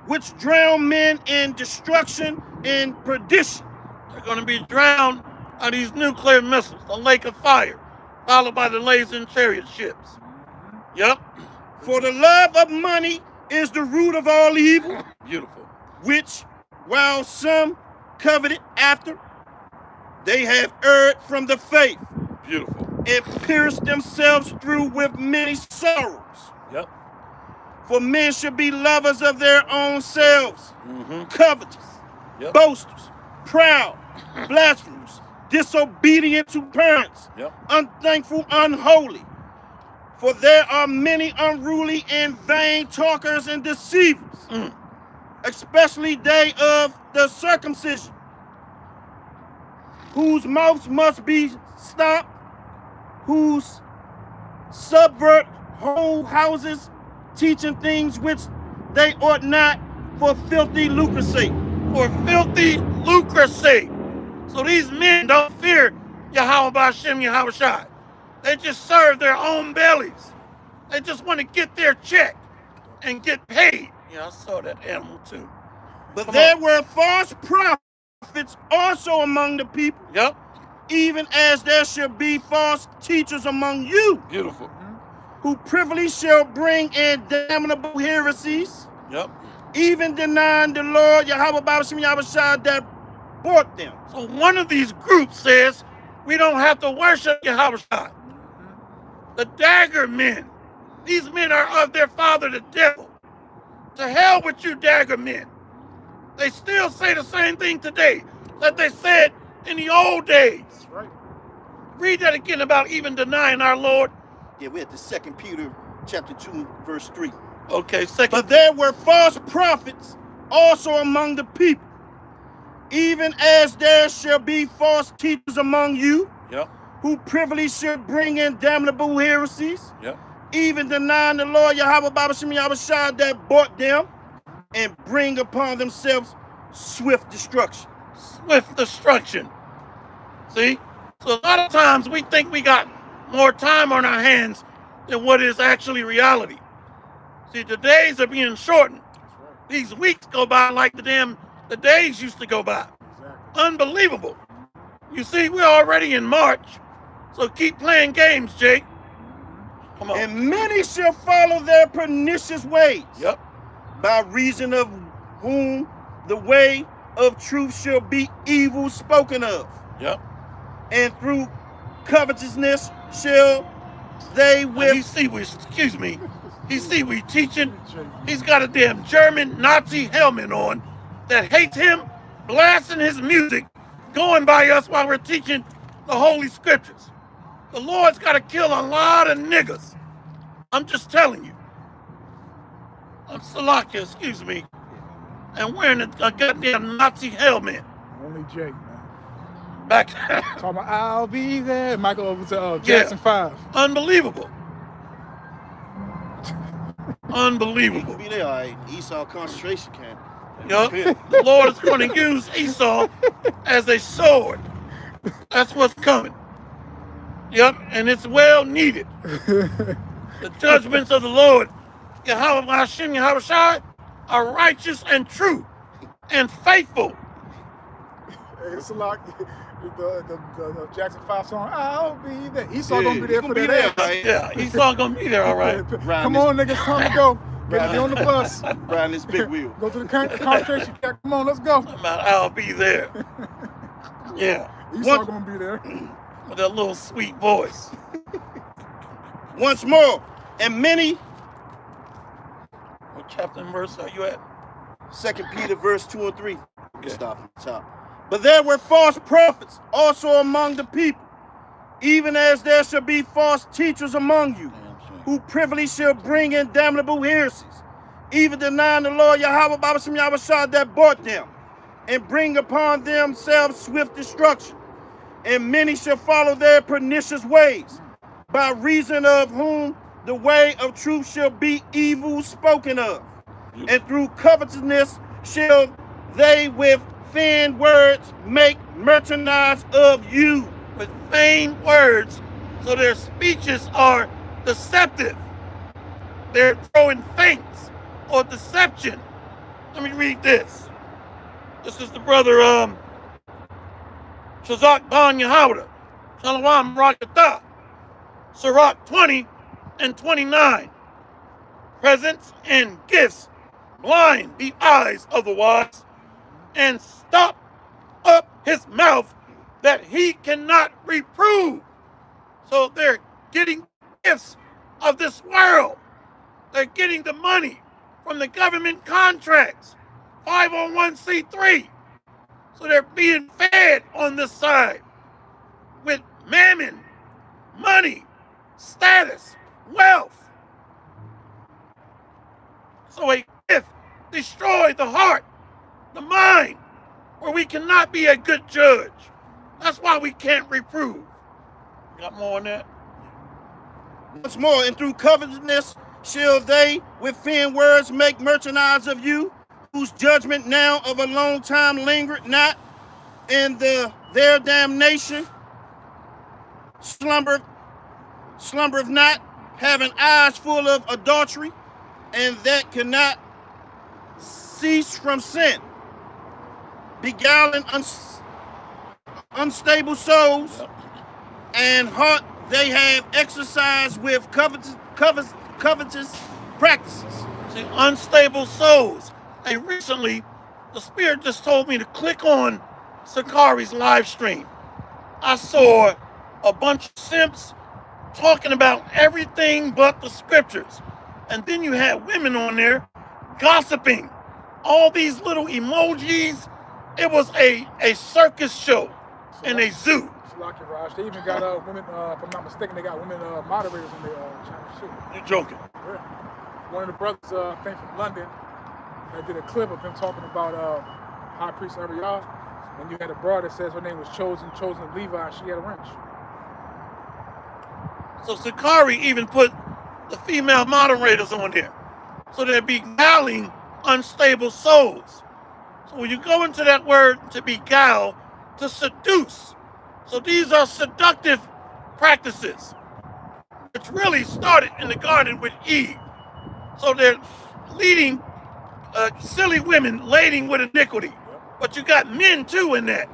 which drown men in destruction and perdition. They're going to be drowned by these nuclear missiles, the lake of fire, followed by the laser chariot ships. Yep. For the love of money is the root of all evil, Beautiful. which, while some coveted after, they have erred from the faith Beautiful. and pierced themselves through with many sorrows. Yep. For men should be lovers of their own selves, covetous, Yep. boasters, proud, blasphemers, disobedient to parents, Yep. unthankful, unholy. For there are many unruly and vain talkers and deceivers, especially they of the circumcision, whose mouths must be stopped, whose subvert whole houses, teaching things which they ought not, for filthy lucre's sake. For filthy lucre's sake. So these men don't fear Yahweh Ba'ashem Yahweh Shai. They just serve their own bellies. They just want to get their check and get paid. Yeah, I saw that animal too. But Come there on. were false prophets also among the people, Yep. even as there shall be false teachers among you, Beautiful. who privily shall bring in damnable heresies, Yep. even denying the Lord Yahweh B'Shem Yahushua that bought them. So one of these groups says we don't have to worship Yahweh. The dagger men. These men are of their father, the devil. To hell with you, dagger men. They still say the same thing today that they said in the old days. That's right. Read that again about even denying our Lord. Yeah, we're at the 2 Peter chapter 2, verse 3. Okay, second. But there were false prophets also among the people, even as there shall be false teachers among you, Yep. who privily shall bring in damnable heresies, Yep. even denying the Lord Yahweh B'Shem Yahushua that bought them, and bring upon themselves swift destruction. Swift destruction. See? So a lot of times we think we got more time on our hands than what is actually reality. See, the days are being shortened. These weeks go by like the days used to go by. Exactly. Unbelievable. You see, we're already in March. So keep playing games, Jake. Come on. And many shall follow their pernicious ways, Yep. by reason of whom the way of truth shall be evil spoken of. Yep. And through covetousness shall they And with he see we teaching. He's got a damn German Nazi helmet on that hates him, blasting his music, going by us while we're teaching the Holy Scriptures. The Lord's got to kill a lot of niggas. I'm just telling you. I'm Salakia, excuse me, and wearing a goddamn Nazi helmet. Only Jake, man. Back. Talking about I'll be there. Michael over to Jackson 5. Unbelievable. He Unbelievable. could be there, all right. Esau concentration camp. Yup. The Lord is going to use Esau as a sword. That's what's coming. Yep, and it's well needed. The judgments of the Lord, Yahweh Hashem Yahushua, are righteous and true and faithful. Hey, it's like the Jackson 5 song, I'll be there. Esau Yeah, gonna be there he for gonna that be ass. there, right? Yeah, Esau gonna be there, all right. Come on, niggas, time to go. Get on the bus. Riding this big wheel. Go to the concentration camp. Come on, let's go. I'll be there. Yeah, Esau What? gonna be there. with that little sweet voice. once more, and many, What chapter and verse are you at? 2 Peter verse 2 and 3. Okay. Stop at the top. but there were false prophets also among the people, even as there shall be false teachers among you, who privily shall bring in damnable heresies, even denying the Lord Yahweh B'Shem Yahushua that bought them, and bring upon themselves swift destruction. And many shall follow their pernicious ways, by reason of whom the way of truth shall be evil spoken of. And through covetousness shall they with vain words make merchandise of you. With vain words, so their speeches are deceptive. They're throwing feints or deception. Let me read this. This is the brother Shazak Ban Yahawah, Shalom Rakatah, Sirach 20 and 29. Presents and gifts blind the eyes of the wise, and stop up his mouth that he cannot reprove. So they're getting gifts of this world. They're getting the money from the government contracts, 501c3. So they're being fed on this side with mammon, money, status, wealth. So a gift destroys the heart, the mind, where we cannot be a good judge. That's why we can't reprove. Got more on that? Once more, and through covetousness shall they with vain words make merchandise of you, whose judgment now of a long time lingereth not, and their damnation slumbereth slumbereth not, having eyes full of adultery, and that cannot cease from sin, beguiling unstable souls, and heart they have exercised with covetous practices. See, unstable souls. Hey, recently, the Spirit just told me to click on Sakari's live stream. I saw a bunch of simps talking about everything but the scriptures. And then you had women on there gossiping. All these little emojis. It was a circus show in a zoo. Lucky Raj. They even got women, if I'm not mistaken, they got women moderators in the channel too. You're joking. Yeah. One of the brothers, I think from London, they did a clip of him talking about High Priest Ariel. And you had a broad that says her name was Chosen of Levi. She had a wrench. So Sakari even put the female moderators on there. So they're beguiling unstable souls. So when you go into that word to beguile, to seduce. So these are seductive practices, which really started in the garden with Eve. So they're leading silly women lading with iniquity. But you got men too in that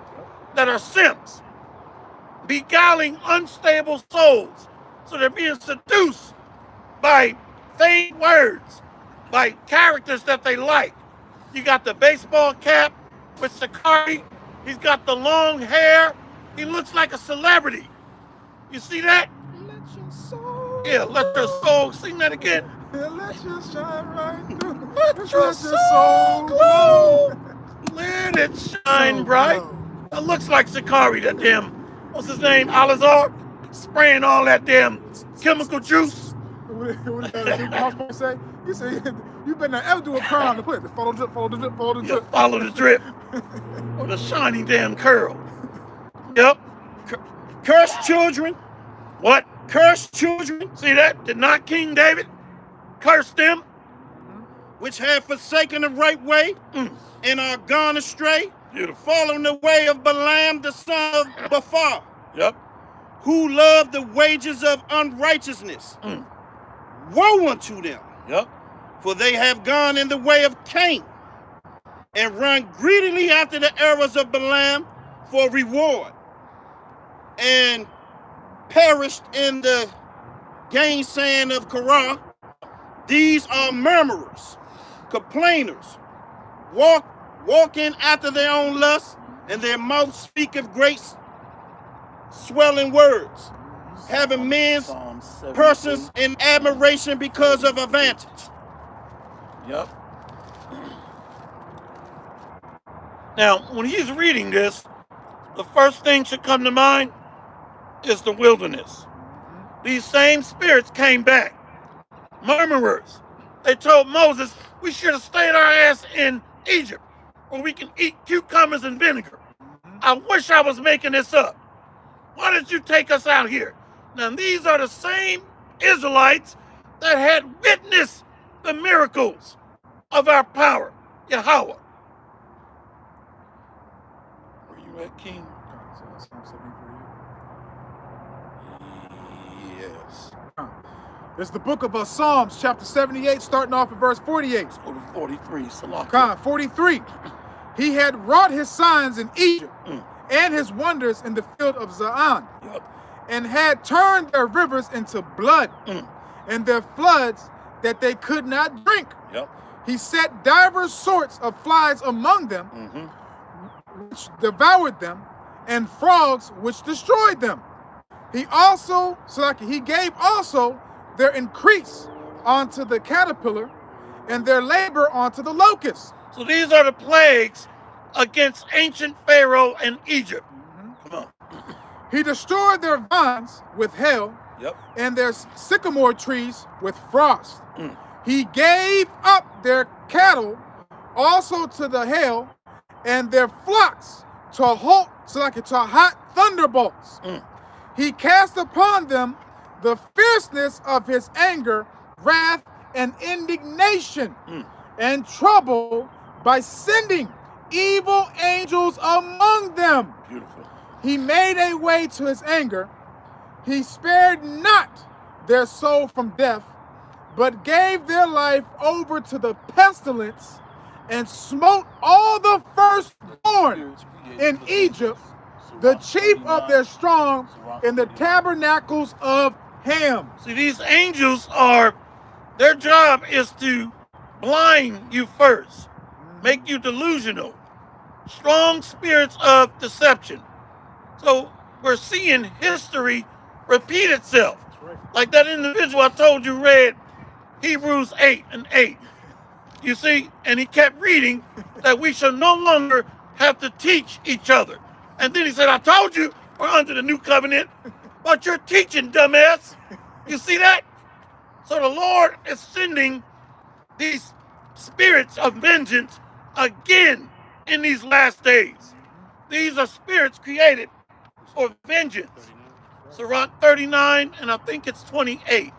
are simps, beguiling unstable souls. So they're being seduced by vain words, by characters that they like. You got the baseball cap with Sakari. He's got the long hair. He looks like a celebrity. You see that? Let your soul. Yeah, let your soul. Sing that again. Let your shine right through. Let your soul glow. Let it shine bright. That looks like Sakari, that damn, what's his name, Alizar? Spraying all that damn chemical juice. What did the houseboy say? He said, you better not ever do a crime to put it. Follow the drip, follow the drip, follow the drip. Yeah, follow the drip. The shiny damn curl. Yep. Cursed children. What? Cursed children. See that? Did not King David curse them? Which have forsaken the right way and are gone astray. Beautiful. Following the way of Balaam, the son of Bephor. Yep. Who love the wages of unrighteousness. Woe unto them. Yep. For they have gone in the way of Cain and run greedily after the errors of Balaam for reward, and perished in the gainsaying of Korah. These are murmurers, complainers, walking after their own lust, and their mouth speaketh great swelling words, having men's persons in admiration because of advantage. Yep. Now, when he's reading this, the first thing should come to mind is the wilderness. These same spirits came back. Murmurers. They told Moses, we should have stayed our ass in Egypt where we can eat cucumbers and vinegar. I wish I was making this up. Why did you take us out here? Now, these are the same Israelites that had witnessed the miracles of our power, Yahweh. Where you at, King? Yes. It's the book of Psalms, chapter 78, starting off at verse 48. Let's go to 43. Salaki. Khan, 43. He had wrought his signs in Egypt and his wonders in the field of Zaan, and had turned their rivers into blood and their floods that they could not drink. He set divers sorts of flies among them, which devoured them, and frogs which destroyed them. He also, he gave also their increase onto the caterpillar, and their labor onto the locust. So these are the plagues against ancient Pharaoh and Egypt. Come on. He destroyed their vines with hail, and their sycamore trees with frost. He gave up their cattle also to the hail, and their flocks to hot thunderbolts. He cast upon them the fierceness of his anger, wrath, and indignation, and trouble by sending evil angels among them. Beautiful. He made a way to his anger. He spared not their soul from death, but gave their life over to the pestilence and smote all the firstborn in Egypt, the chief of their strong in the tabernacles of Ham. See, these angels are, their job is to blind you first, make you delusional, strong spirits of deception. So we're seeing history repeat itself. Like that individual I told you read Hebrews 8:8. You see, and he kept reading that we shall no longer have to teach each other. And then he said, I told you we're under the new covenant, but you're teaching, dumbass. You see that? So the Lord is sending these spirits of vengeance again in these last days. These are spirits created for vengeance. Sirach 39, and I think it's 28.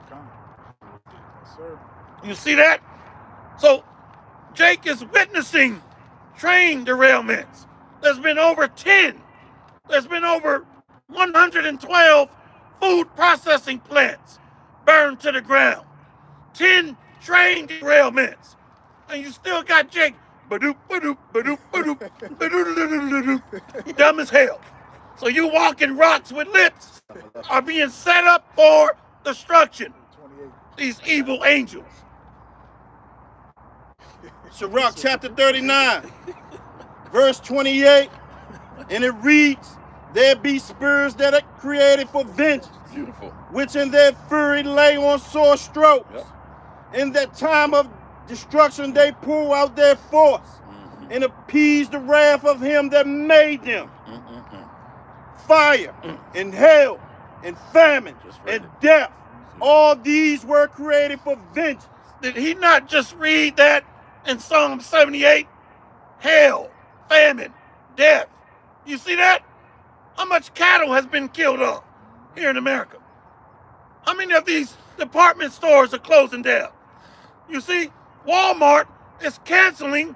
You see that? So Jake is witnessing train derailments. There's been over 10. There's been over 112 food processing plants burned to the ground. 10 train derailments. And you still got Jake ba-doop, ba-doop, ba-doop, ba-doop, ba-doop, dumb as hell. So you walking rocks with lips are being set up for destruction. These evil angels. Sirach chapter 39, verse 28, and it reads, there be spirits that are created for vengeance, Beautiful. which in their fury lay on sore strokes. Yep. In that time of destruction they pour out their force and appease the wrath of him that made them. Fire and hail and famine and death, all these were created for vengeance. Did he not just read that in Psalm 78? Hail, famine, death. You see that? How much cattle has been killed off here in America? How many of these department stores are closing down? You see, Walmart is canceling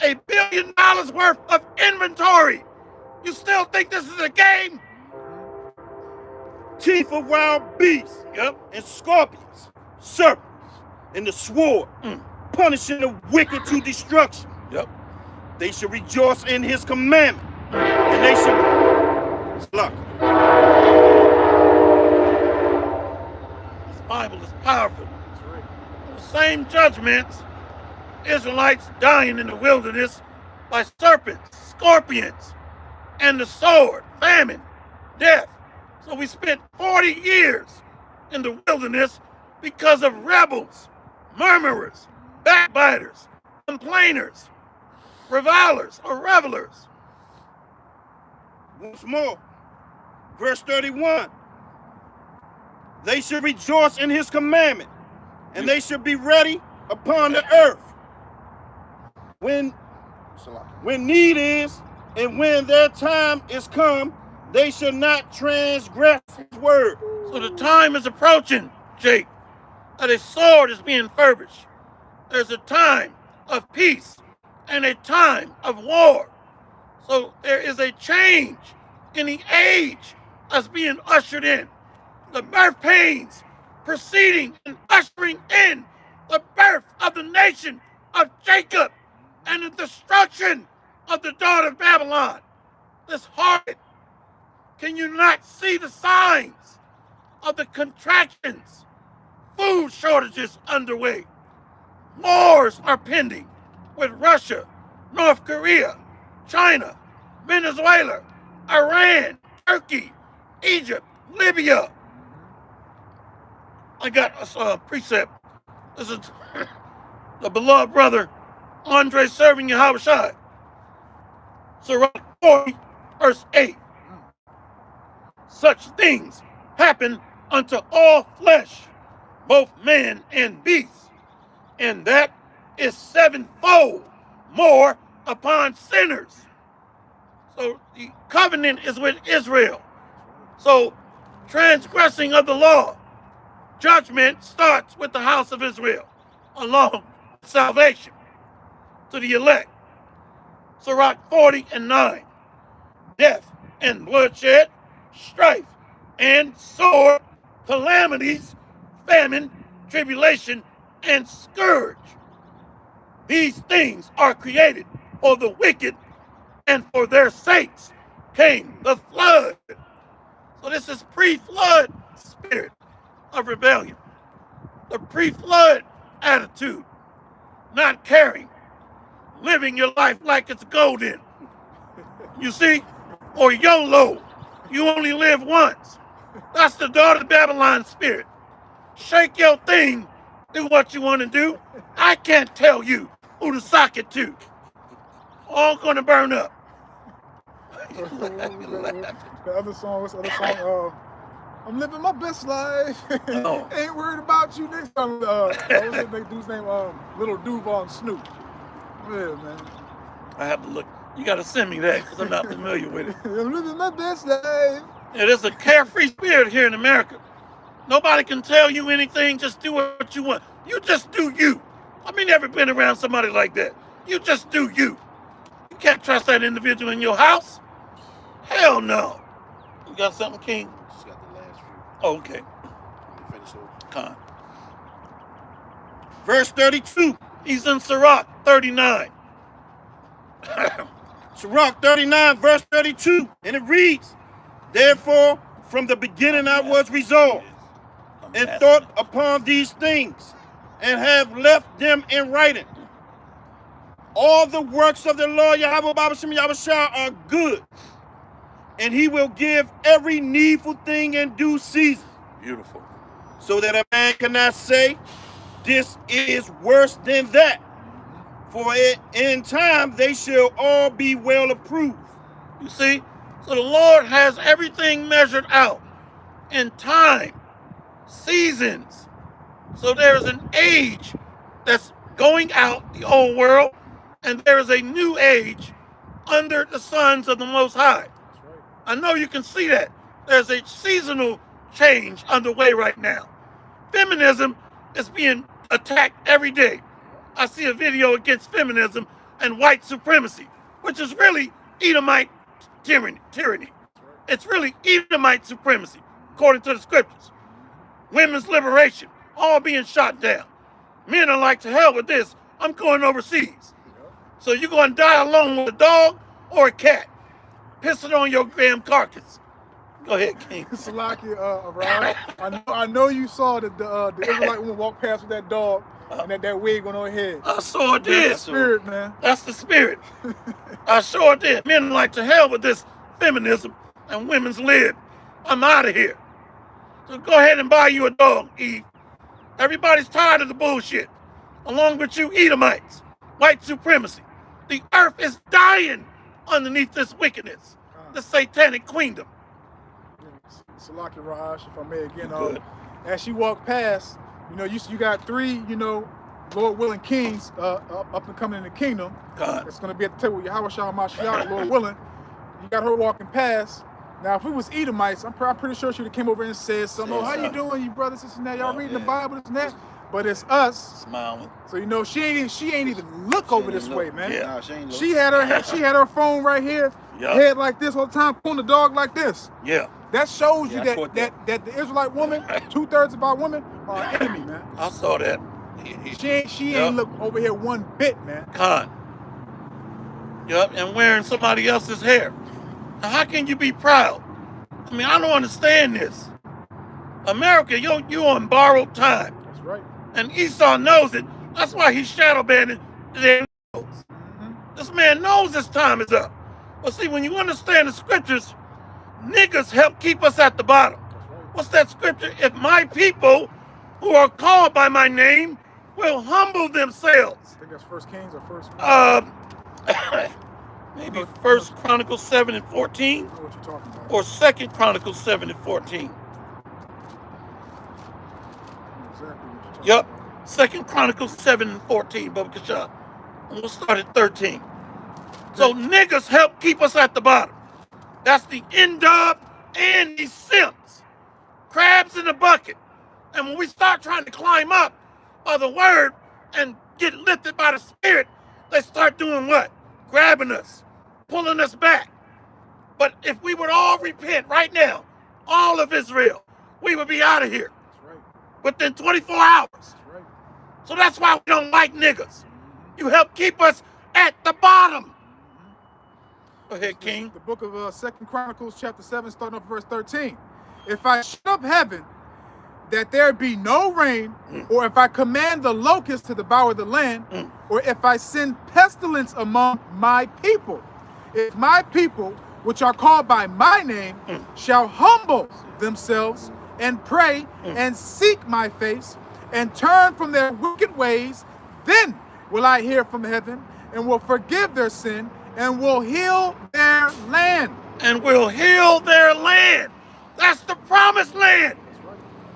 $1 billion worth of inventory. You still think this is a game? Teeth of wild beasts, and scorpions, serpents, and the sword, punishing the wicked to destruction. They should rejoice in his commandment, and they should look. This Bible is powerful. The same judgments, Israelites dying in the wilderness by serpents, scorpions, and the sword, famine, death. So we spent 40 years in the wilderness because of rebels, murmurers, backbiters, complainers, revilers or revelers. Once more, verse 31. They should rejoice in his commandment, and they should be ready upon the earth when need is, and when their time is come, they should not transgress his word. So the time is approaching, Jake, that a sword is being furbished. There's a time of peace and a time of war. So there is a change in the age that's being ushered in. The birth pains preceding and ushering in the birth of the nation of Jacob and the destruction of the daughter of Babylon. This harlot. Can you not see the signs of the contractions? Food shortages underway. Wars are pending with Russia, North Korea, China, Venezuela, Iran, Turkey, Egypt, Libya. I got a precept. This is the beloved brother, Andre serving Yahushua. Sirach 40, verse 8. Such things happen unto all flesh, both man and beast, and that is sevenfold more upon sinners. So the covenant is with Israel. So transgressing of the law, judgment starts with the house of Israel, along with salvation to the elect. Sirach 40:9, death and bloodshed, strife and sword, calamities, famine, tribulation, and scourge. These things are created for the wicked, and for their sakes came the flood. So this is pre-flood spirit of rebellion. The pre-flood attitude, not caring, living your life like it's golden. You see? Or YOLO, you only live once. That's the daughter of Babylon spirit. Shake your thing, do what you want to do. I can't tell you who to sock it to. All gonna burn up. The other song, what's the other song? I'm living my best life. Oh. Ain't worried about you next time. What's that dude's name? Little Duval and Snoop. Yeah, man. I have to look. You got to send me that because I'm not familiar with it. I'm living my best life. Yeah, there's a carefree spirit here in America. Nobody can tell you anything. Just do what you want. You just do you. I've never been around somebody like that. You just do you. You can't trust that individual in your house. Hell no. You got something, King? Just got the last few. Oh, okay. Let me finish those. Con. Verse 32. He's in Sirach 39. Sirach 39, verse 32. And it reads, therefore, from the beginning I was resolved, and thought upon these things, and have left them in writing. All the works of the Lord Yahweh Babashem Yahweh are good, and he will give every needful thing in due season. Beautiful. So that a man cannot say, this is worse than that. For in time they shall all be well approved. You see? So the Lord has everything measured out in time, seasons. So there is an age that's going out, the old world, and there is a new age under the sons of the Most High. I know you can see that. There's a seasonal change underway right now. Feminism is being attacked every day. I see a video against feminism and white supremacy, which is really Edomite tyranny. It's really Edomite supremacy, according to the scriptures. Women's liberation, all being shot down. Men are like, to hell with this, I'm going overseas. So you're going to die alone with a dog or a cat, pissing on your damn carcass. Go ahead, King. Salaki, Raj, I know you saw the Israelite woman walk past with that dog and that wig on her head. I sure That's did. the spirit, man. That's the spirit. I sure did. Men like, to hell with this feminism and women's lib. I'm out of here. So go ahead and buy you a dog, Eve. Everybody's tired of the bullshit. Along with you Edomites, white supremacy. The earth is dying underneath this wickedness, the satanic queendom. Salaki Raj, if I may again, Good. as she walked past, you got three, Lord willing kings up and coming in the kingdom. God. It's gonna be at the table with Yahweh Shah Mashiach, Lord willing. You got her walking past. Now, if we was Edomites, I'm pretty sure she would have came over and said something. Oh, how you doing, you brothers, this and that? Y'all reading the Bible, this and that? But it's us. Smiling. So she ain't even look over this way, man. Yeah. Nah, she ain't look. She had her phone right here, Yeah. head like this all the time, pulling the dog like this. Yeah. That shows Yeah, I you caught that the Israelite woman, 2/3 of our women are an enemy, man. I saw that. She ain't look over here one bit, man. Con. Yup, and wearing somebody else's hair. Now, how can you be proud? I don't understand this. America, you on borrowed time. That's right. And Esau knows it. That's why he's shadow banning their nose. This man knows his time is up. But see, when you understand the scriptures, niggas help keep us at the bottom. What's that scripture? If my people who are called by my name will humble themselves. I think that's First Kings or First. Maybe First Chronicles 7 and 14 I know what you're talking about. or Second Chronicles 7 and 14. I know exactly what you're talking Yup. about. Second Chronicles 7 and 14, Baba Kashab. And we'll start at 13. So niggas help keep us at the bottom. That's the N-Dub and these simps. Crabs in the bucket. And when we start trying to climb up by the word and get lifted by the spirit, they start doing what? Grabbing us, pulling us back. But if we would all repent right now, all of Israel, we would be out of here. That's right. within 24 hours. Right. So that's why we don't like niggas. You help keep us at the bottom. Go ahead, King. The book of 2 Chronicles chapter 7, starting off verse 13. If I shut up heaven, that there be no rain, or if I command the locusts to devour the land, or if I send pestilence among my people, if my people, which are called by my name, shall humble themselves and pray and seek my face and turn from their wicked ways, then will I hear from heaven and will forgive their sin and will heal their land. And will heal their land. That's the promised land.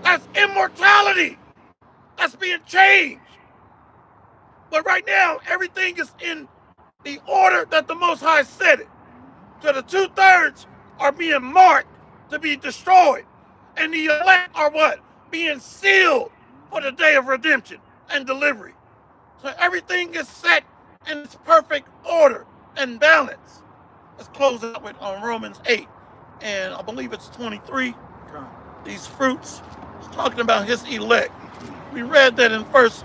That's immortality. That's being changed. But right now, everything is in the order that the Most High said it. So the 2/3 are being marked to be destroyed. And the elect are what? Being sealed for the day of redemption and delivery. So everything is set in its perfect order and balance. Let's close out with Romans 8. And I believe it's 23. These fruits. It's talking about his elect. We read that in 1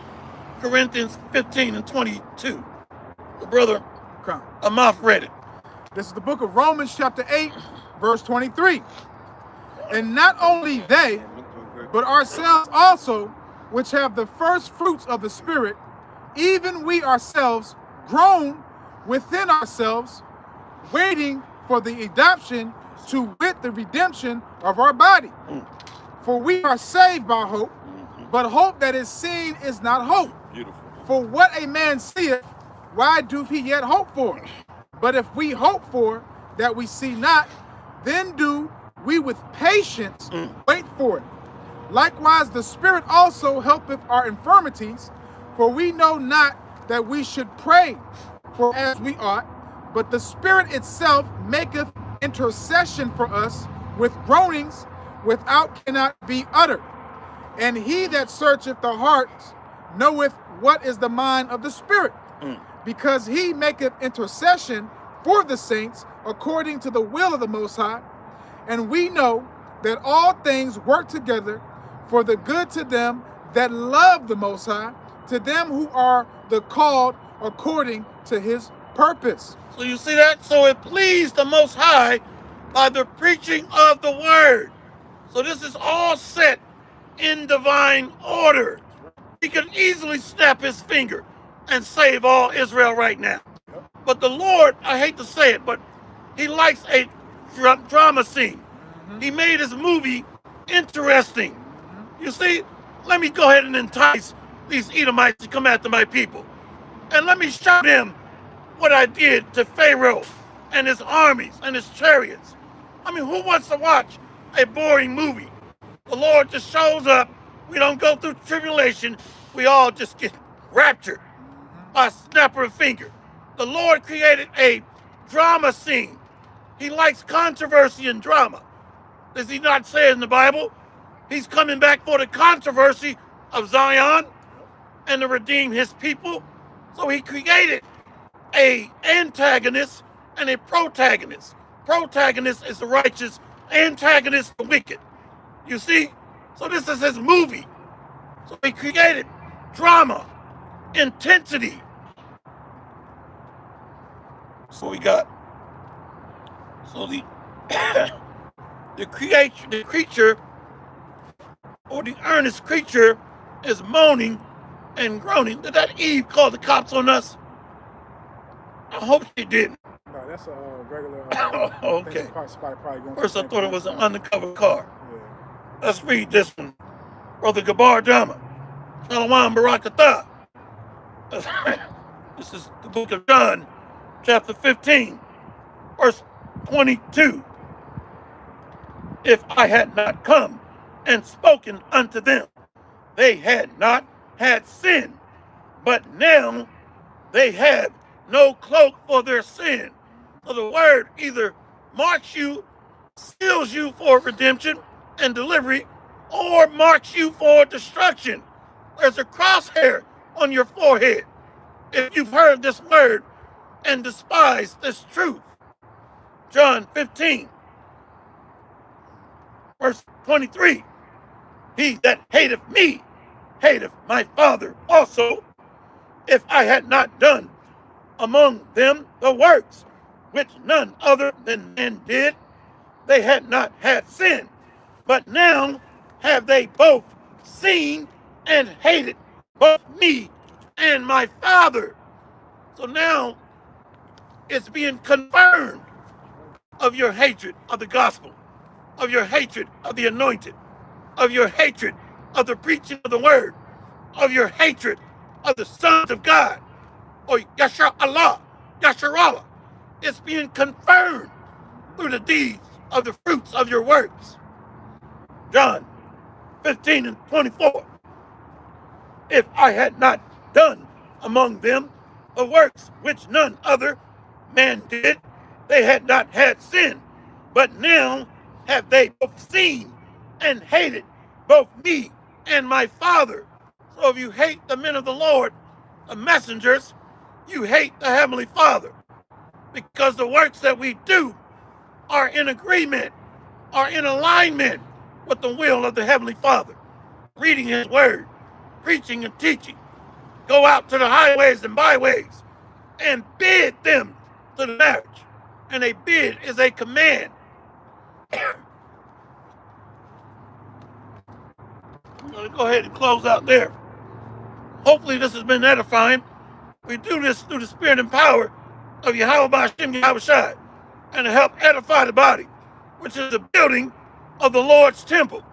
Corinthians 15 and 22. The brother Amath read it. This is the book of Romans chapter 8, verse 23. And not only they, but ourselves also, which have the first fruits of the Spirit, even we ourselves groan within ourselves, waiting for the adoption to wit the redemption of our body. For we are saved by hope, but hope that is seen is not hope. Beautiful. For what a man seeth, why doth he yet hope for? But if we hope for that we see not, then do we with patience wait for it. Likewise, the Spirit also helpeth our infirmities, for we know not that we should pray for as we ought, but the Spirit itself maketh intercession for us with groanings without cannot be uttered. And he that searcheth the hearts knoweth what is the mind of the Spirit, because he maketh intercession for the saints according to the will of the Most High. And we know that all things work together for the good to them that love the Most High, to them who are the called according to his purpose. So you see that? So it pleased the Most High by the preaching of the word. So this is all set in divine order. He could easily snap his finger and save all Israel right now. But the Lord, I hate to say it, but he likes a drama scene. He made his movie interesting. You see, let me go ahead and entice these Edomites to come after my people. And let me show them what I did to Pharaoh and his armies and his chariots. I mean, who wants to watch a boring movie? The Lord just shows up. We don't go through tribulation. We all just get raptured by a snap of a finger. The Lord created a drama scene. He likes controversy and drama. Does he not say it in the Bible? He's coming back for the controversy of Zion and to redeem his people. So he created an antagonist and a protagonist. Protagonist is the righteous, antagonist the wicked. You see? So this is his movie. So he created drama, intensity. So we got, so the the creature, or the earnest creature, is moaning and groaning. Did that Eve call the cops on us? I hope she didn't. No, that's a regular. Okay. Probably First, I thought it was an undercover car. Yeah. Let's read this one. Brother Gabar Jama. Shalom Barakatah. This is the book of John, chapter 15, verse 22. If I had not come and spoken unto them, they had not had sin, but now they have no cloak for their sin. So the word either marks you, seals you for redemption and delivery, or marks you for destruction. There's a crosshair on your forehead if you've heard this word and despised this truth. John 15, verse 23. He that hateth me hateth my Father also. If I had not done among them the works which none other than men did, they had not had sin. But now have they both seen and hated both me and my Father. So now it's being confirmed of your hatred of the gospel, of your hatred of the anointed, of your hatred of the preaching of the word, of your hatred of the sons of God, or Yashar Allah, Yashar Allah. It's being confirmed through the deeds of the fruits of your works. John 15 and 24. If I had not done among them the works which none other man did, they had not had sin. But now have they both seen and hated both me and my Father. So if you hate the men of the Lord, the messengers, you hate the Heavenly Father. Because the works that we do are in agreement, are in alignment with the will of the Heavenly Father. Reading His Word, preaching and teaching. Go out to the highways and byways and bid them to the marriage. And a bid is a command. I'm going to go ahead and close out there. Hopefully this has been edifying. We do this through the spirit and power of Yahweh Ba'ashem Yahweh Shai, and to help edify the body, which is the building of the Lord's temple.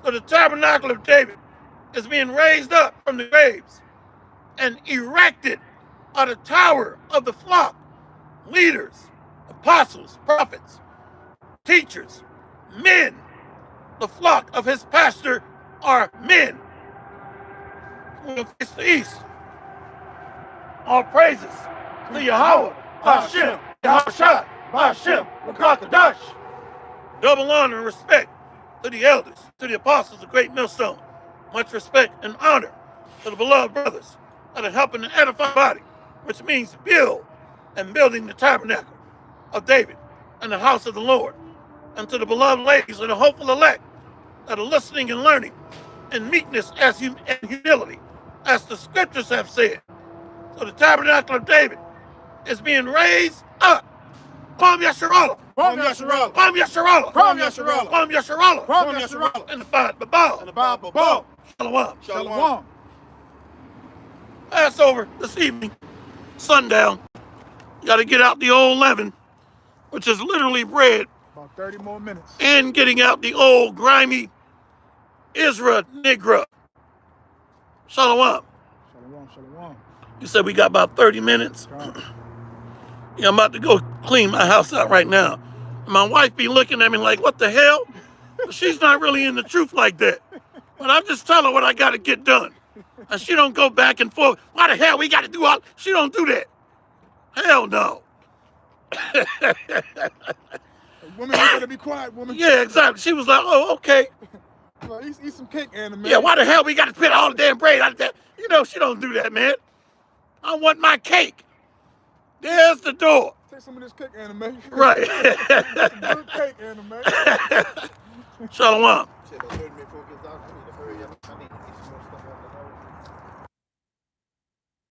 So the tabernacle of David is being raised up from the graves and erected on the tower of the flock. Leaders, apostles, prophets, teachers, men. The flock of his pastor are men. We're going to face the east. All praises to Yahweh, Hashem, Yahweh Shai, Hashem, Rakakadash. Double honor and respect to the elders, to the apostles of Great Millstone. Much respect and honor to the beloved brothers that are helping to edify the body, which means build and building the tabernacle of David and the house of the Lord. And to the beloved ladies and the hopeful elect that are listening and learning in meekness and humility, as the scriptures have said. So the tabernacle of David is being raised up. Kwam Yasharallah. Kwam Yasharallah. Kwam Yasharallah. Kwam Yasharallah. Kwam Yasharallah. Kwam Yasharallah. And the Ba'ad Babal. And the Ba'ad Babal. Shalom. Shalom. Passover this evening, sundown. You got to get out the old leaven, which is literally bread, About 30 more minutes. and getting out the old grimy Isra Nigra. Shalom. Shalom, shalom. You said we got about 30 minutes. Yeah, I'm about to go clean my house out right now. And my wife be looking at me like, what the hell? She's not really in the truth like that. But I'm just telling her what I got to get done. And she don't go back and forth. Why the hell we got to do all? She don't do that. Hell no. Woman, you better be quiet, woman. Yeah, exactly. She was like, oh, okay. Well, eat some cake, Anna, man. Yeah, why the hell we got to spit all the damn bread out of that? You know, she don't do that, man. I want my cake. There's the door. Take some of this cake, Anna, man. Right. Some good cake, Anna, man. Shalom. Shit,